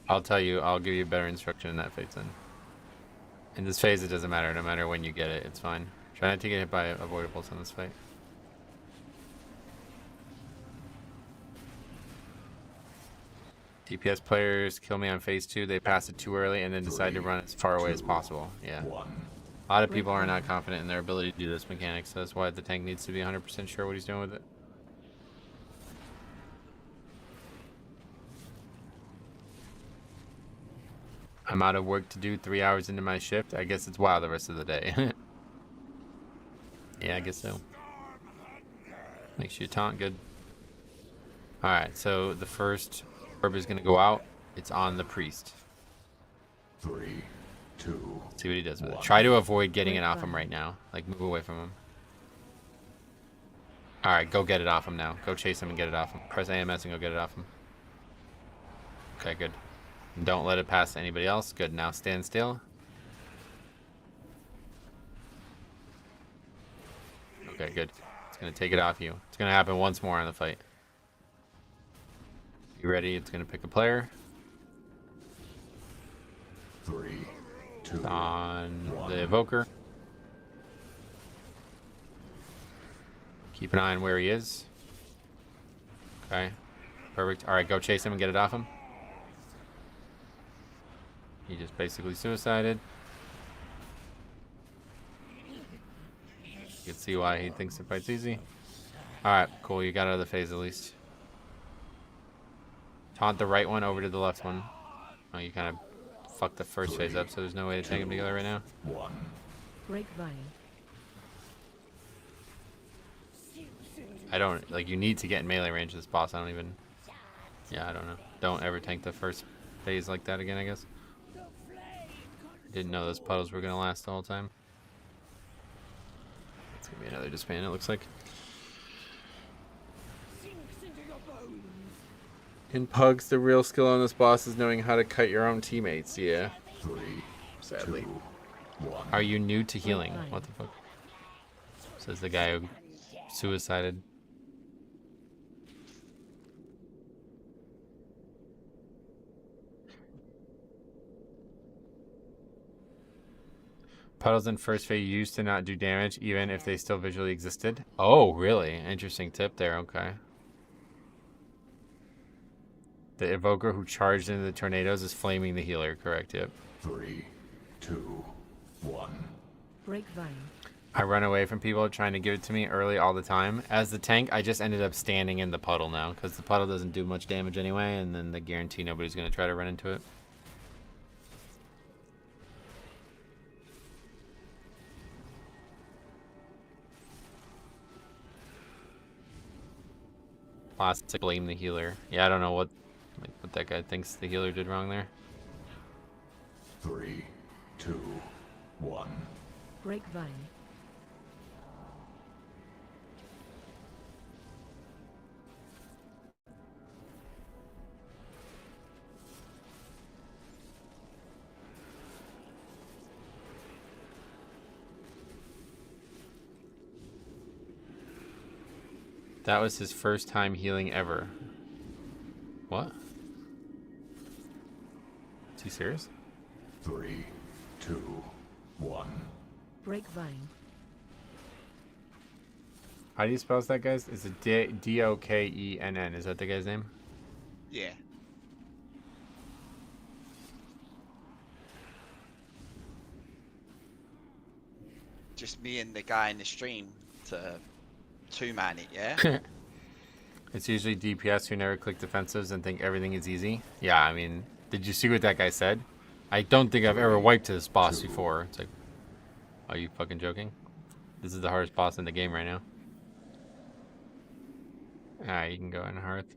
I'll tell you, I'll give you better instruction in that phase then. In this phase, it doesn't matter. No matter when you get it, it's fine. Try not to get hit by avoidables in this fight. DPS players kill me on phase 2. They pass it too early and then decide to run as far away as possible. Yeah. 1. A lot of people are not confident in their ability to do this mechanic, so that's why the tank needs to be 100% sure what he's doing with it. I'm out of work to do 3 hours into my shift. I guess it's wild the rest of the day. Yeah, I guess so. Makes you taunt good. Alright, so the first orb is going to go out. It's on the priest. 3, 2. See what he does with it. 1. Try to avoid getting it off him right now. Like, move away from him. Alright, go get it off him now. Go chase him and get it off him. Press AMS and go get it off him. Okay, good. And don't let it pass to anybody else. Good, now stand still. Okay, good. It's going to take it off you. It's going to happen once more in the fight. You ready? It's going to pick a player. 3, 2. On the evoker. Keep an eye on where he is. Okay. Perfect. Alright, go chase him and get it off him. He just basically suicided. You can see why he thinks the fight's easy. Alright, cool. You got out of the phase at least. Taunt the right one over to the left one. Oh, you kind of fucked the first phase up, so there's no way to take them together right now. 1. Grapevine. I don't, like, you need to get in melee range of this boss. I don't even, yeah, I don't know. Don't ever tank the first phase like that again, I guess. I didn't know those puddles were going to last the whole time. It's going to be another disband, it looks like. In PUGs, the real skill on this boss is knowing how to cut your own teammates, yeah. 3, Sadly. 2, 1. Are you new to healing? What the fuck? Says the guy who suicided. Puddles in first phase used to not do damage even if they still visually existed. Oh, really? Interesting tip there, okay. The evoker who charged into the tornadoes is flaming the healer, correct? Yep. 3, 2, 1. Grapevine. I run away from people trying to give it to me early all the time. As the tank, I just ended up standing in the puddle now because the puddle doesn't do much damage anyway, and then they guarantee nobody's going to try to run into it. Classic blame the healer. Yeah, I don't know what that guy thinks the healer did wrong there. 3, 2, 1. Break vine. That was his first time healing ever. What? Is he serious? 3, 2, 1. Break vine. How do you spell that, guys? Is it Dokenn? Is that the guy's name? Yeah. Just me and the guy in the stream to two-man it, yeah? It's usually DPS who never click defensives and think everything is easy. Yeah, I mean, did you see what that guy said? I don't think I've ever wiped this boss before. It's like, are you fucking joking? This is the hardest boss in the game right now. Alright, you can go in Hearth.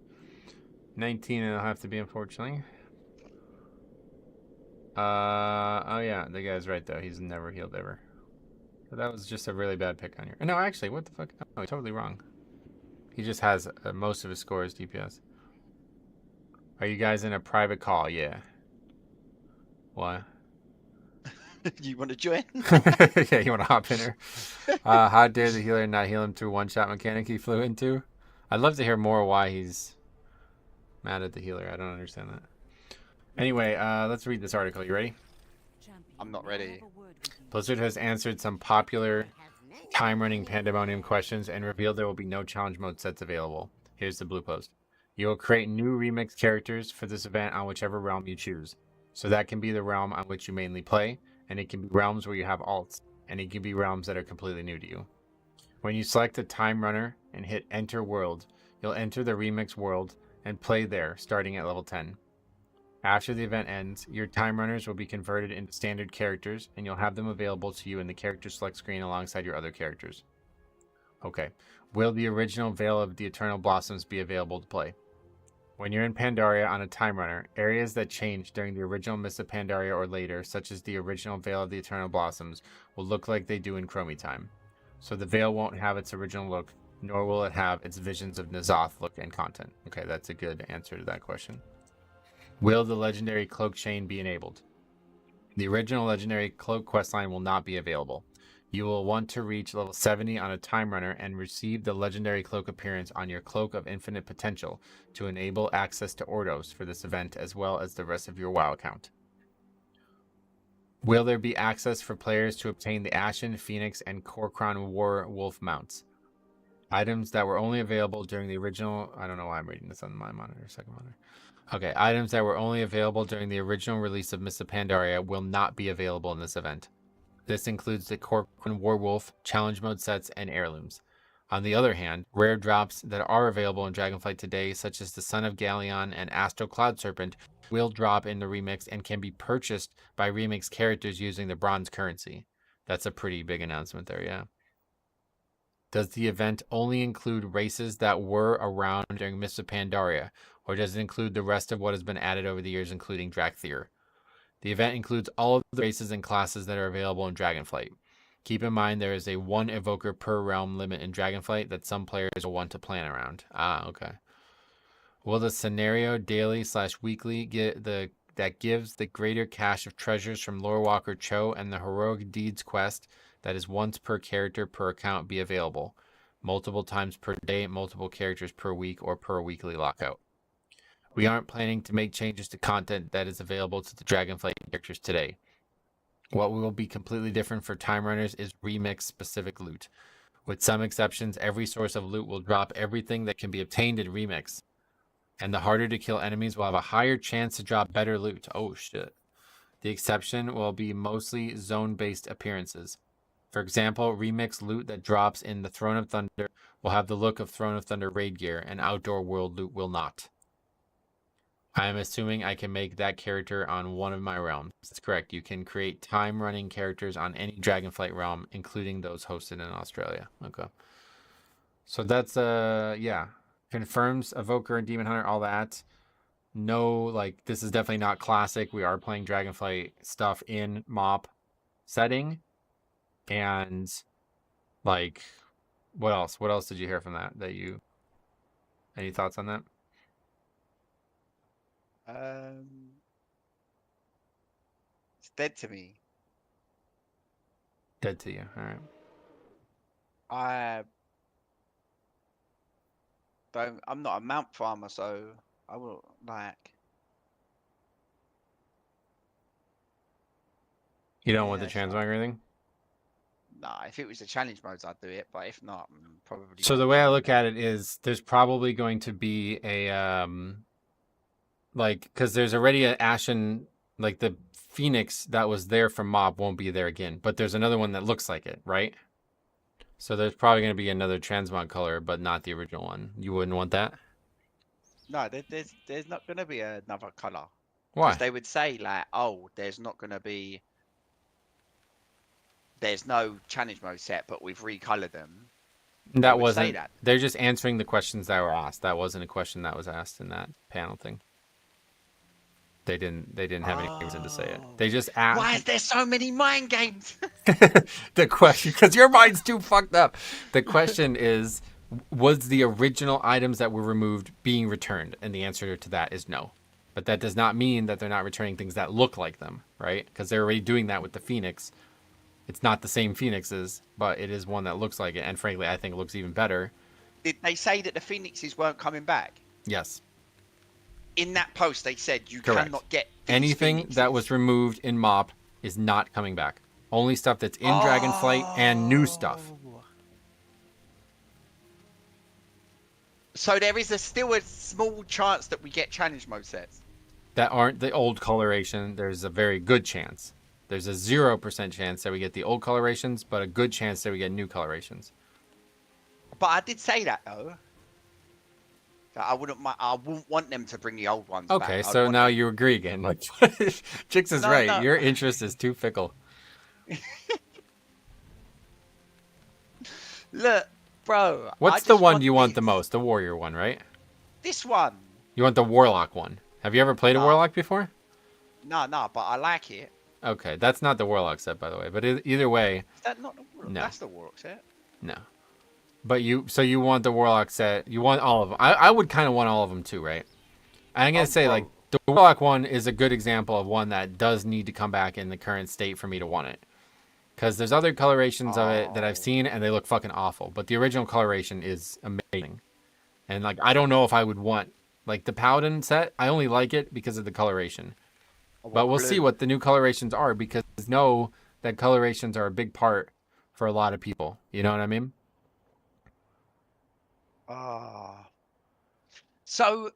19 it'll have to be, unfortunately. Oh yeah, the guy's right though. He's never healed ever. So that was just a really bad pick on your... No, actually, what the fuck? Oh, totally wrong. He just has most of his score is DPS. Are you guys in a private call? Yeah. What? You want to join? Yeah, you want to hop in her? How dare the healer not heal him through one-shot mechanic he flew into? I'd love to hear more why he's mad at the healer. I don't understand that. Anyway, let's read this article. You ready? I'm not ready. Blizzard has answered some popular time-running Pandemonium questions and revealed there will be no challenge mode sets available. Here's the blue post. You will create new remix characters for this event on whichever realm you choose. So that can be the realm on which you mainly play, and it can be realms where you have alts, and it can be realms that are completely new to you. When you select a time runner and hit enter world, you'll enter the remix world and play there starting at level 10. After the event ends, your time runners will be converted into standard characters, and you'll have them available to you in the character select screen alongside your other characters. Okay. Will the original Veil of the Eternal Blossoms be available to play? When you're in Pandaria on a time runner, areas that changed during the original Mists of Pandaria or later, such as the original Veil of the Eternal Blossoms, will look like they do in Chromie time. So the Veil won't have its original look, nor will it have its Visions of N'Zoth look and content. Okay, that's a good answer to that question. Will the legendary cloak chain be enabled? The original legendary cloak questline will not be available. You will want to reach level 70 on a time runner and receive the legendary cloak appearance on your Cloak of Infinite Potential to enable access to Ordos for this event as well as the rest of your WoW account. Will there be access for players to obtain the Ashen, Phoenix, and Korkron War Wolf mounts? Items that were only available during the original... I don't know why I'm reading this on my monitor, second monitor. Okay, items that were only available during the original release of Mists of Pandaria will not be available in this event. This includes the Korkron Warwolf, challenge mode sets, and heirlooms. On the other hand, rare drops that are available in Dragonflight today, such as the Son of Galleon and Astral Cloud Serpent, will drop in the remix and can be purchased by remix characters using the bronze currency. That's a pretty big announcement there, yeah. Does the event only include races that were around during Mists of Pandaria, or does it include the rest of what has been added over the years, including Drakthir? The event includes all of the races and classes that are available in Dragonflight. Keep in mind there is a 1 evoker per realm limit in Dragonflight that some players will want to plan around. Ah, okay. Will the scenario daily/weekly that gives the greater cache of treasures from Lorewalker Cho and the Heroic Deeds quest that is once per character per account be available? Multiple times per day, multiple characters per week, or per weekly lockout? We aren't planning to make changes to content that is available to the Dragonflight characters today. What will be completely different for time runners is remix-specific loot. With some exceptions, every source of loot will drop everything that can be obtained in remix. And the harder to kill enemies will have a higher chance to drop better loot. Oh shit. The exception will be mostly zone-based appearances. For example, remix loot that drops in the Throne of Thunder will have the look of Throne of Thunder raid gear, and Outdoor World loot will not. I am assuming I can make that character on one of my realms. That's correct. You can create time-running characters on any Dragonflight realm, including those hosted in Australia. Okay. So that's, yeah. Confirms Evoker and Demon Hunter, all that. No, like, this is definitely not classic. We are playing Dragonflight stuff in MoP. setting, and like what else? What else did you hear from that? Any thoughts on that? It's dead to me. Dead to you. All right. I don't. I'm not a mount farmer, so I will like. You don't want the Yeah, so, transmog or anything? nah, if it was the challenge modes, I'd do it. But if not, probably. So not the way I doing look that. at it is there's probably going to be a like, because there's already an ashen, like the phoenix that was there from mob won't be there again, but there's another one that looks like it, right? So there's probably going to be another transmog color, but not the original one. You wouldn't want that? No, there's not gonna be another color. Why? Because they would say like, oh, there's not gonna be. There's no challenge mode set, but we've recolored them. That would say wasn't. that. They're just answering the questions that were asked. That wasn't a question that was asked in that panel thing. They didn't have any reason to say it. They just asked. Why is there so many mind games? The question, because your mind's too fucked up. The question is, was the original items that were removed being returned? And the answer to that is no. But that does not mean that they're not returning things that look like them, right? Because they're already doing that with the Phoenix. It's not the same Phoenixes, but it is one that looks like it. And frankly, I think it looks even better. Did they say that the Phoenixes weren't coming back? Yes. In that post, they said you Correct. cannot get these Anything Phoenixes. that was removed in MOP is not coming back. Only stuff that's in Dragonflight and new stuff. So there is still a small chance that we get challenge mode sets. That aren't the old coloration. There's a very good chance. There's a 0% chance that we get the old colorations, but a good chance that we get new colorations. But I did say that though. That I wouldn't want them to bring the old ones back. Okay, I'd so want now them- you agree again. Like, Chicks is No, right. no. Your interest is too fickle. Look, bro. I What's just the one you want the this. most? The warrior one, right? This one. You want the warlock one. Have you ever played a No. warlock before? No, but I like it. Okay, that's not the warlock set, by the way. But either way, Is that not the Warlock? No. That's the Warlock set. no. But you want the warlock set. You want all of them. I would kind of want all of them too, right? I'm gonna say bro. like the warlock one is a good example of one that does need to come back in the current state for me to want it. Because there's other colorations of it that I've seen and they look fucking awful. But the original coloration is amazing. And like I don't know if I would want like the paladin set. I only like it because of the coloration. But we'll see what the new colorations are because I know that colorations are a big part for a lot of people. You know what I mean? So.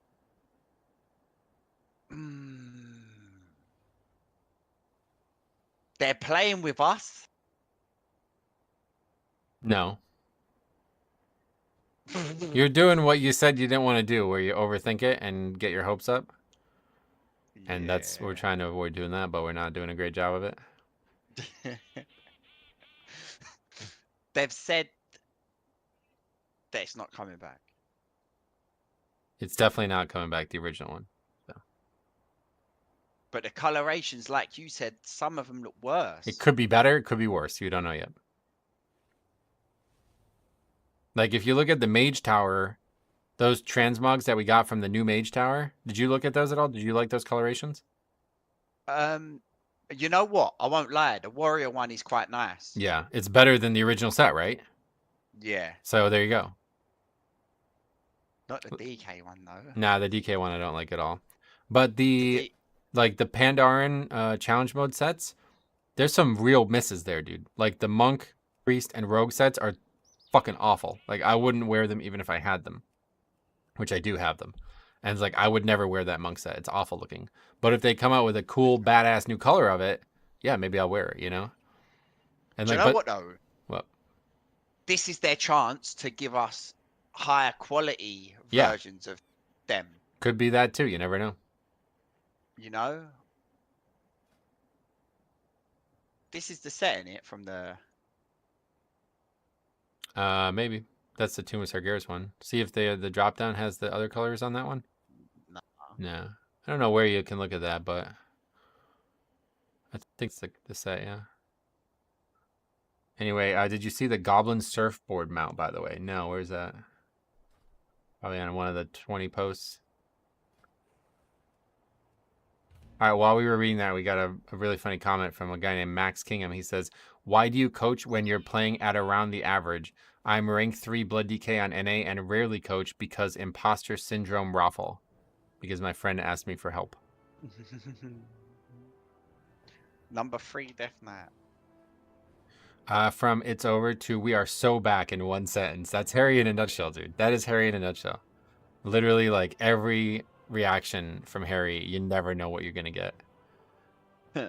They're playing with us. No. You're doing what you said you didn't want to do, where you overthink it and get your hopes up. And that's we're trying to avoid doing that, but we're not doing a great job of it. They've said that it's not coming back. It's definitely not coming back the original one. But the colorations, like you said, some of them look worse. It could be better, it could be worse. You don't know yet. Like if you look at the Mage Tower, those transmogs that we got from the new Mage Tower, did you look at those at all? Did you like those colorations? You know what? I won't lie. The Warrior one is quite nice. Yeah, it's better than the original set, right? Yeah. So there you go. Not the DK one though. Nah, the DK one I don't like at all. But the like the Pandaren challenge mode sets, there's some real misses there, dude. Like the monk, priest, and rogue sets are fucking awful. Like I wouldn't wear them even if I had them, which I do have them. And it's like I would never wear that monk set. It's awful looking. But if they come out with a cool, badass new color of it, yeah, maybe I'll wear it. You know. And Do like, you know what though? What? This is their chance to give us higher quality Yeah. versions of them. Could be that too. You never know. You know. This is the set in it from the. Maybe that's the Tumas Hargeras one. See if the drop down has the other colors on that one. No. No, I don't know where you can look at that, but I think it's the set. Yeah. Anyway, did you see the Goblin surfboard mount, by the way? No, where's that? Probably on one of the 20 posts. All right, while we were reading that, we got a really funny comment from a guy named Max Kingham. He says, why do you coach when you're playing at around the average? I'm rank 3 Blood DK on NA and rarely coach because imposter syndrome raffle. Because my friend asked me for help. Number 3 deathmat. From it's over to we are so back in one sentence. That's Harry in a nutshell, dude. That is Harry in a nutshell. Literally, like, every reaction from Harry, you never know what you're going to get.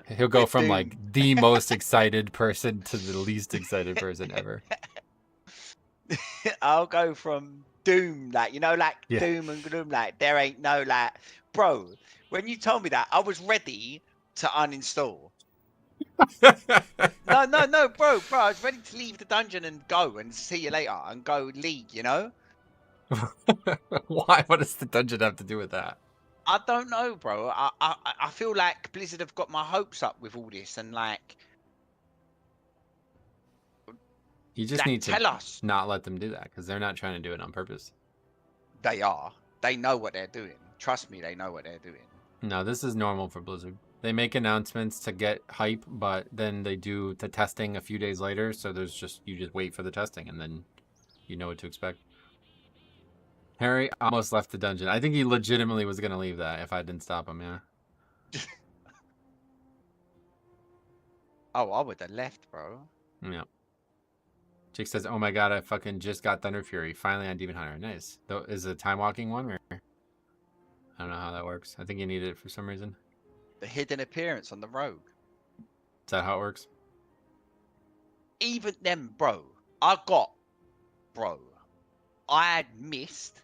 He'll go from, like, the most excited person to the least excited person ever. I'll go from doom, like, you know, like doom and gloom, like there ain't no, like, bro, when you told me that, I was ready to uninstall. No, bro, I was ready to leave the dungeon and go and see you later and go league, you know? Why? What does the dungeon have to do with that? I don't know, bro. I feel like Blizzard have got my hopes up with all this, and like, You just like, need to tell us. not let them do that because they're not trying to do it on purpose. They are. They know what they're doing. Trust me, they know what they're doing. No, this is normal for Blizzard. They make announcements to get hype, but then they do the testing a few days later. So there's just you just wait for the testing, and then you know what to expect. Harry almost left the dungeon. I think he legitimately was going to leave that if I didn't stop him, yeah. Oh, I would have left, bro. Yeah. Chick says, oh my god, I fucking just got Thunder Fury. Finally on Demon Hunter. Nice. Though, is it a time walking one? Or I don't know how that works. I think you need it for some reason. The hidden appearance on the rogue. Is that how it works? Even them, bro. I had missed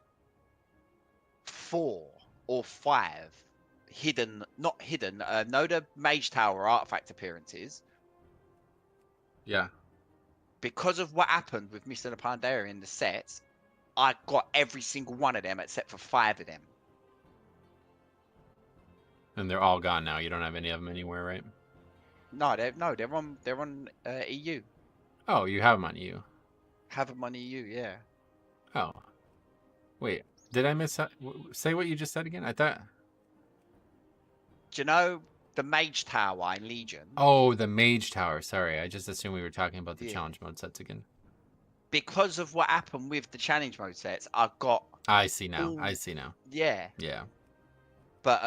4 or 5 hidden, not hidden, no, the Mage Tower artifact appearances. Yeah. Because of what happened with Mr. the Pandaria in the sets, I got every single one of them except for 5 of them. And they're all gone now. You don't have any of them anywhere, right? No, they're on EU. Oh, you have them on EU. Have them on EU, yeah. Oh. Wait, did I miss that? Say what you just said again? I thought... Do you know the Mage Tower in Legion? Oh, the Mage Tower. Sorry, I just assumed we were talking about the Yeah. challenge mode sets again. Because of what happened with the challenge mode sets, I got... I see now. Ooh. I see now. Yeah. Yeah. But,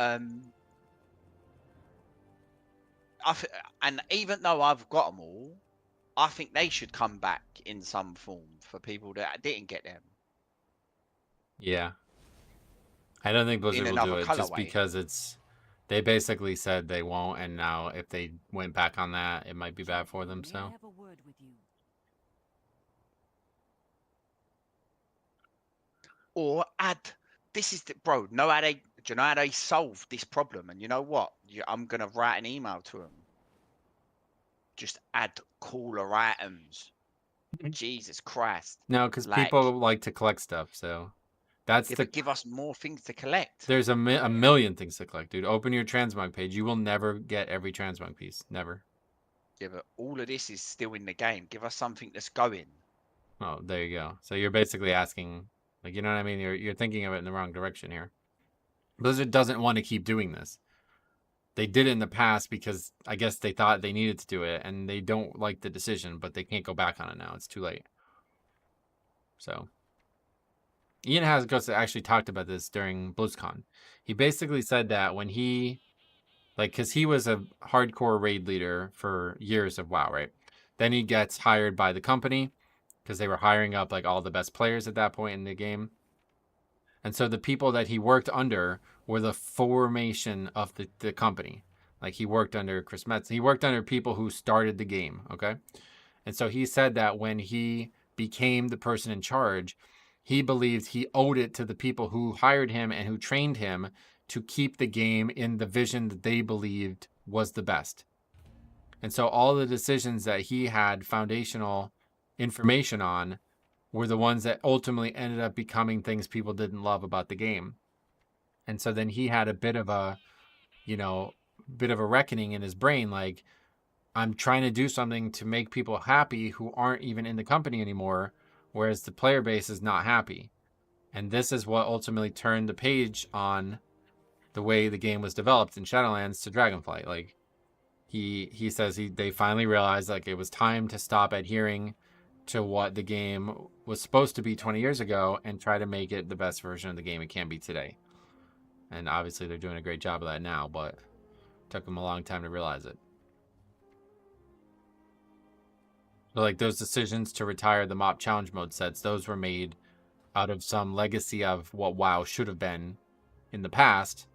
and even though I've got them all, I think they should come back in some form for people that didn't get them. Yeah. I don't think Blizzard will do another it just colorway. because it's... They basically said they won't, and now if they went back on that, it might be bad for them, May I so... have a word with you? Or add... This is the... Bro, know how they... Do you know how they solved this problem? And you know what? I'm going to write an email to them. Just add cooler items. Jesus Christ. No, because Like, people like to collect stuff, so... That's yeah, the... but give us more things to collect. There's a million things to collect, dude. Open your transmog page. You will never get every transmog piece. Never. Yeah, but all of this is still in the game. Give us something that's going. Oh, there you go. So you're basically asking... Like, you know what I mean? You're thinking of it in the wrong direction here. Blizzard doesn't want to keep doing this. They did it in the past because I guess they thought they needed to do it, and they don't like the decision, but they can't go back on it now. It's too late. So, Ian Hasgos actually talked about this during BlizzCon. He basically said that when he, like, because he was a hardcore raid leader for years of WoW, right? Then he gets hired by the company because they were hiring up, like, all the best players at that point in the game. And so the people that he worked under were the formation of the company. Like, he worked under Chris Metz. He worked under people who started the game, okay? And so he said that when he became the person in charge, he believed he owed it to the people who hired him and who trained him to keep the game in the vision that they believed was the best. And so all the decisions that he had foundational information on were the ones that ultimately ended up becoming things people didn't love about the game. And so then he had a bit of a, bit of a reckoning in his brain, like, I'm trying to do something to make people happy who aren't even in the company anymore, whereas the player base is not happy. And this is what ultimately turned the page on the way the game was developed in Shadowlands to Dragonflight. Like, he says they finally realized like it was time to stop adhering to what the game was supposed to be 20 years ago and try to make it the best version of the game it can be today. And obviously they're doing a great job of that now, but it took them a long time to realize it. So like those decisions to retire the MOP challenge mode sets, those were made out of some legacy of what WoW should have been in the past.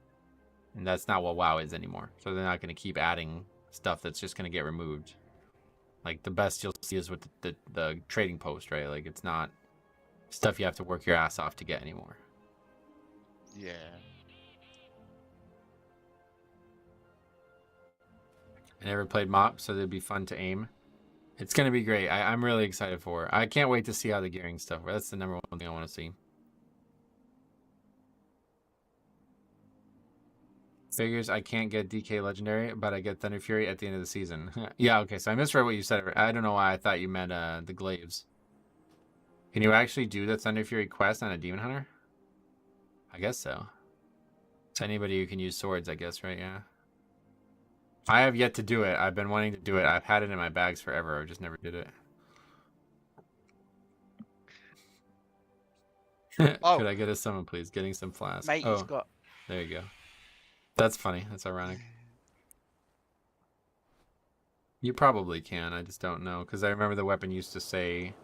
And that's not what WoW is anymore. So they're not going to keep adding stuff that's just going to get removed. Like the best you'll see is with the trading post, right? Like it's not stuff you have to work your ass off to get anymore. Yeah. I never played MOP, so it'd be fun to aim. It's going to be great. I'm really excited for it. I can't wait to see how the gearing stuff works. That's the number one thing I want to see. Figures I can't get DK Legendary, but I get Thunder Fury at the end of the season. Yeah, okay, so I misread what you said. I don't know why I thought you meant the glaives. Can you actually do the Thunder Fury quest on a Demon Hunter? I guess so. It's anybody who can use swords, I guess, right? Yeah. I have yet to do it. I've been wanting to do it. I've had it in my bags forever. I just never did it. Oh. Could I get a summon, please? Getting some flask. Mate, oh, he's got... there you go. That's funny. That's ironic. You probably can. I just don't know. Because I remember the weapon used to say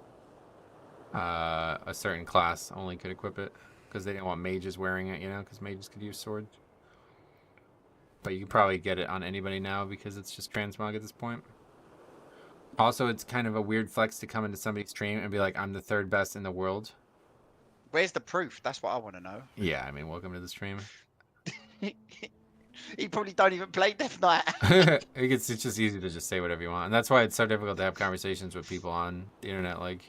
a certain class only could equip it. Because they didn't want mages wearing it, you know? Because mages could use swords. But you can probably get it on anybody now because it's just transmog at this point. Also, it's kind of a weird flex to come into somebody's stream and be like, I'm the third best in the world. Where's the proof? That's what I want to know. Yeah, I mean, welcome to the stream. He probably don't even play Death Knight. It's just easy to just say whatever you want. And that's why it's so difficult to have conversations with people on the internet. Like,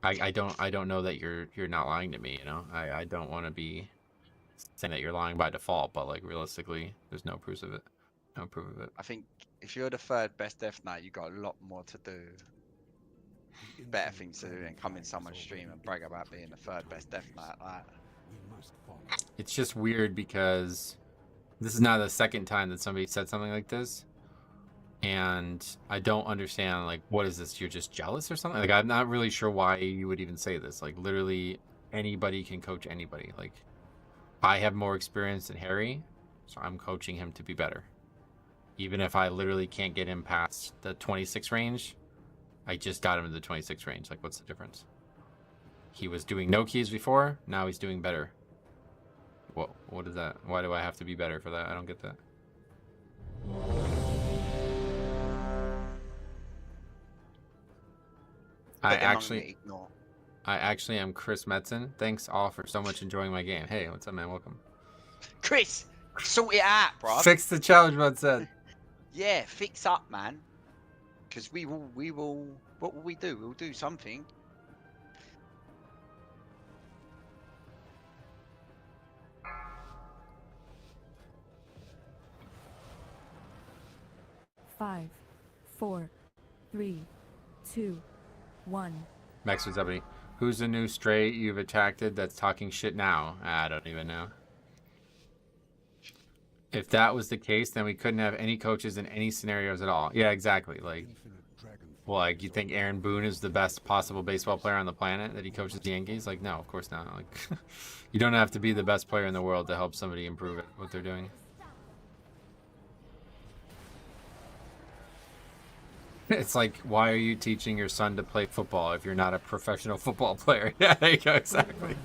I don't know that you're not lying to me, you know? I don't want to be saying that you're lying by default, but like realistically, there's no proof of it. No proof of it. I think if you're the third best Death Knight, you got a lot more to do. Better things to do than come in someone's stream and brag about being the third best Death Knight. Like, it's just weird because this is not the second time that somebody said something like this. And I don't understand, like, what is this? You're just jealous or something? Like, I'm not really sure why you would even say this. Like, literally anybody can coach anybody. Like, I have more experience than Harry, so I'm coaching him to be better. Even if I literally can't get him past the 26 range, I just got him to the 26 range. Like, what's the difference? He was doing no keys before, now he's doing better. What is that? Why do I have to be better for that? I don't get that. I actually am Chris Metzen. Thanks all for so much enjoying my game. Hey, what's up, man? Welcome. Chris, sort it out, bro. Fix the challenge mode said. Yeah, fix up, man. Because we will. What will we do? We'll do something. Five, 4, 3, 2, 1. Max, what's up, buddy? Who's the new stray you've attacked that's talking shit now? I don't even know. If that was the case, then we couldn't have any coaches in any scenarios at all. Yeah, exactly. Like, well, like, you think Aaron Boone is the best possible baseball player on the planet that he coaches the Yankees? Like, no, of course not. Like, you don't have to be the best player in the world to help somebody improve at what they're doing. It's like, why are you teaching your son to play football if you're not a professional football player? Yeah, there you go, exactly.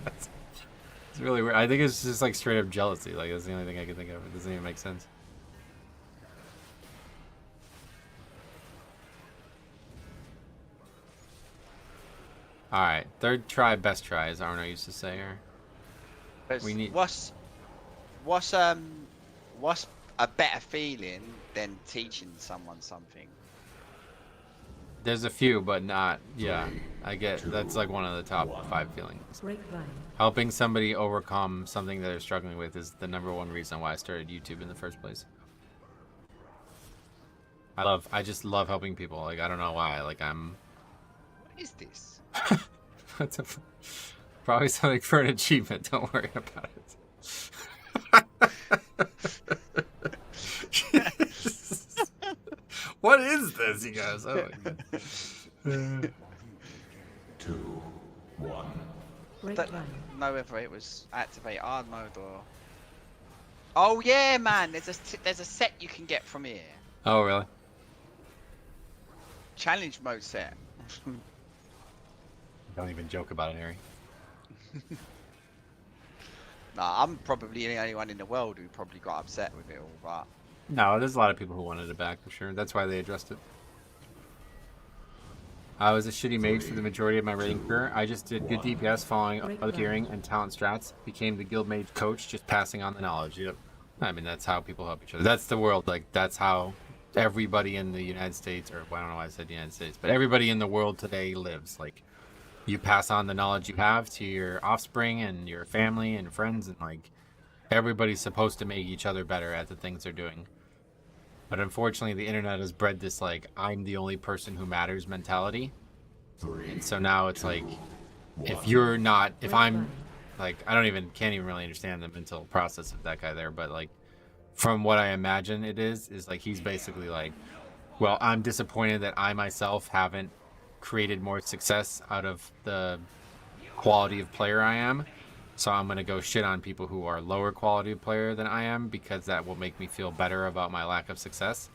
It's really weird. I think it's just like straight up jealousy. Like, that's the only thing I can think of. It doesn't even make sense. Alright, third try, best try, as Arno used to say here. We need... What's a better feeling than teaching someone something? There's a few, but not, yeah, I get, that's like one of the top 5 feelings. Grapevine. Helping somebody overcome something that they're struggling with is the #1 reason why I started YouTube in the first place. I just love helping people. Like, I don't know why. Like, I'm. What is this? What's a, probably something for an achievement. Don't worry about it. What is this? He goes, oh my god. 2, 1. Break Don't run. know whether it was activate hard mode or. Oh yeah, man. There's a set you can get from here. Oh, really? Challenge mode set. Don't even joke about it, Harry. Nah, I'm probably the only one in the world who probably got upset with it all, but No, there's a lot of people who wanted it back for sure. That's why they addressed it. I was a shitty mage for the majority of my raiding career. I just did good DPS following other gearing and talent strats. Became the guild mage coach, just passing on the knowledge. Yep. I mean, that's how people help each other. That's the world. Like, that's how everybody in the United States, or well, I don't know why I said the United States, but everybody in the world today lives. Like, you pass on the knowledge you have to your offspring and your family and friends, and like, everybody's supposed to make each other better at the things they're doing. But unfortunately, the internet has bred this, like, I'm the only person who matters mentality. 3, And so now it's like, if you're not, if I'm, like, can't even really understand the mental process of that guy there, but like, from what I imagine it is like, he's basically like, well, I'm disappointed that I myself haven't created more success out of the quality of player I am. So I'm going to go shit on people who are lower quality player than I am because that will make me feel better about my lack of success.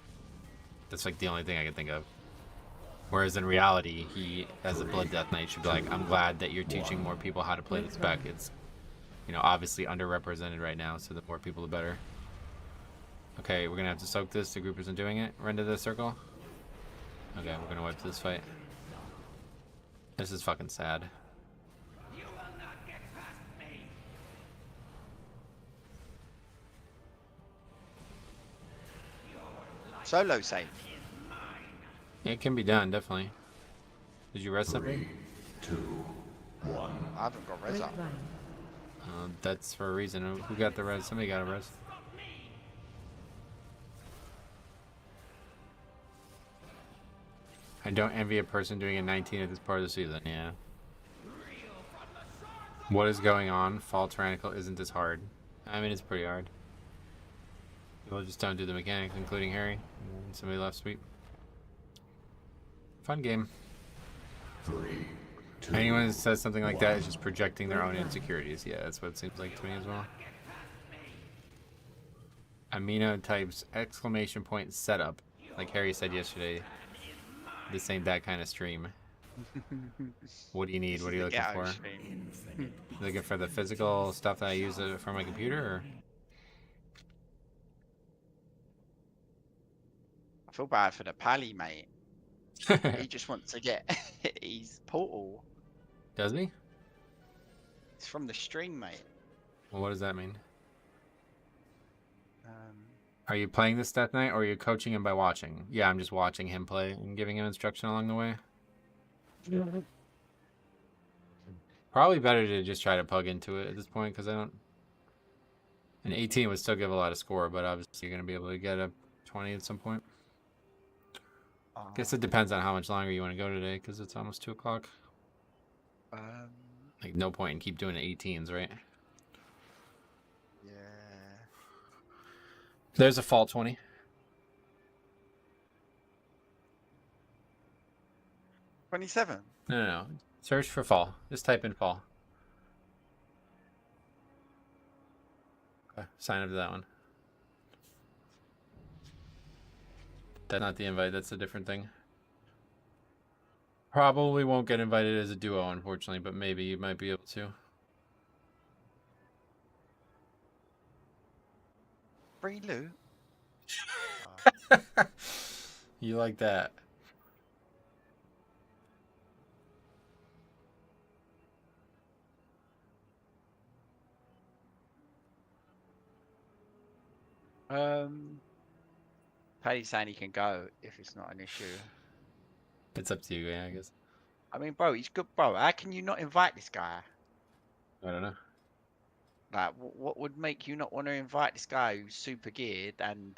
That's like the only thing I can think of. Whereas in reality, he, as a Blood Death Knight, should be like, I'm glad that you're teaching more people how to play this spec. It's, you know, obviously underrepresented right now, so the more people, the better. Okay, we're going to have to soak this. The group isn't doing it. Run to the circle. Okay, we're going to wipe this fight. This is fucking sad. solo save. It can be done, definitely. Did you rest 3, something? 2, 1. I haven't got res Break up. run. That's for a reason. Who got the res? Somebody got a res. I don't envy a person doing a 19 at this part of the season, yeah. What is going on? Fall Tyrannical isn't this hard. I mean, it's pretty hard. People just don't do the mechanics, including Harry. And somebody left sweep. Fun game. 3, 2. Anyone that says something like that is just projecting their own insecurities. Yeah, that's what it seems like to me as well. Amino types exclamation point setup. Like Harry said yesterday, this ain't that kind of stream. What do you need? What are you looking for? Looking for the physical stuff that I use for my computer? Or? I feel bad for the pally, mate. He just wants to get his portal. Does he? It's from the stream, mate. Well, what does that mean? Um, Are you playing this Death Knight or are you coaching him by watching? Yeah, I'm just watching him play and giving him instruction along the way. Probably better to just try to plug into it at this point because I don't. An 18 would still give a lot of score, but obviously you're going to be able to get a 20 at some point. Guess it depends on how much longer you want to go today because it's almost 2 o'clock. Like, no point in keep doing the 18s, right? yeah. There's a fall 20. 27. No. Search for fall. Just type in fall. Okay, sign up to that one. That's not the invite, that's a different thing. Probably won't get invited as a duo, unfortunately, but maybe you might be able to. Free loot. You like that? Paddy's saying he can go if it's not an issue. It's up to you, yeah, I guess. I mean, bro, he's good, bro. How can you not invite this guy? I don't know. Like, what would make you not want to invite this guy who's super geared and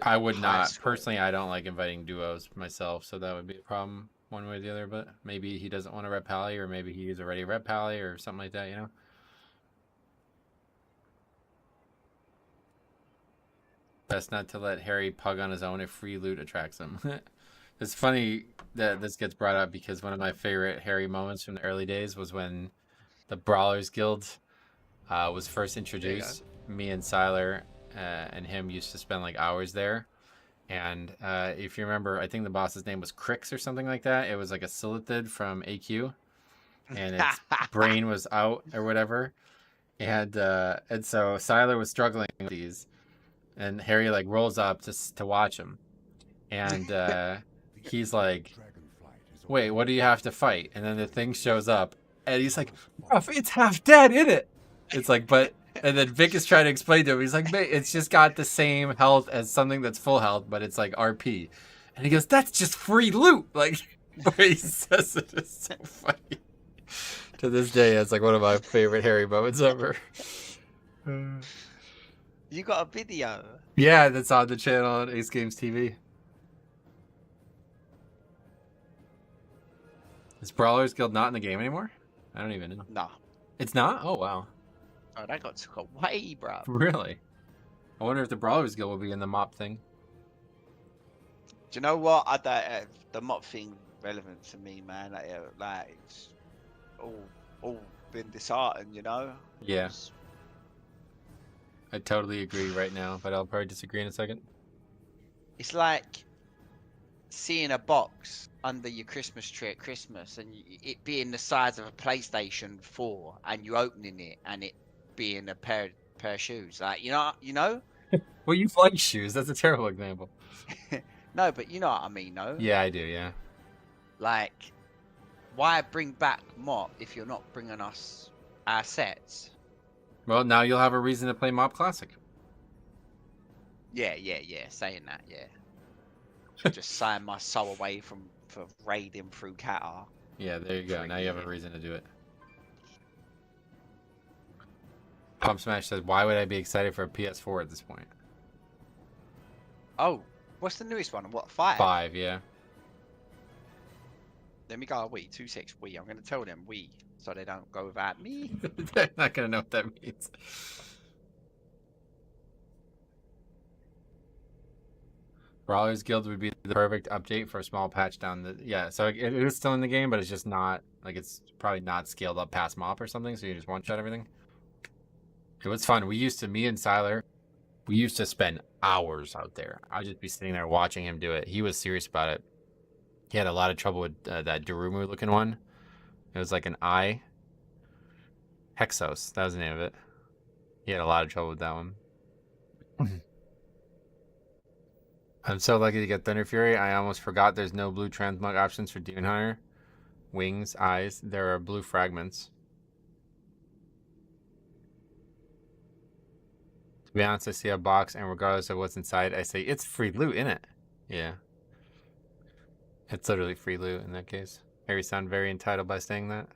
I would high not. score. Personally, I don't like inviting duos myself, so that would be a problem one way or the other, but maybe he doesn't want to rep Pally, or maybe he's already rep Pally, or something like that, you know? Best not to let Harry pug on his own if free loot attracts him. It's funny that this gets brought up because one of my favorite Harry moments from the early days was when the Brawlers Guild was first introduced. Me and Siler and him used to spend like hours there. And if you remember, I think the boss's name was Crix or something like that. It was like a Silithid from AQ, and its brain was out or whatever. And so Siler was struggling with these, and Harry like rolls up to watch him, and he's like, "Wait, what do you have to fight?" And then the thing shows up, and he's like, "Bruv, it's half dead, isn't it?" It's like, but. And then Vic is trying to explain to him. He's like, "Mate, it's just got the same health as something that's full health, but it's like RP." And he goes, "That's just free loot." Like, the way he says it is so funny. To this day, it's like one of my favorite Harry moments ever. You got a video. Yeah, that's on the channel on Ace Games TV. Is Brawlers Guild not in the game anymore? I don't even know. No. It's not? Oh, wow. Oh, that got took away, bro. Really? I wonder if the Brawlers Guild will be in the mop thing. Do you know what? I don't. The mop thing relevant to me, man. Like it's all been disheartened, you know. Yeah. I totally agree right now, but I'll probably disagree in a second. It's like seeing a box under your Christmas tree at Christmas and it being the size of a PlayStation 4 and you opening it and it being a pair of shoes. Like, you know? Well, you like shoes. That's a terrible example. No, but you know what I mean, no? Yeah, I do, yeah. Like, why bring back Mop if you're not bringing us our sets? Well, now you'll have a reason to play Mob Classic. Yeah. Saying that, yeah. Just sign my soul away for raiding through Qatar. Yeah, there you go. Now you have a reason to do it. Pump Smash says, "Why would I be excited for a PS4 at this point?" Oh, what's the newest one? What, 5? 5, yeah. Let me go, Wii, 2.6 Wii. I'm going to tell them Wii, so they don't go without me. They're not going to know what that means. Brawlers Guild would be the perfect update for a small patch down the... Yeah, so it is still in the game, but it's just not... Like, it's probably not scaled up past Mop or something, so you just one-shot everything. It was fun. Me and Siler, we used to spend hours out there. I'd just be sitting there watching him do it. He was serious about it. He had a lot of trouble with that Darumu-looking one. It was like an eye. Hexos, that was the name of it. He had a lot of trouble with that one. I'm so lucky to get Thunder Fury. I almost forgot there's no blue transmog options for Demon Hunter. Wings, eyes. There are blue fragments. To be honest, I see a box, and regardless of what's inside, I say, it's free loot, innit? Yeah. It's literally free loot in that case. Harry sound very entitled by saying that.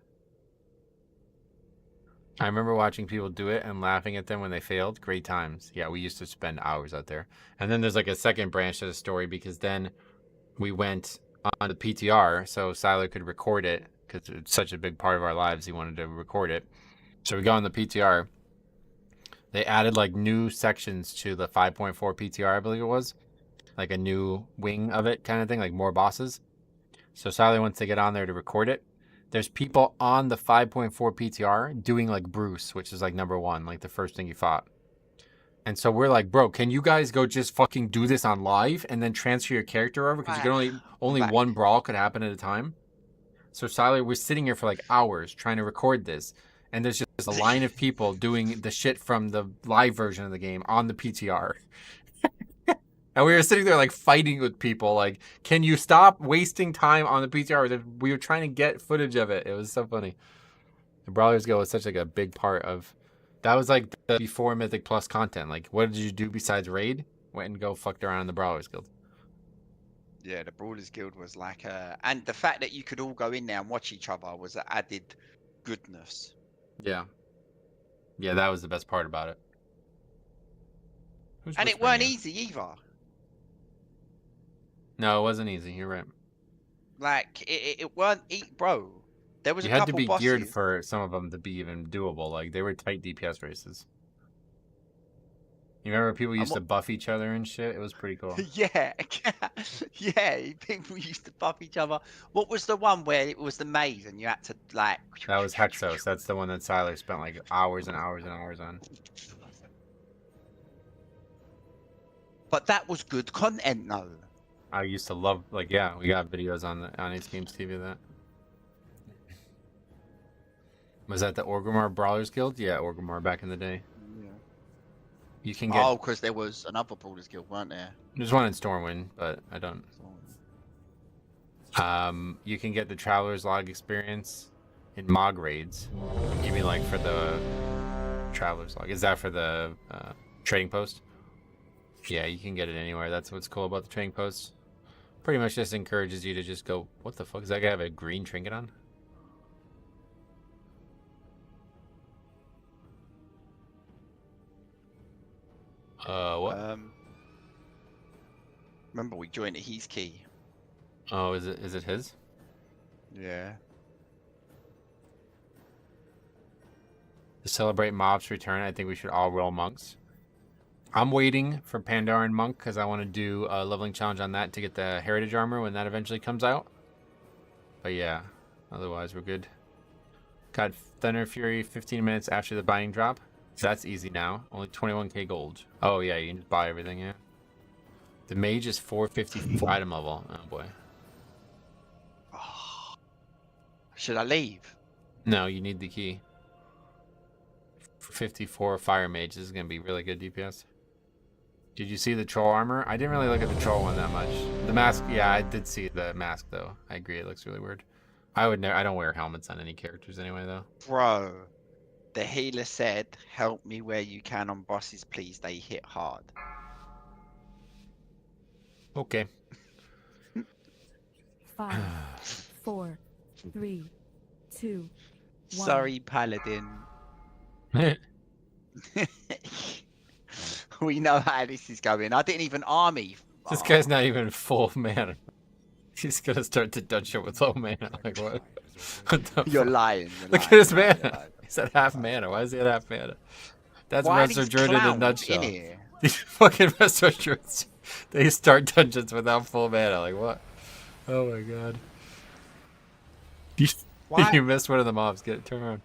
I remember watching people do it and laughing at them when they failed. Great times. Yeah, we used to spend hours out there. And then there's like a second branch to the story because then we went on the PTR so Siler could record it because it's such a big part of our lives. He wanted to record it. So we got on the PTR. They added like new sections to the 5.4 PTR, I believe it was. Like a new wing of it kind of thing, like more bosses. So Siler wants to get on there to record it. There's people on the 5.4 PTR doing like Bruce, which is like number 1, like the first thing you fought. And so we're like, bro, can you guys go just fucking do this on live and then transfer your character over? Because you can only one brawl could happen at a time. So Siler, we're sitting here for like hours trying to record this. And there's just a line of people doing the shit from the live version of the game on the PTR. And we were sitting there like fighting with people. Like, can you stop wasting time on the PTR? We were trying to get footage of it. It was so funny. The Brawlers Guild was such like a big part of... That was like the before Mythic Plus content. Like, what did you do besides raid? Went and go fucked around in the Brawlers Guild. Yeah, the Brawlers Guild was like and the fact that you could all go in there and watch each other was added goodness. Yeah. Yeah, that was the best part about it. And it weren't easy either. No, it wasn't easy. You're right. Like it weren't bro. There was You a had to couple be geared bosses. for some of them to be even doable. Like they were tight DPS races. You remember people used to buff each other and shit? It was pretty cool. Yeah, yeah. People used to buff each other. What was the one where it was the maze and you had to like? That was Hexos. That's the one that Siler spent like hours and hours and hours on. But that was good content, though. I used to love, like, yeah, we got videos on Ace Games TV of that. Was that the Orgrimmar Brawlers Guild? Yeah, Orgrimmar back in the day. Yeah. You can get. Oh, because there was another Brawlers Guild, weren't there? There's one in Stormwind, but I don't. You can get the Traveler's Log experience in Mog raids. You mean like for the Traveler's Log? Is that for the trading post? Yeah, you can get it anywhere. That's what's cool about the trading post. Pretty much just encourages you to just go, what the fuck? Does that guy have a green trinket on? What? Remember we joined a He's Key. Oh, is it his? Yeah. To celebrate Mob's return, I think we should all roll monks. I'm waiting for Pandaria and Monk because I want to do a leveling challenge on that to get the heritage armor when that eventually comes out. But yeah, otherwise we're good. Got Thunder Fury 15 minutes after the buying drop. So that's easy now. Only 21k gold. Oh yeah, you can just buy everything, yeah. The mage is 450 item level. Oh boy. Oh. Should I leave? No, you need the key. For 54 fire mage, this is going to be really good DPS. Did you see the troll armor? I didn't really look at the troll one that much. The mask, yeah, I did see the mask though. I agree, it looks really weird. I don't wear helmets on any characters anyway though. Bro, the healer said, help me where you can on bosses, please. They hit hard. Okay. 5, 4, 3, 2, 1. Sorry, Paladin. We know how this is going. I didn't even army. This guy's not even full mana. He's gonna start to dungeon with low mana. Like what? What the You're fuck? lying. Look at his mana. He's at half mana. Why is he at half mana? That's Why are Resto these Druid in a clowns nutshell. in here? These fucking Resto Druids, they start dungeons without full mana. Like what? Oh my god. Why? You missed one of the mobs. Get it. Turn around.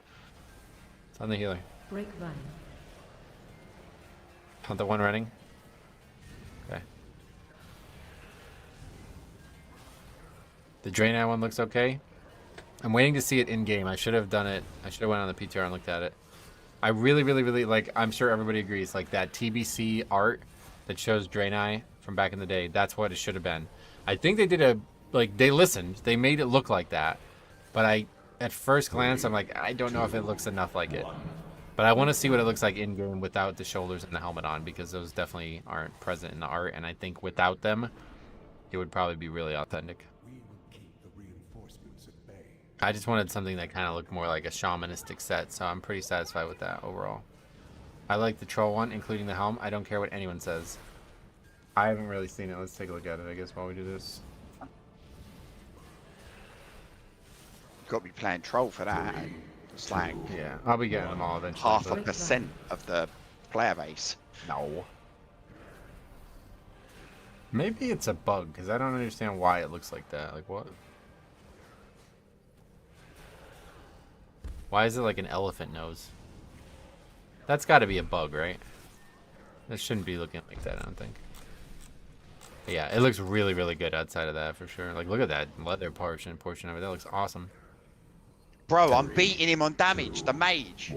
It's on the healer. Break running. On the one running. Okay. The Draenei one looks okay. I'm waiting to see it in game. I should have done it. I should have went on the PTR and looked at it. I really, really, really like. I'm sure everybody agrees. Like that TBC art that shows Draenei from back in the day. That's what it should have been. I think they did a like. They listened. They made it look like that. But at first glance, I'm like, I don't know if it looks enough like it. But I want to see what it looks like in game without the shoulders and the helmet on, because those definitely aren't present in the art. And I think without them, it would probably be really authentic. We will keep the reinforcements at bay. I just wanted something that kind of looked more like a shamanistic set, so I'm pretty satisfied with that overall. I like the troll one, including the helm. I don't care what anyone says. I haven't really seen it. Let's take a look at it, I guess, while we do this. Got to be playing troll for that. It's like Yeah, I'll be getting them all eventually. 0.5% of the player base. No. Maybe it's a bug, because I don't understand why it looks like that. Like, what? Why is it like an elephant nose? That's got to be a bug, right? That shouldn't be looking like that, I don't think. But yeah, it looks really, really good outside of that, for sure. Like, look at that leather portion of it. That looks awesome. Bro, I'm beating him on damage. The mage.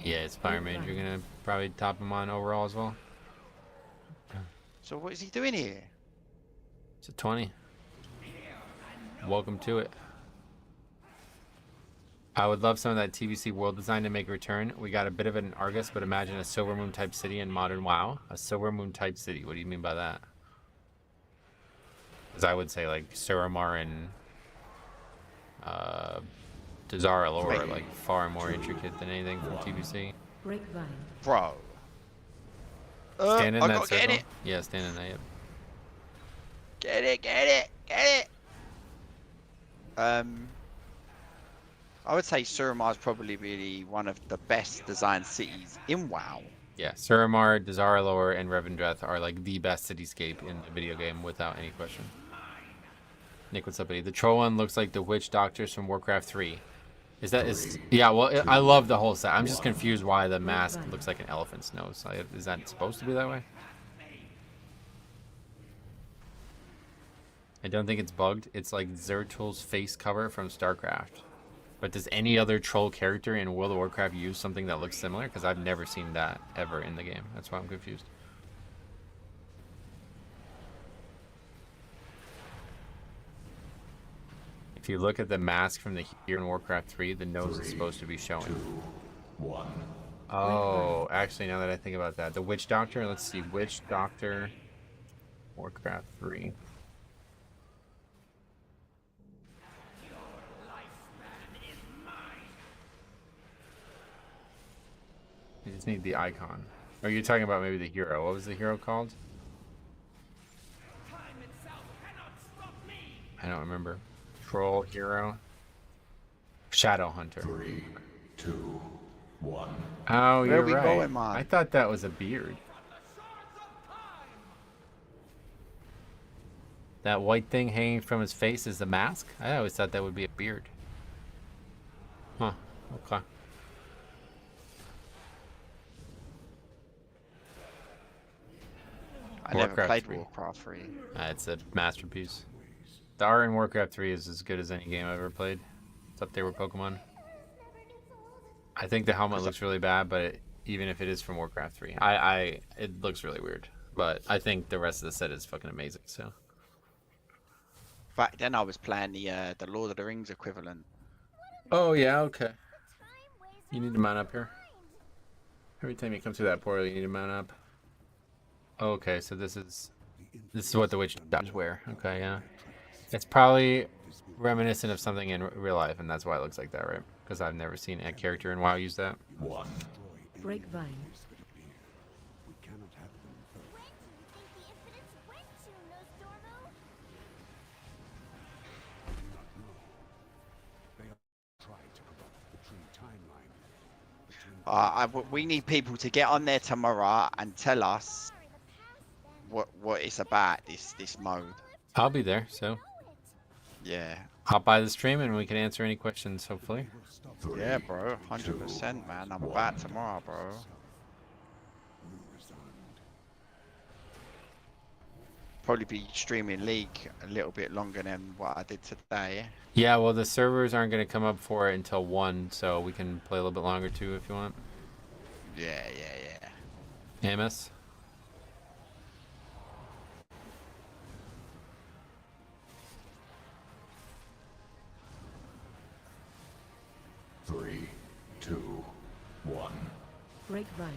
Yeah, it's Fire Mage. You're going to probably top him on overall as well. So what is he doing here? It's a 20. Welcome to it. I would love some of that TBC world design to make a return. We got a bit of it in Argus, but imagine a Silver Moon type city in modern WoW. A Silver Moon type city. What do you mean by that? Because I would say like Suramar and Dazara lore are like far more intricate than anything from TBC. Break running. Bro. Stand in I that gotta get circle. in it. Yeah, stand in that. Yep. Get it, get it, get it. I would say Suramar is probably really one of the best designed cities in WoW. Yeah, Suramar, Dazar'alor, and Revendreth are like the best cityscape in the video game without any question. Nick, what's up, buddy? The troll one looks like the witch doctors from Warcraft 3. Is yeah, well, I love the whole set. I'm just confused why the mask looks like an elephant's nose. Is that supposed to be that way? I don't think it's bugged. It's like Zertul's face cover from StarCraft. But does any other troll character in World of Warcraft use something that looks similar? Because I've never seen that ever in the game. That's why I'm confused. If you look at the mask from the here in Warcraft 3, the nose is supposed to be showing. 2, 1. Oh, actually, now that I think about that, the Witch Doctor. Let's see, Witch Doctor, Warcraft 3. You just need the icon. Or you're talking about maybe the hero. What was the hero called? I don't remember. Troll hero. Shadow Hunter. 3, 2, 1. Oh, Where you're we right. going, man? I thought that was a beard. That white thing hanging from his face is the mask? I always thought that would be a beard. Huh. Okay. I never Warcraft played 3. Warcraft 3. It's a masterpiece. The art in Warcraft 3 is as good as any game I've ever played. It's up there with Pokemon. I think the helmet looks really bad, but even if it is from Warcraft 3, it looks really weird. But I think the rest of the set is fucking amazing. So Back then I was playing the Lord of the Rings equivalent. oh yeah, okay. You need to mount up here. Every time you come through that portal, you need to mount up. Okay, so this is what the witch doctors wear. Okay, yeah. It's probably reminiscent of something in real life, and that's why it looks like that, right? Because I've never seen a character in WoW use that. 1. Grapevine. We cannot have them first. When do you think the infinite's went to, Nosdormu? I do not know. They have tried to corrupt the true timeline. We need people to get on there tomorrow and tell us what it's about, this mode. I'll be there, so Yeah. hop by the stream and we can answer any questions, hopefully. 3, Yeah, bro. 100%, man. I'm back tomorrow, bro. Probably be streaming League a little bit longer than what I did today. Yeah, well, the servers aren't going to come up for it until 1, so we can play a little bit longer too if you want. Yeah, yeah, yeah. AMS? Three, 2, 1. Grapevine.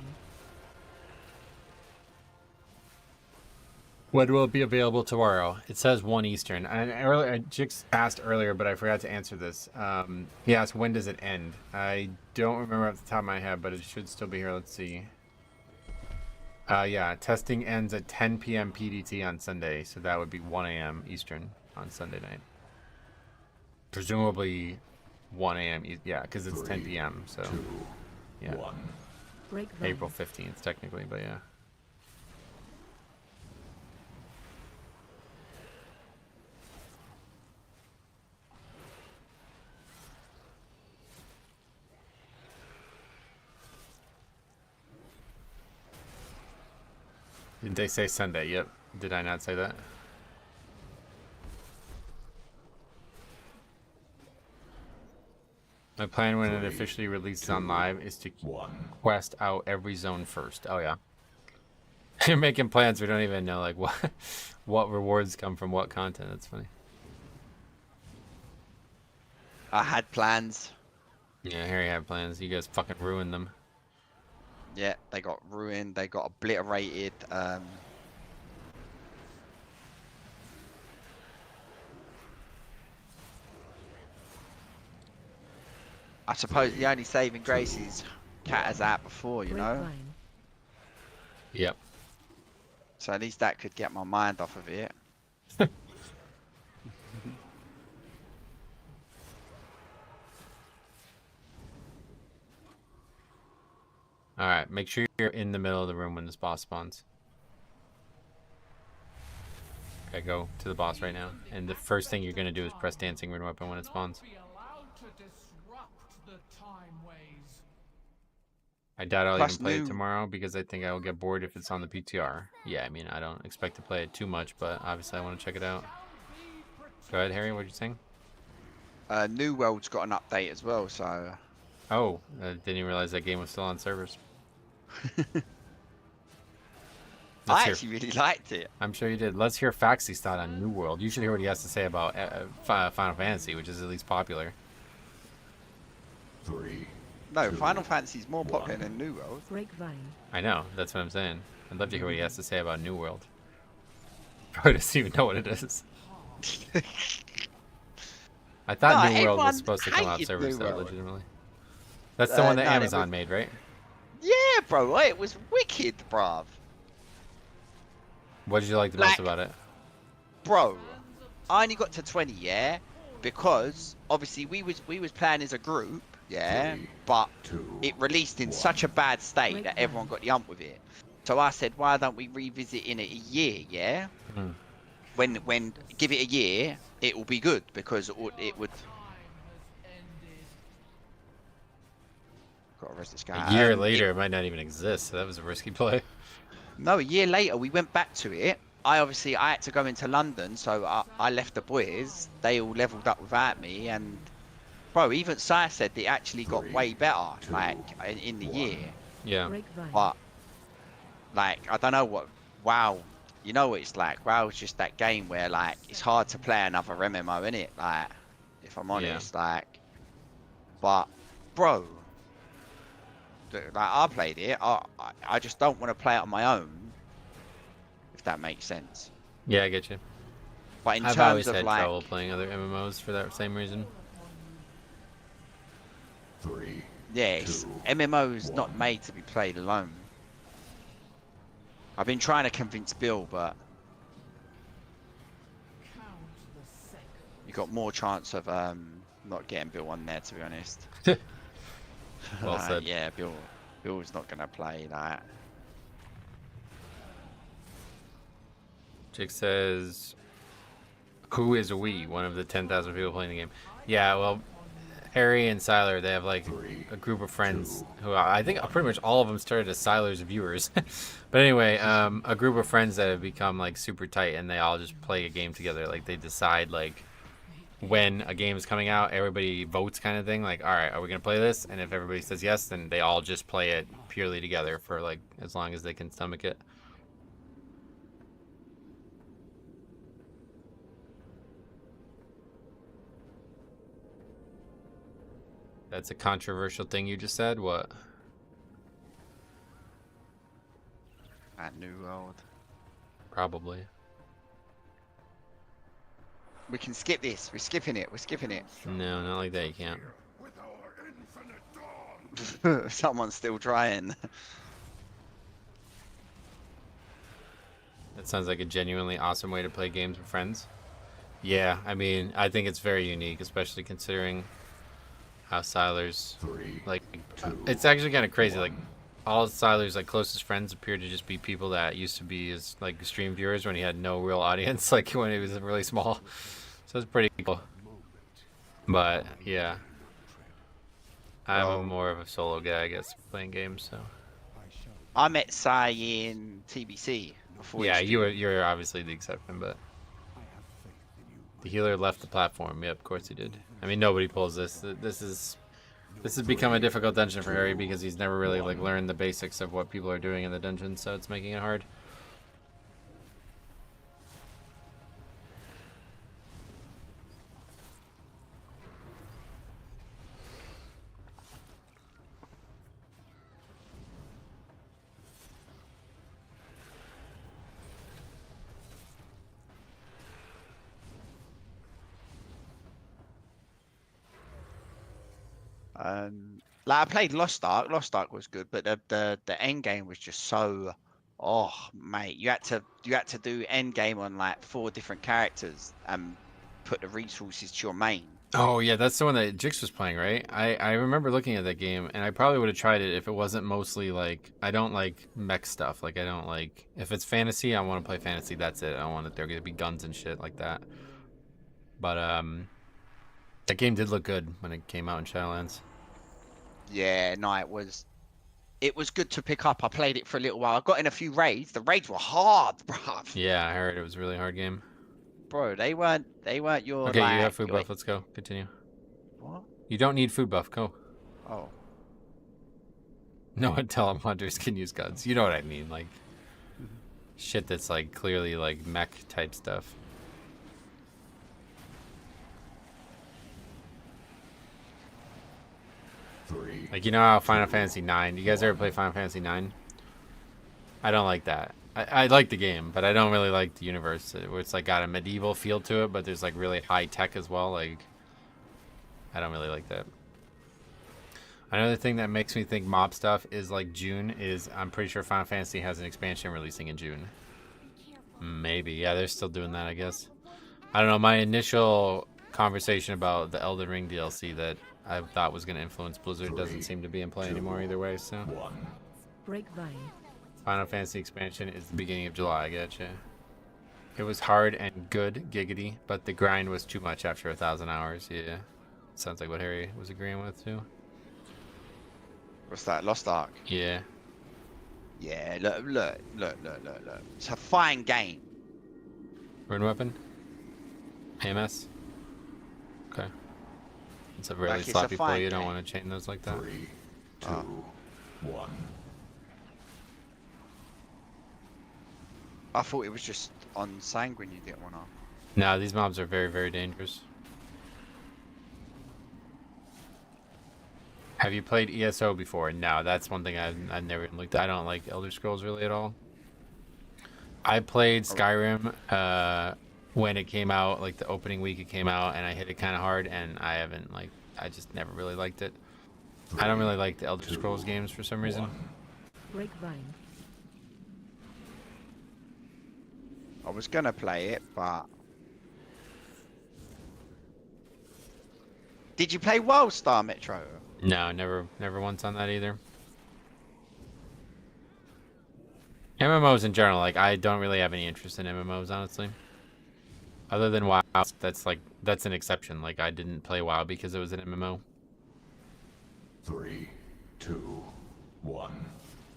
When will it be available tomorrow? It says 1 Eastern. I Jix asked earlier, but I forgot to answer this. He asked, when does it end? I don't remember off the top of my head, but it should still be here. Let's see. Yeah, testing ends at 10 p.m. PDT on Sunday, so that would be 1 a.m. Eastern on Sunday night. Presumably 1 a.m. Yeah, because it's 10 p.m., so 2, yeah. 1. Grapevine. April 15th, technically, but yeah. Did they say Sunday? Yep. Did I not say that? My plan when it officially releases on live is to 1. quest out every zone first. Oh yeah. You're making plans. We don't even know like what rewards come from what content. That's funny. I had plans. Yeah, here you have plans. You guys fucking ruined them. Yeah, they got ruined. They got obliterated. I suppose the only saving grace is Cat has out before, you know? Grapevine. Yep. So at least that could get my mind off of it. Alright, make sure you're in the middle of the room when this boss spawns. Okay, go to the boss right now. And the first thing you're going to do is press dancing rune weapon when it spawns. Be allowed to disrupt the time ways. I doubt I'll Plus even play it new- tomorrow because I think I will get bored if it's on the PTR. Yeah, I mean, I don't expect to play it too much, but obviously I want to check it out. Go ahead, Harry, what did you saying? New World's got an update as well, so Oh, I didn't even realize that game was still on servers. I hear- actually really liked it. I'm sure you did. Let's hear Faxy's thought on New World. You should hear what he has to say about Final Fantasy, which is at least popular. 3, No, Final Fantasy's more popular than New World. Grapevine. I know, that's what I'm saying. I'd love to hear what he has to say about New World. Probably doesn't even know what it is. I thought No, New World was everyone supposed to come off hated servers, New though, World. legitimately. That's the one that no, it Amazon was- made, right? Yeah, bro, it was wicked, bruv. What did you like the most Like- about it? Bro, I only got to 20, yeah, because obviously we was playing as a group, yeah, 3, but 2, it released in such a bad state that everyone got the ump with it. So I said, why don't we revisit in a year, yeah? Hmm. When give it a year, it will be good because it would. Got to rest this guy. A year Um, later, it might not even exist, so that was a risky play. No, a year later we went back to it. I had to go into London, so I left the boys. They all leveled up without me, and bro, even Sai said it actually got 3, way better, 2, like in the 1. year. Yeah. Grapevine. But like I don't know what WoW. You know what it's like. WoW's just that game where like it's hard to play another MMO, innit? Like, if I'm honest, like. But, bro, like I played it. I just don't want to play it on my own. If that makes sense. Yeah, I get you. But in I've terms always of had like, trouble playing other MMOs for that same reason. 3, yes, 2, MMO's not 1. made to be played alone. I've been trying to convince Bill, but you got more chance of not getting Bill on there, to be honest. Well said. Yeah, Bill's not gonna play that. Jake says, who is we? One of the 10,000 people playing the game. Yeah, well, Harry and Siler, they have like a group of friends who I think pretty much all of them started as Siler's viewers. But anyway, a group of friends that have become like super tight, and they all just play a game together. Like they decide like when a game is coming out, everybody votes kind of thing. Like, all right, are we gonna play this? And if everybody says yes, then they all just play it purely together for like as long as they can stomach it. That's a controversial thing you just said. What? At New World. Probably. We can skip this. We're skipping it. We're skipping it. No, not like that. You can't. With our infinite dawn. Someone's still trying. That sounds like a genuinely awesome way to play games with friends. Yeah, I mean, I think it's very unique, especially considering how Siler's 3, like. 2, It's actually kind of crazy. Like, all of Siler's like closest friends appear to just be people that used to be his like stream viewers when he had no real audience, like when he was really small. So it's pretty cool. But yeah, I'm more of a solo guy, I guess, playing games. So I met Sai in TBC before. yeah, he you're obviously the exception, but I have faith in you. the healer left the platform. Yep, of course he did. I mean, nobody pulls this. This has become a difficult dungeon for Harry because he's never really like learned the basics of what people are doing in the dungeon, so it's making it hard. like I played Lost Ark. Lost Ark was good, but the end game was just so Oh, mate, you had to do end game on like 4 different characters and put the resources to your main. Oh yeah, that's the one that Jix was playing, right? I remember looking at that game, and I probably would have tried it if it wasn't mostly like I don't like mech stuff. Like I don't like if it's fantasy, I want to play fantasy. That's it. I don't want it there to be guns and shit like that. But that game did look good when it came out in Shadowlands. Yeah, no, it was good to pick up. I played it for a little while. I got in a few raids. The raids were hard, bruv. Yeah, I heard it was a really hard game. Bro, they weren't your Okay, like, you have food your- buff. Let's go. Continue. What? You don't need food buff. Go. Oh. No one tell them hunters can use guns. You know what I mean, like shit that's like clearly like mech type stuff. Three. Like you know how Final Fantasy 9. You guys ever play Final Fantasy 9? I don't like that. I like the game, but I don't really like the universe where it's like got a medieval feel to it, but there's like really high tech as well. Like I don't really like that. Another thing that makes me think mob stuff is like June is I'm pretty sure Final Fantasy has an expansion releasing in June. Maybe. Yeah, they're still doing that, I guess. I don't know. My initial conversation about the Elden Ring DLC that I thought was going to influence Blizzard doesn't seem to be in play anymore either way, so. One. Grapevine. Final Fantasy expansion is the beginning of July, I getcha. It was hard and good, giggity, but the grind was too much after 1,000 hours, yeah. Sounds like what Harry was agreeing with, too. What's that? Lost Ark. Yeah. Yeah, look. It's a fine game. Rune weapon? AMS? Okay. It's a really Like, it's a sloppy play. fine You don't game. want to chain those like that. 3, 2, Ah. 1. I thought it was just on Sanguine you didn't want to. No, these mobs are very, very dangerous. Have you played ESO before? No, that's one thing I've never even looked at. I don't like Elder Scrolls really at all. I played Skyrim when it came out, like the opening week it came out, and I hit it kind of hard, and I haven't, like, I just never really liked it. I don't really like the Elder Scrolls games for some reason. Grapevine. I was gonna play it, but did you play Wildstar Metro? No, never once on that either. MMOs in general, like I don't really have any interest in MMOs, honestly. Other than WoW, that's an exception. Like I didn't play WoW because it was an MMO. 3, 2, 1.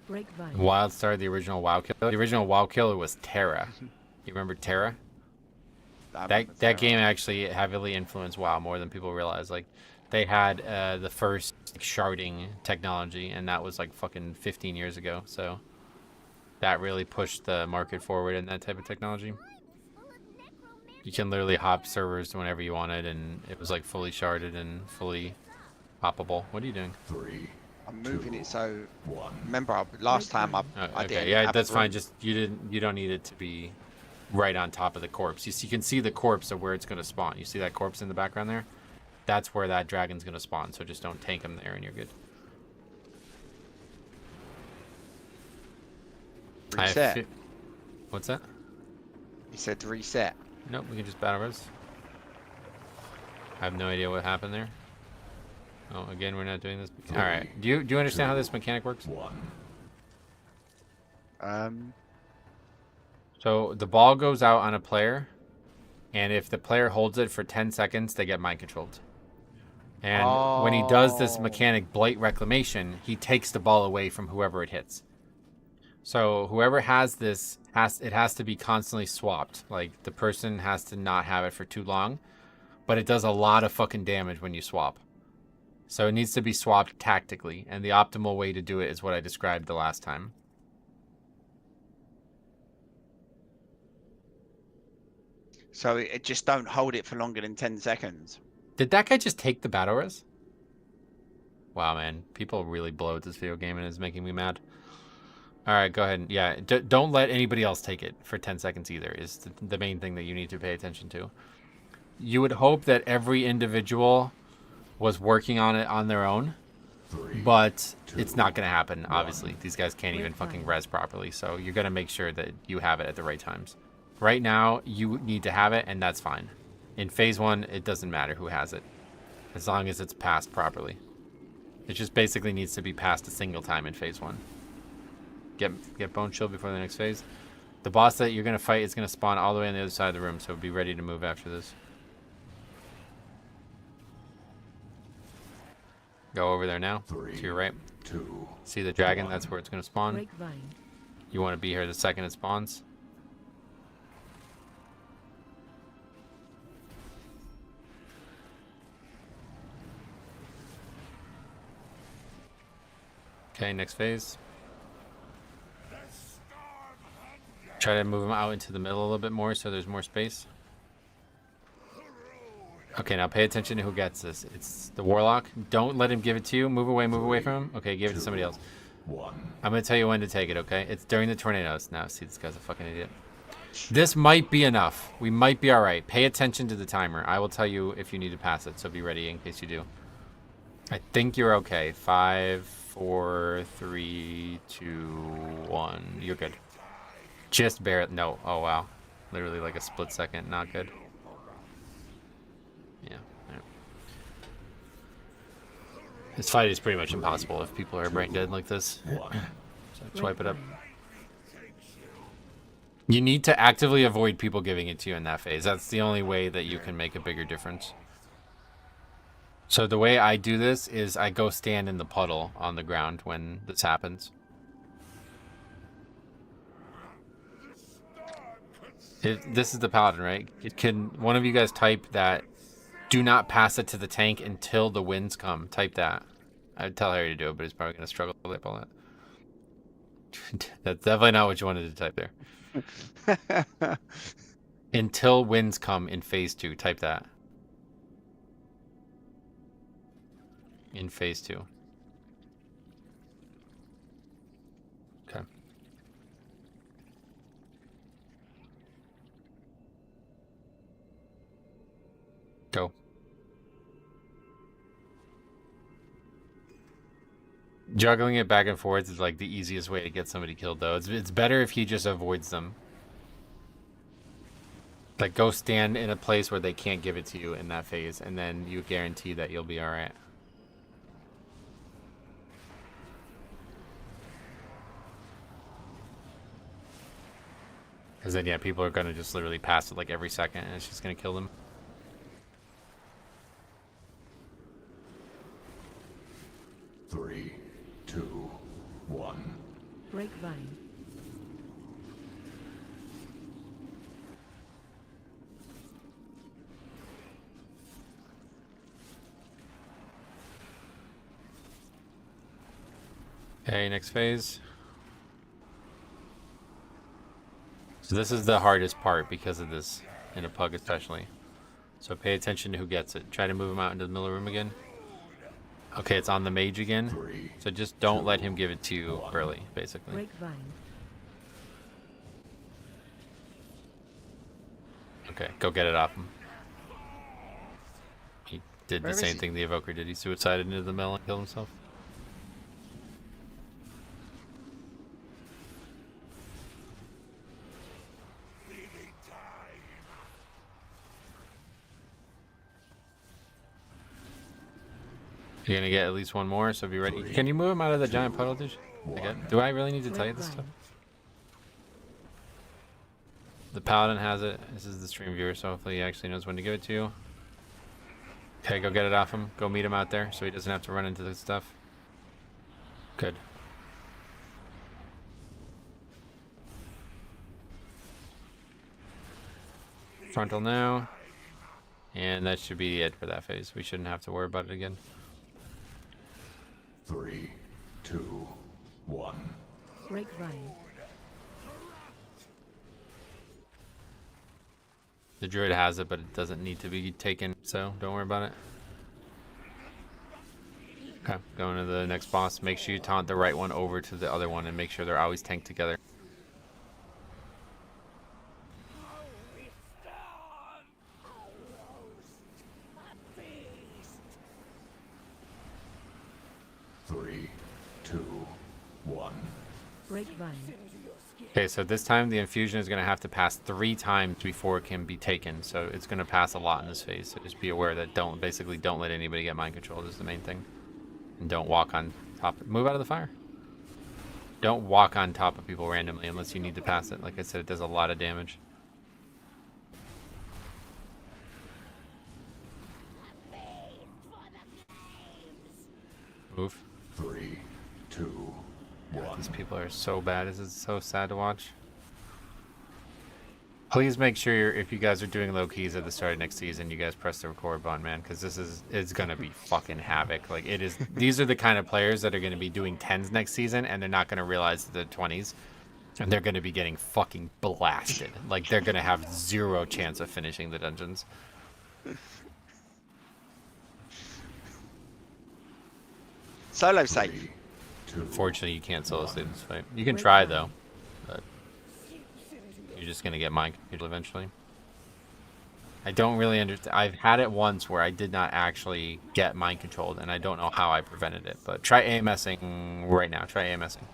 Grapevine. WildStar, the original WoW killer. The original WoW killer was Terra. You remember Terra? I That remember Terra. game actually heavily influenced WoW more than people realize. Like they had the first sharding technology, and that was like fucking 15 years ago. So that really pushed the market forward in that type of technology. You can literally hop servers whenever you wanted, and it was like fully sharded and fully hoppable. What are you doing? 3, I'm moving it so. 1. Remember, last time I Oh, did. okay, yeah, that's fine. Just you don't need it to be right on top of the corpse. You can see the corpse of where it's going to spawn. You see that corpse in the background there? That's where that dragon's going to spawn. So just don't tank him there, and you're good. I have Reset. What's that? He said to reset. Nope, we can just battle res. I have no idea what happened there. Oh, again, we're not doing this. All right. Do you understand how this mechanic works? 1. So the ball goes out on a player, and if the player holds it for 10 seconds, they get mind controlled. And when he does this Oh. mechanic, Blight Reclamation, he takes the ball away from whoever it hits. So whoever has this has to be constantly swapped. Like the person has to not have it for too long, but it does a lot of fucking damage when you swap. So it needs to be swapped tactically, and the optimal way to do it is what I described the last time. So it just don't hold it for longer than 10 seconds. Did that guy just take the battle res? Wow, man. People really blow at this video game, and it's making me mad. All right, go ahead. Yeah, don't let anybody else take it for 10 seconds either is the main thing that you need to pay attention to. You would hope that every individual was working on it on their own, but it's not going to happen, obviously. These guys can't even fucking res properly, so you're going to make sure that you have it at the right times. Right now, you need to have it, and that's fine. In phase 1, it doesn't matter who has it, as long as it's passed properly. It just basically needs to be passed a single time in phase 1. Get Bone Shield before the next phase. The boss that you're going to fight is going to spawn all the way on the other side of the room, so be ready to move after this. Go over there now, to your right. 2. See the dragon? That's where it's going to spawn. Grapevine. You want to be here the second it spawns. Okay, next phase. Try to move them out into the middle a little bit more so there's more space. Okay, now pay attention to who gets this. It's the Warlock. Don't let him give it to you. Move away from him. Okay, give it to somebody else. 1. I'm going to tell you when to take it, okay? It's during the tornadoes. Now, see, this guy's a fucking idiot. This might be enough. We might be all right. Pay attention to the timer. I will tell you if you need to pass it, so be ready in case you do. I think you're okay. 5, 4, 3, 2, 1. You're good. Just barely. No. Oh, wow. Literally like a split second. Not good. Yeah. This fight is pretty much impossible if people are brain dead like this. So swipe it up. You need to actively avoid people giving it to you in that phase. That's the only way that you can make a bigger difference. So the way I do this is I go stand in the puddle on the ground when this happens. This is the paladin, right? One of you guys type that, do not pass it to the tank until the winds come. Type that. I'd tell Harry to do it, but he's probably going to struggle to type all that. That's definitely not what you wanted to type there. Until winds come in phase 2. Type that. In phase 2. Okay. Go. Juggling it back and forth is like the easiest way to get somebody killed, though. It's better if he just avoids them. Like, go stand in a place where they can't give it to you in that phase, and then you guarantee that you'll be alright. Because then, yeah, people are going to just literally pass it like every second, and it's just going to kill them. Three, 2, 1. Grapevine. Okay, next phase. So this is the hardest part because of this, in a pug especially. So pay attention to who gets it. Try to move him out into the middle of the room again. Okay, it's on the mage again. So just don't let him give it to you early, basically. Grapevine. Okay, go get it off him. He did Where the is same he? thing the evoker did. He suicided into the mill and killed himself. You're gonna get at least one more, so be ready. Can you move him out of the giant puddle, dude? Okay. Do I really need to tell you this stuff? The paladin has it. This is the stream viewer, so hopefully he actually knows when to give it to you. Okay, go get it off him. Go meet him out there so he doesn't have to run into this stuff. Good. Frontal now. And that should be it for that phase. We shouldn't have to worry about it again. 3, 2, 1. Grapevine. The druid has it, but it doesn't need to be taken, so don't worry about it. Okay, going to the next boss. Make sure you taunt the right one over to the other one and make sure they're always tanked together. Grapevine. Okay, so this time the infusion is going to have to pass 3 times before it can be taken. So it's going to pass a lot in this phase. So just be aware that don't let anybody get mind controlled is the main thing. And don't walk on top. Move out of the fire. Don't walk on top of people randomly unless you need to pass it. Like I said, it does a lot of damage. Move. 3, 2, 1. These people are so bad. This is so sad to watch. Please make sure if you guys are doing low keys at the start of next season, you guys press the record button, man, because it's gonna be fucking havoc. Like it is. These are the kind of players that are gonna be doing 10s next season, and they're not gonna realize the 20s, and they're gonna be getting fucking blasted. Like they're gonna have 0 chance of finishing the dungeons. Solo safe. 3, 2, Unfortunately, you can't solo save this fight. You can try though, but you're just gonna get mind controlled eventually. I don't really understand. I've had it once where I did not actually get mind controlled, and I don't know how I prevented it. But try AMSing right now. Try AMSing.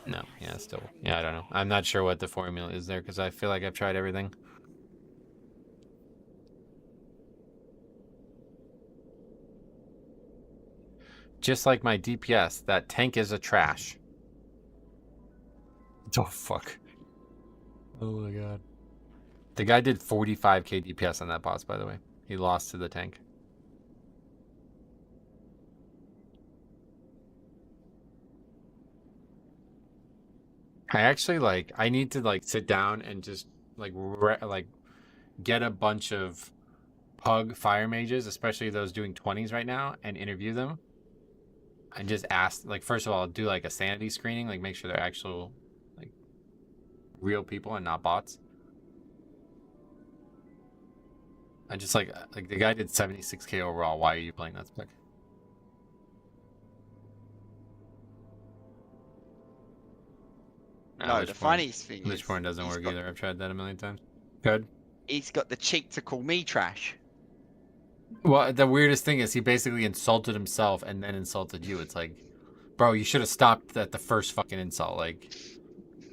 No, yeah, still. Yeah, I don't know. I'm not sure what the formula is there because I feel like I've tried everything. Just like my DPS, that tank is a trash. Oh, fuck. Oh my god. The guy did 45k DPS on that boss, by the way. He lost to the tank. I actually, I need to, sit down and just, get a bunch of PUG fire mages, especially those doing 20s right now, and interview them. And just ask, first of all, do, a sanity screening, make sure they're actual, real people and not bots. I just, the guy did 76k overall. Why are you playing that spec? No, the funniest thing is... Lichborn doesn't he's work got- either. I've tried that a million times. Good. He's got the cheek to call me trash. Well, the weirdest thing is he basically insulted himself and then insulted you. It's like, bro, you should have stopped at the first fucking insult.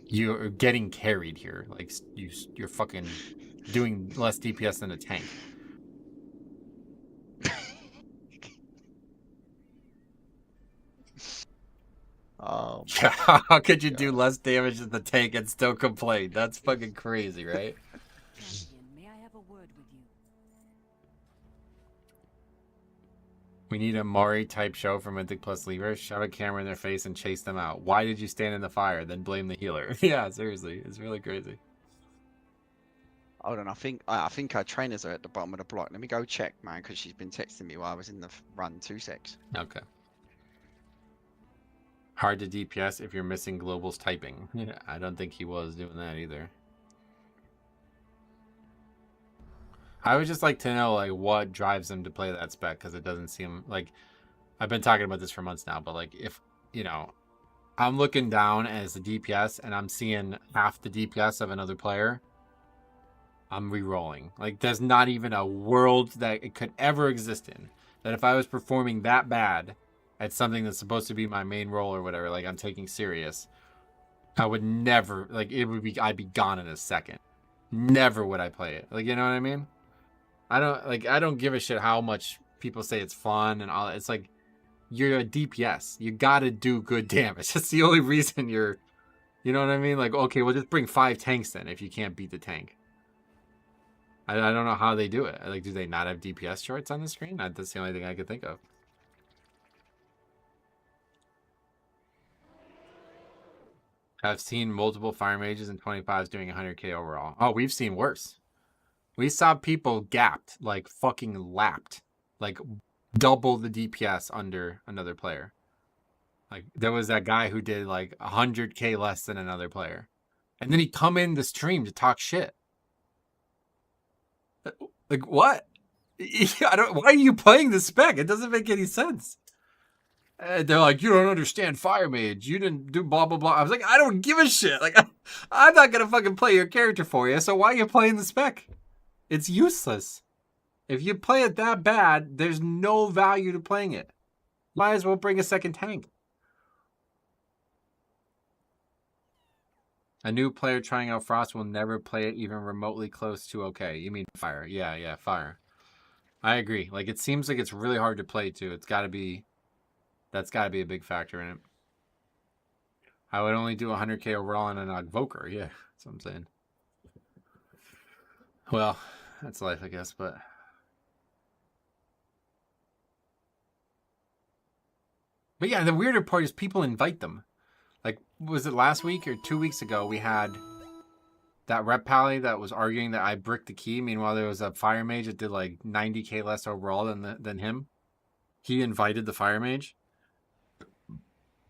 You're getting carried here. You're fucking doing less DPS than a tank. Oh, How could you do less damage than the tank and still complain? That's fucking crazy, right? May I have a word with you? We need a Maury type show for Mythic Plus Leavers. Shove a camera in their face and chase them out. Why did you stand in the fire? Then blame the healer. Yeah, seriously. It's really crazy. hold on. I think our trainers are at the bottom of the block. Let me go check, man, because she's been texting me while I was in the run. 2 secs. Okay. Hard to DPS if you're missing Global's typing. Yeah, I don't think he was doing that either. I would just like to know what drives them to play that spec, because it doesn't seem I've been talking about this for months now, but if I'm looking down as the DPS and I'm seeing half the DPS of another player, I'm re-rolling. There's not even a world that it could ever exist in that if I was performing that bad at something that's supposed to be my main role or whatever, I'm taking serious, I would never, I'd be gone in a second. Never would I play it. You know what I mean? I don't give a shit how much people say it's fun and all. It's you're a DPS. You gotta do good damage. That's the only reason you're, you know what I mean? Okay, we'll just bring 5 tanks then if you can't beat the tank. I don't know how they do it. Do they not have DPS charts on the screen? That's the only thing I could think of. I've seen multiple fire mages and 25s doing 100k overall. Oh, we've seen worse. We saw people gapped, fucking lapped, double the DPS under another player. There was that guy who did 100k less than another player, and then he'd come in the stream to talk shit. What? Why are you playing the spec? It doesn't make any sense. They're like, you don't understand Fire Mage. You didn't do blah, blah, blah. I was like, I don't give a shit. I'm not going to fucking play your character for you. So why are you playing the spec? It's useless. If you play it that bad, there's no value to playing it. Might as well bring a second tank. A new player trying out Frost will never play it even remotely close to okay. You mean fire. Yeah, fire. I agree. Like, it seems like it's really hard to play, too. It's got to be... That's got to be a big factor in it. I would only do 100k overall on an Ogvoker. Yeah, that's what I'm saying. Well, that's life, I guess, but... But yeah, the weirder part is people invite them. Like, was it last week or 2 weeks ago we had that rep pally that was arguing that I bricked the key. Meanwhile, there was a fire mage that did like 90k less overall than him. He invited the fire mage.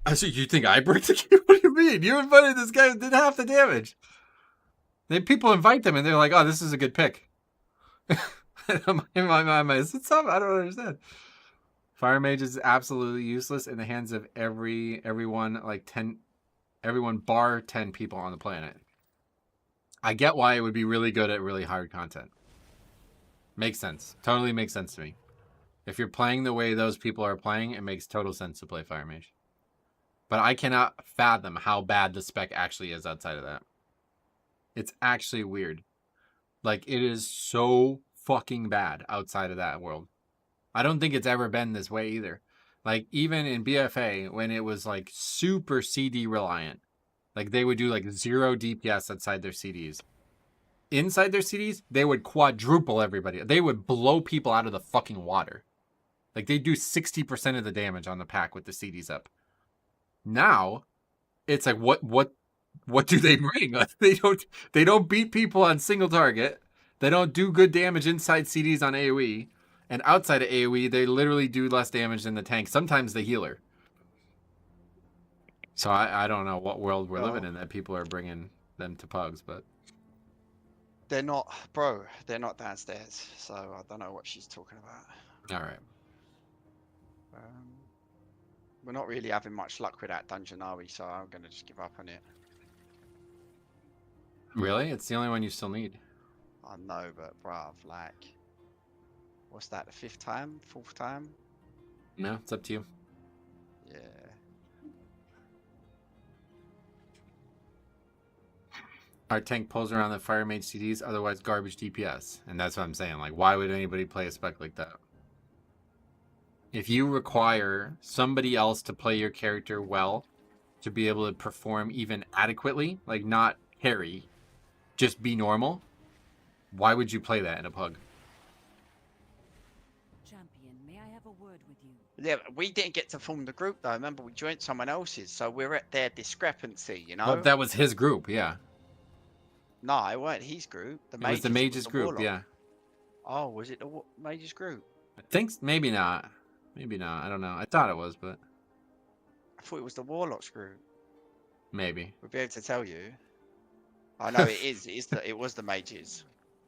I said, you think I bricked the key? What do you mean? You invited this guy who did half the damage. Then people invite them and they're like, oh, this is a good pick. In my mind, is it something? I don't understand. Fire mage is absolutely useless in the hands of everyone bar 10 people on the planet. I get why it would be really good at really hard content. Makes sense. Totally makes sense to me. If you're playing the way those people are playing, it makes total sense to play Fire Mage. But I cannot fathom how bad the spec actually is outside of that. It's actually weird. Like, it is so fucking bad outside of that world. I don't think it's ever been this way either. Like, even in BFA, when it was like super CD reliant, like they would do like 0 DPS outside their CDs. Inside their CDs, they would quadruple everybody. They would blow people out of the fucking water. Like, they do 60% of the damage on the pack with the CDs up. Now, it's like, what do they bring? Like, they don't beat people on single target. They don't do good damage inside CDs on AoE. And outside of AoE, they literally do less damage than the tank. Sometimes the healer. So I don't know what world we're living in that people are bringing them to PUGs, but... They're not, bro, they're not downstairs. So I don't know what she's talking about. All right. We're not really having much luck with that dungeon, are we? So I'm going to just give up on it. Really? It's the only one you still need. I know, but bruv, like... What's that, the 5th time? 4th time? No, it's up to you. Yeah. Our tank pulls around the fire mage CDs, otherwise garbage DPS. And that's what I'm saying. Like, why would anybody play a spec like that? If you require somebody else to play your character well, to be able to perform even adequately, like not carry, just be normal, why would you play that in a pug? Champion, may I have a word with you? Yeah, we didn't get to form the group though. Remember, we joined someone else's, so we're at their discrepancy, you know? Well, that was his group, yeah. No, it weren't his group. It was the mage's group, warlock. yeah. Oh, was it the mage's group? I think, maybe not. Maybe not. I don't know. I thought it was, but... I thought it was the warlock's group. Maybe. We'll be able to tell you. I know it is. It was the mages.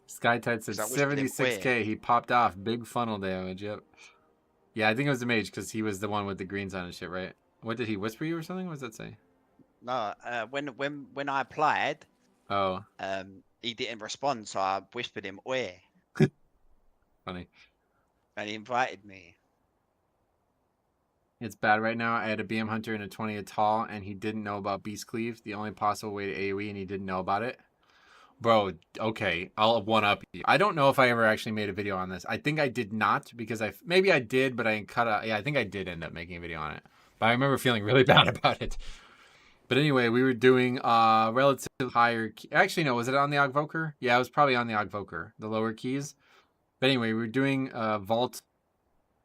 Skytide said Because I whispered him 76k. He popped off. Big funnel damage, yep. Yeah, I think it was the mage because he was the one with the greens on and shit, right? What, did he whisper you or something? What does that say? No, when I applied, Oh, he didn't respond, so I whispered him "Oi," funny. and he invited me. It's bad right now. I had a BM Hunter and a 20 at tall, and he didn't know about Beast Cleave, the only possible way to AoE, and he didn't know about it. Bro, okay, I'll one-up you. I don't know if I ever actually made a video on this. I think I did not, because maybe I did, but I cut out. Yeah, I think I did end up making a video on it. But I remember feeling really bad about it. But anyway, we were doing relatively higher... Actually, no, was it on the Ogvoker? Yeah, it was probably on the Ogvoker, the lower keys. But anyway, we were doing Vault,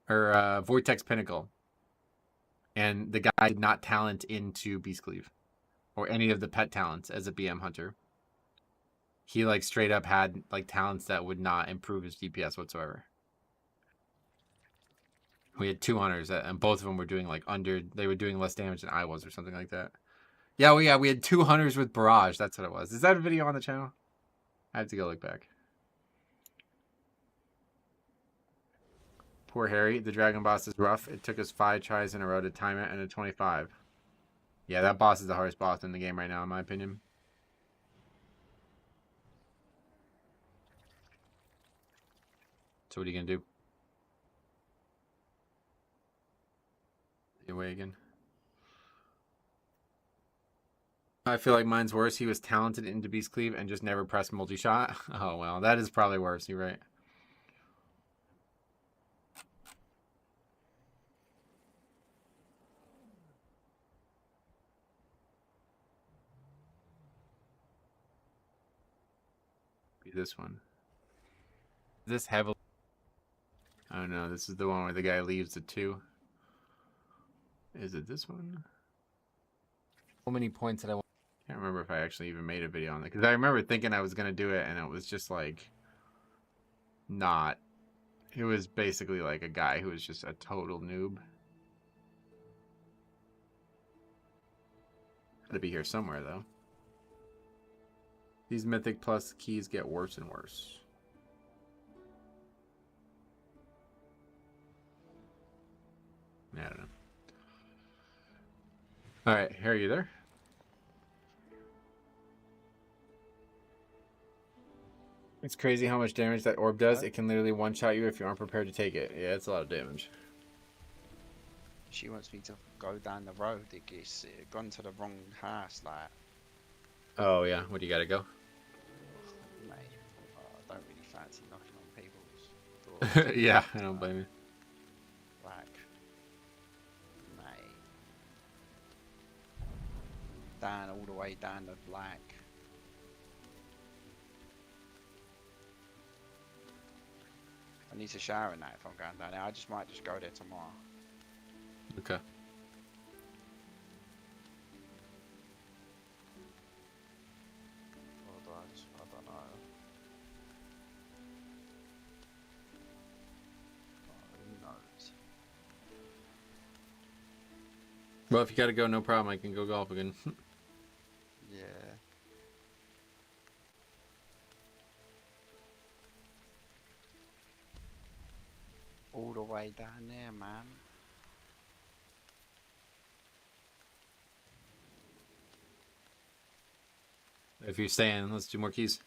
or Vortex Pinnacle. And the guy did not talent into Beast Cleave. Or any of the pet talents as a BM Hunter. He, like, straight up had, like, talents that would not improve his DPS whatsoever. We had 2 hunters, and both of them were doing, like, they were doing less damage than I was or something like that. Yeah, well, yeah, we had 2 hunters with barrage. That's what it was. Is that a video on the channel? I have to go look back. Poor Harry. The dragon boss is rough. It took us 5 tries in a row to time it and a 25. Yeah, that boss is the hardest boss in the game right now, in my opinion. So what are you going to do? Away again. I feel like mine's worse. He was talented into Beast Cleave and just never pressed multi-shot. Oh, well, that is probably worse. You're right. Be this one. Is this heavily? Oh, no. This is the one where the guy leaves the 2. Is it this one? How many points did I want? Can't remember if I actually even made a video on it. Because I remember thinking I was going to do it, and it was just like... not. It was basically like a guy who was just a total noob. Gotta be here somewhere, though. These Mythic Plus keys get worse and worse. I don't know. Alright, Harry, you there? It's crazy how much damage that orb does. It can literally one-shot you if you aren't prepared to take it. Yeah, it's a lot of damage. She wants me to go down the road. It gets gone to the wrong house, like. Oh, yeah. What do you gotta go? Mate, I don't really fancy knocking on people's doors. Yeah, I don't blame you. Like, mate. Down all the way down the black. I need to shower in that if I'm going down there. I just might just go there tomorrow. Okay. Or do I don't know. Who knows? Well, if you gotta go, no problem. I can go golf again. Yeah. All the way down there, man. If you're staying, let's do more keys.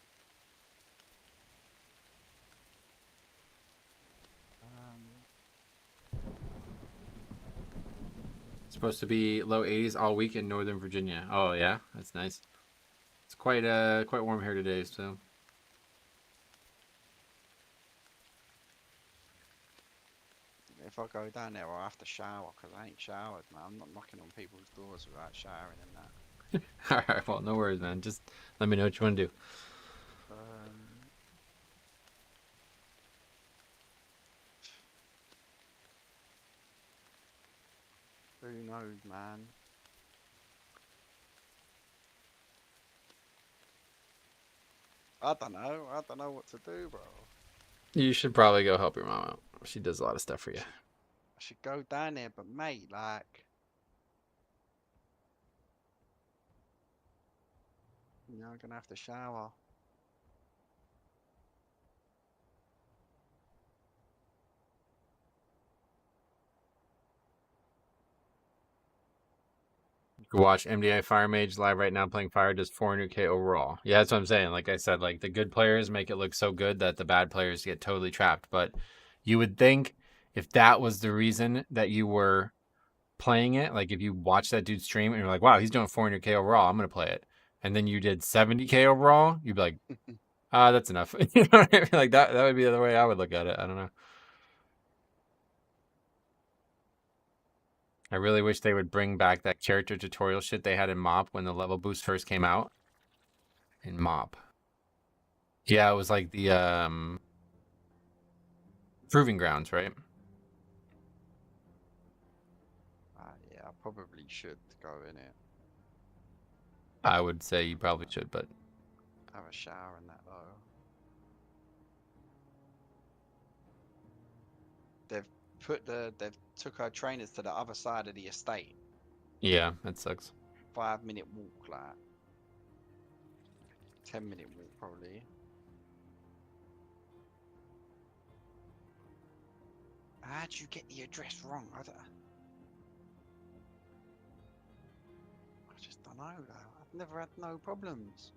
It's supposed to be low 80s all week in Northern Virginia. Oh yeah, that's nice. It's quite warm here today, so. If I go down there, I'll have to shower because I ain't showered, man. I'm not knocking on people's doors without showering and that. All right, well, no worries, man. Just let me know what you want to do. Who knows, man? I don't know. I don't know what to do, bro. You should probably go help your mom out. She does a lot of stuff for you. I should go down there, but mate, like, you know, I'm gonna have to shower. You can watch MDI Fire Mage live right now playing Fire, does 400k overall. Yeah, that's what I'm saying. Like I said, like the good players make it look so good that the bad players get totally trapped. But you would think if that was the reason that you were playing it, like if you watch that dude stream and you're like, wow, he's doing 400k overall, I'm going to play it. And then you did 70k overall, you'd be like, that's enough. You know what I mean? Like that would be the way I would look at it. I don't know. I really wish they would bring back that character tutorial shit they had in MOP when the level boost first came out. In MOP. Yeah, it was like the Proving Grounds, right? Yeah, I probably should go in it. I would say you probably should, but Have a shower and that though. They've took our trainers to the other side of the estate. yeah, that sucks. 5-minute walk, like 10-minute walk probably. How'd you get the address wrong? I just don't know though. I've never had no problems.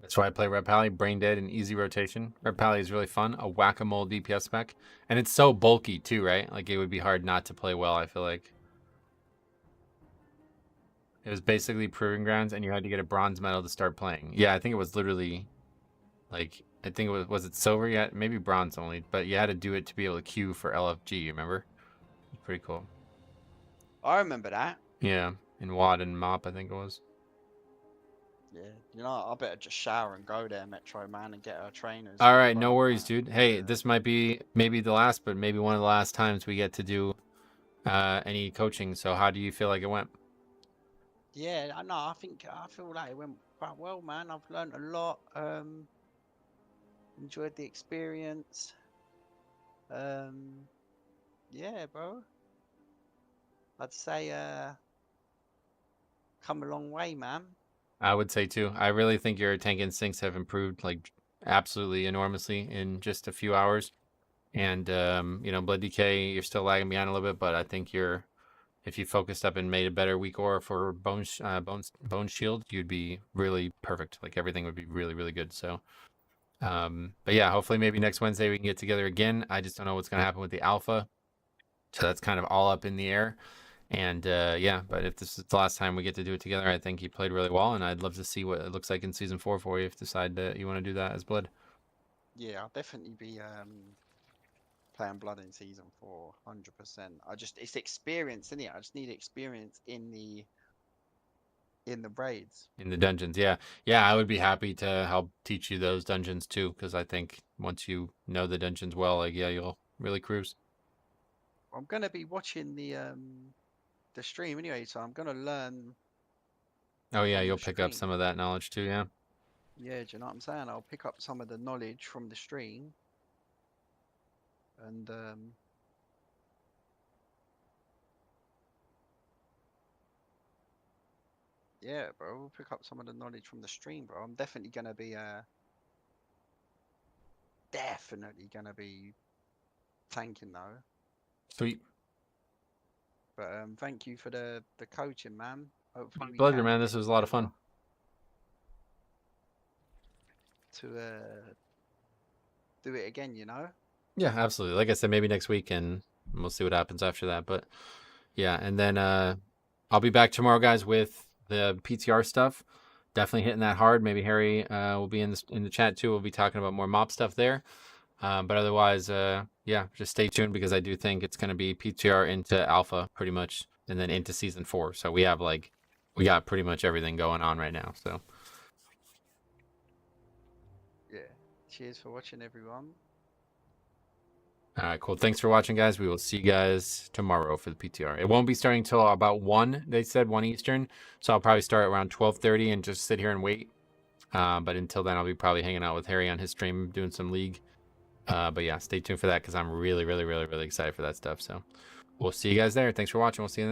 That's why I play Red Pally, brain dead and easy rotation. Red Pally is really fun, a whack-a-mole DPS spec. And it's so bulky too, right? Like it would be hard not to play well, I feel like. It was basically Proving Grounds and you had to get a bronze medal to start playing. Yeah, I think it was literally like, I think it was it silver yet? Maybe bronze only, but you had to do it to be able to queue for LFG, you remember? It's pretty cool. I remember that. Yeah, in WAD and MOP, I think it was. Yeah, you know, I better just shower and go there, Metro Man, and get our trainers. All right, no worries, dude. Hey, this might be maybe the last, but maybe one of the last times we get to do any coaching. So how do you feel like it went? Yeah, I know. I feel like it went quite well, man. I've learned a lot. Enjoyed the experience. Yeah, bro. I'd say come a long way, man. I would say too. I really think your tank instincts have improved like absolutely enormously in just a few hours. And you know, Blood DK, you're still lagging behind a little bit, but I think if you focused up and made a better weak aura for bone shield, you'd be really perfect. Like everything would be really, really good. So but yeah, hopefully maybe next Wednesday we can get together again. I just don't know what's gonna happen with the alpha. So that's kind of all up in the air. And yeah, but if this is the last time we get to do it together, I think you played really well, and I'd love to see what it looks like in season 4 for you if you decide that you want to do that as Blood. Yeah, I'll definitely be playing Blood in season 4, 100%. It's experience, isn't it? I just need experience in the raids. In the dungeons, yeah. Yeah, I would be happy to help teach you those dungeons too, because I think once you know the dungeons well, like yeah, you'll really cruise. I'm gonna be watching the stream anyway, so I'm gonna learn. Oh yeah, from the you'll pick up stream. some of that knowledge too, yeah. Yeah, do you know what I'm saying? I'll pick up some of the knowledge from the stream, and yeah, bro, we'll pick up some of the knowledge from the stream, bro. I'm definitely gonna be tanking though. Sweet. But thank you for the coaching, man. Hopefully we Pleasure, can man. get This was a lot of fun. To do it again, you know. Yeah, absolutely. Like I said, maybe next week, and we'll see what happens after that. But yeah, and then I'll be back tomorrow, guys, with the PTR stuff. Definitely hitting that hard. Maybe Harry will be in the chat too. We'll be talking about more MOP stuff there. But otherwise, yeah, just stay tuned because I do think it's going to be PTR into Alpha pretty much, and then into Season 4. So we got pretty much everything going on right now. So Yeah. Cheers for watching, everyone. all right, cool. Thanks for watching, guys. We will see you guys tomorrow for the PTR. It won't be starting until about 1, they said, 1 Eastern. So I'll probably start around 12:30 and just sit here and wait. But until then, I'll be probably hanging out with Harry on his stream, doing some League. But yeah, stay tuned for that because I'm really, really, really, really excited for that stuff. So we'll see you guys there. Thanks for watching. We'll see you in the next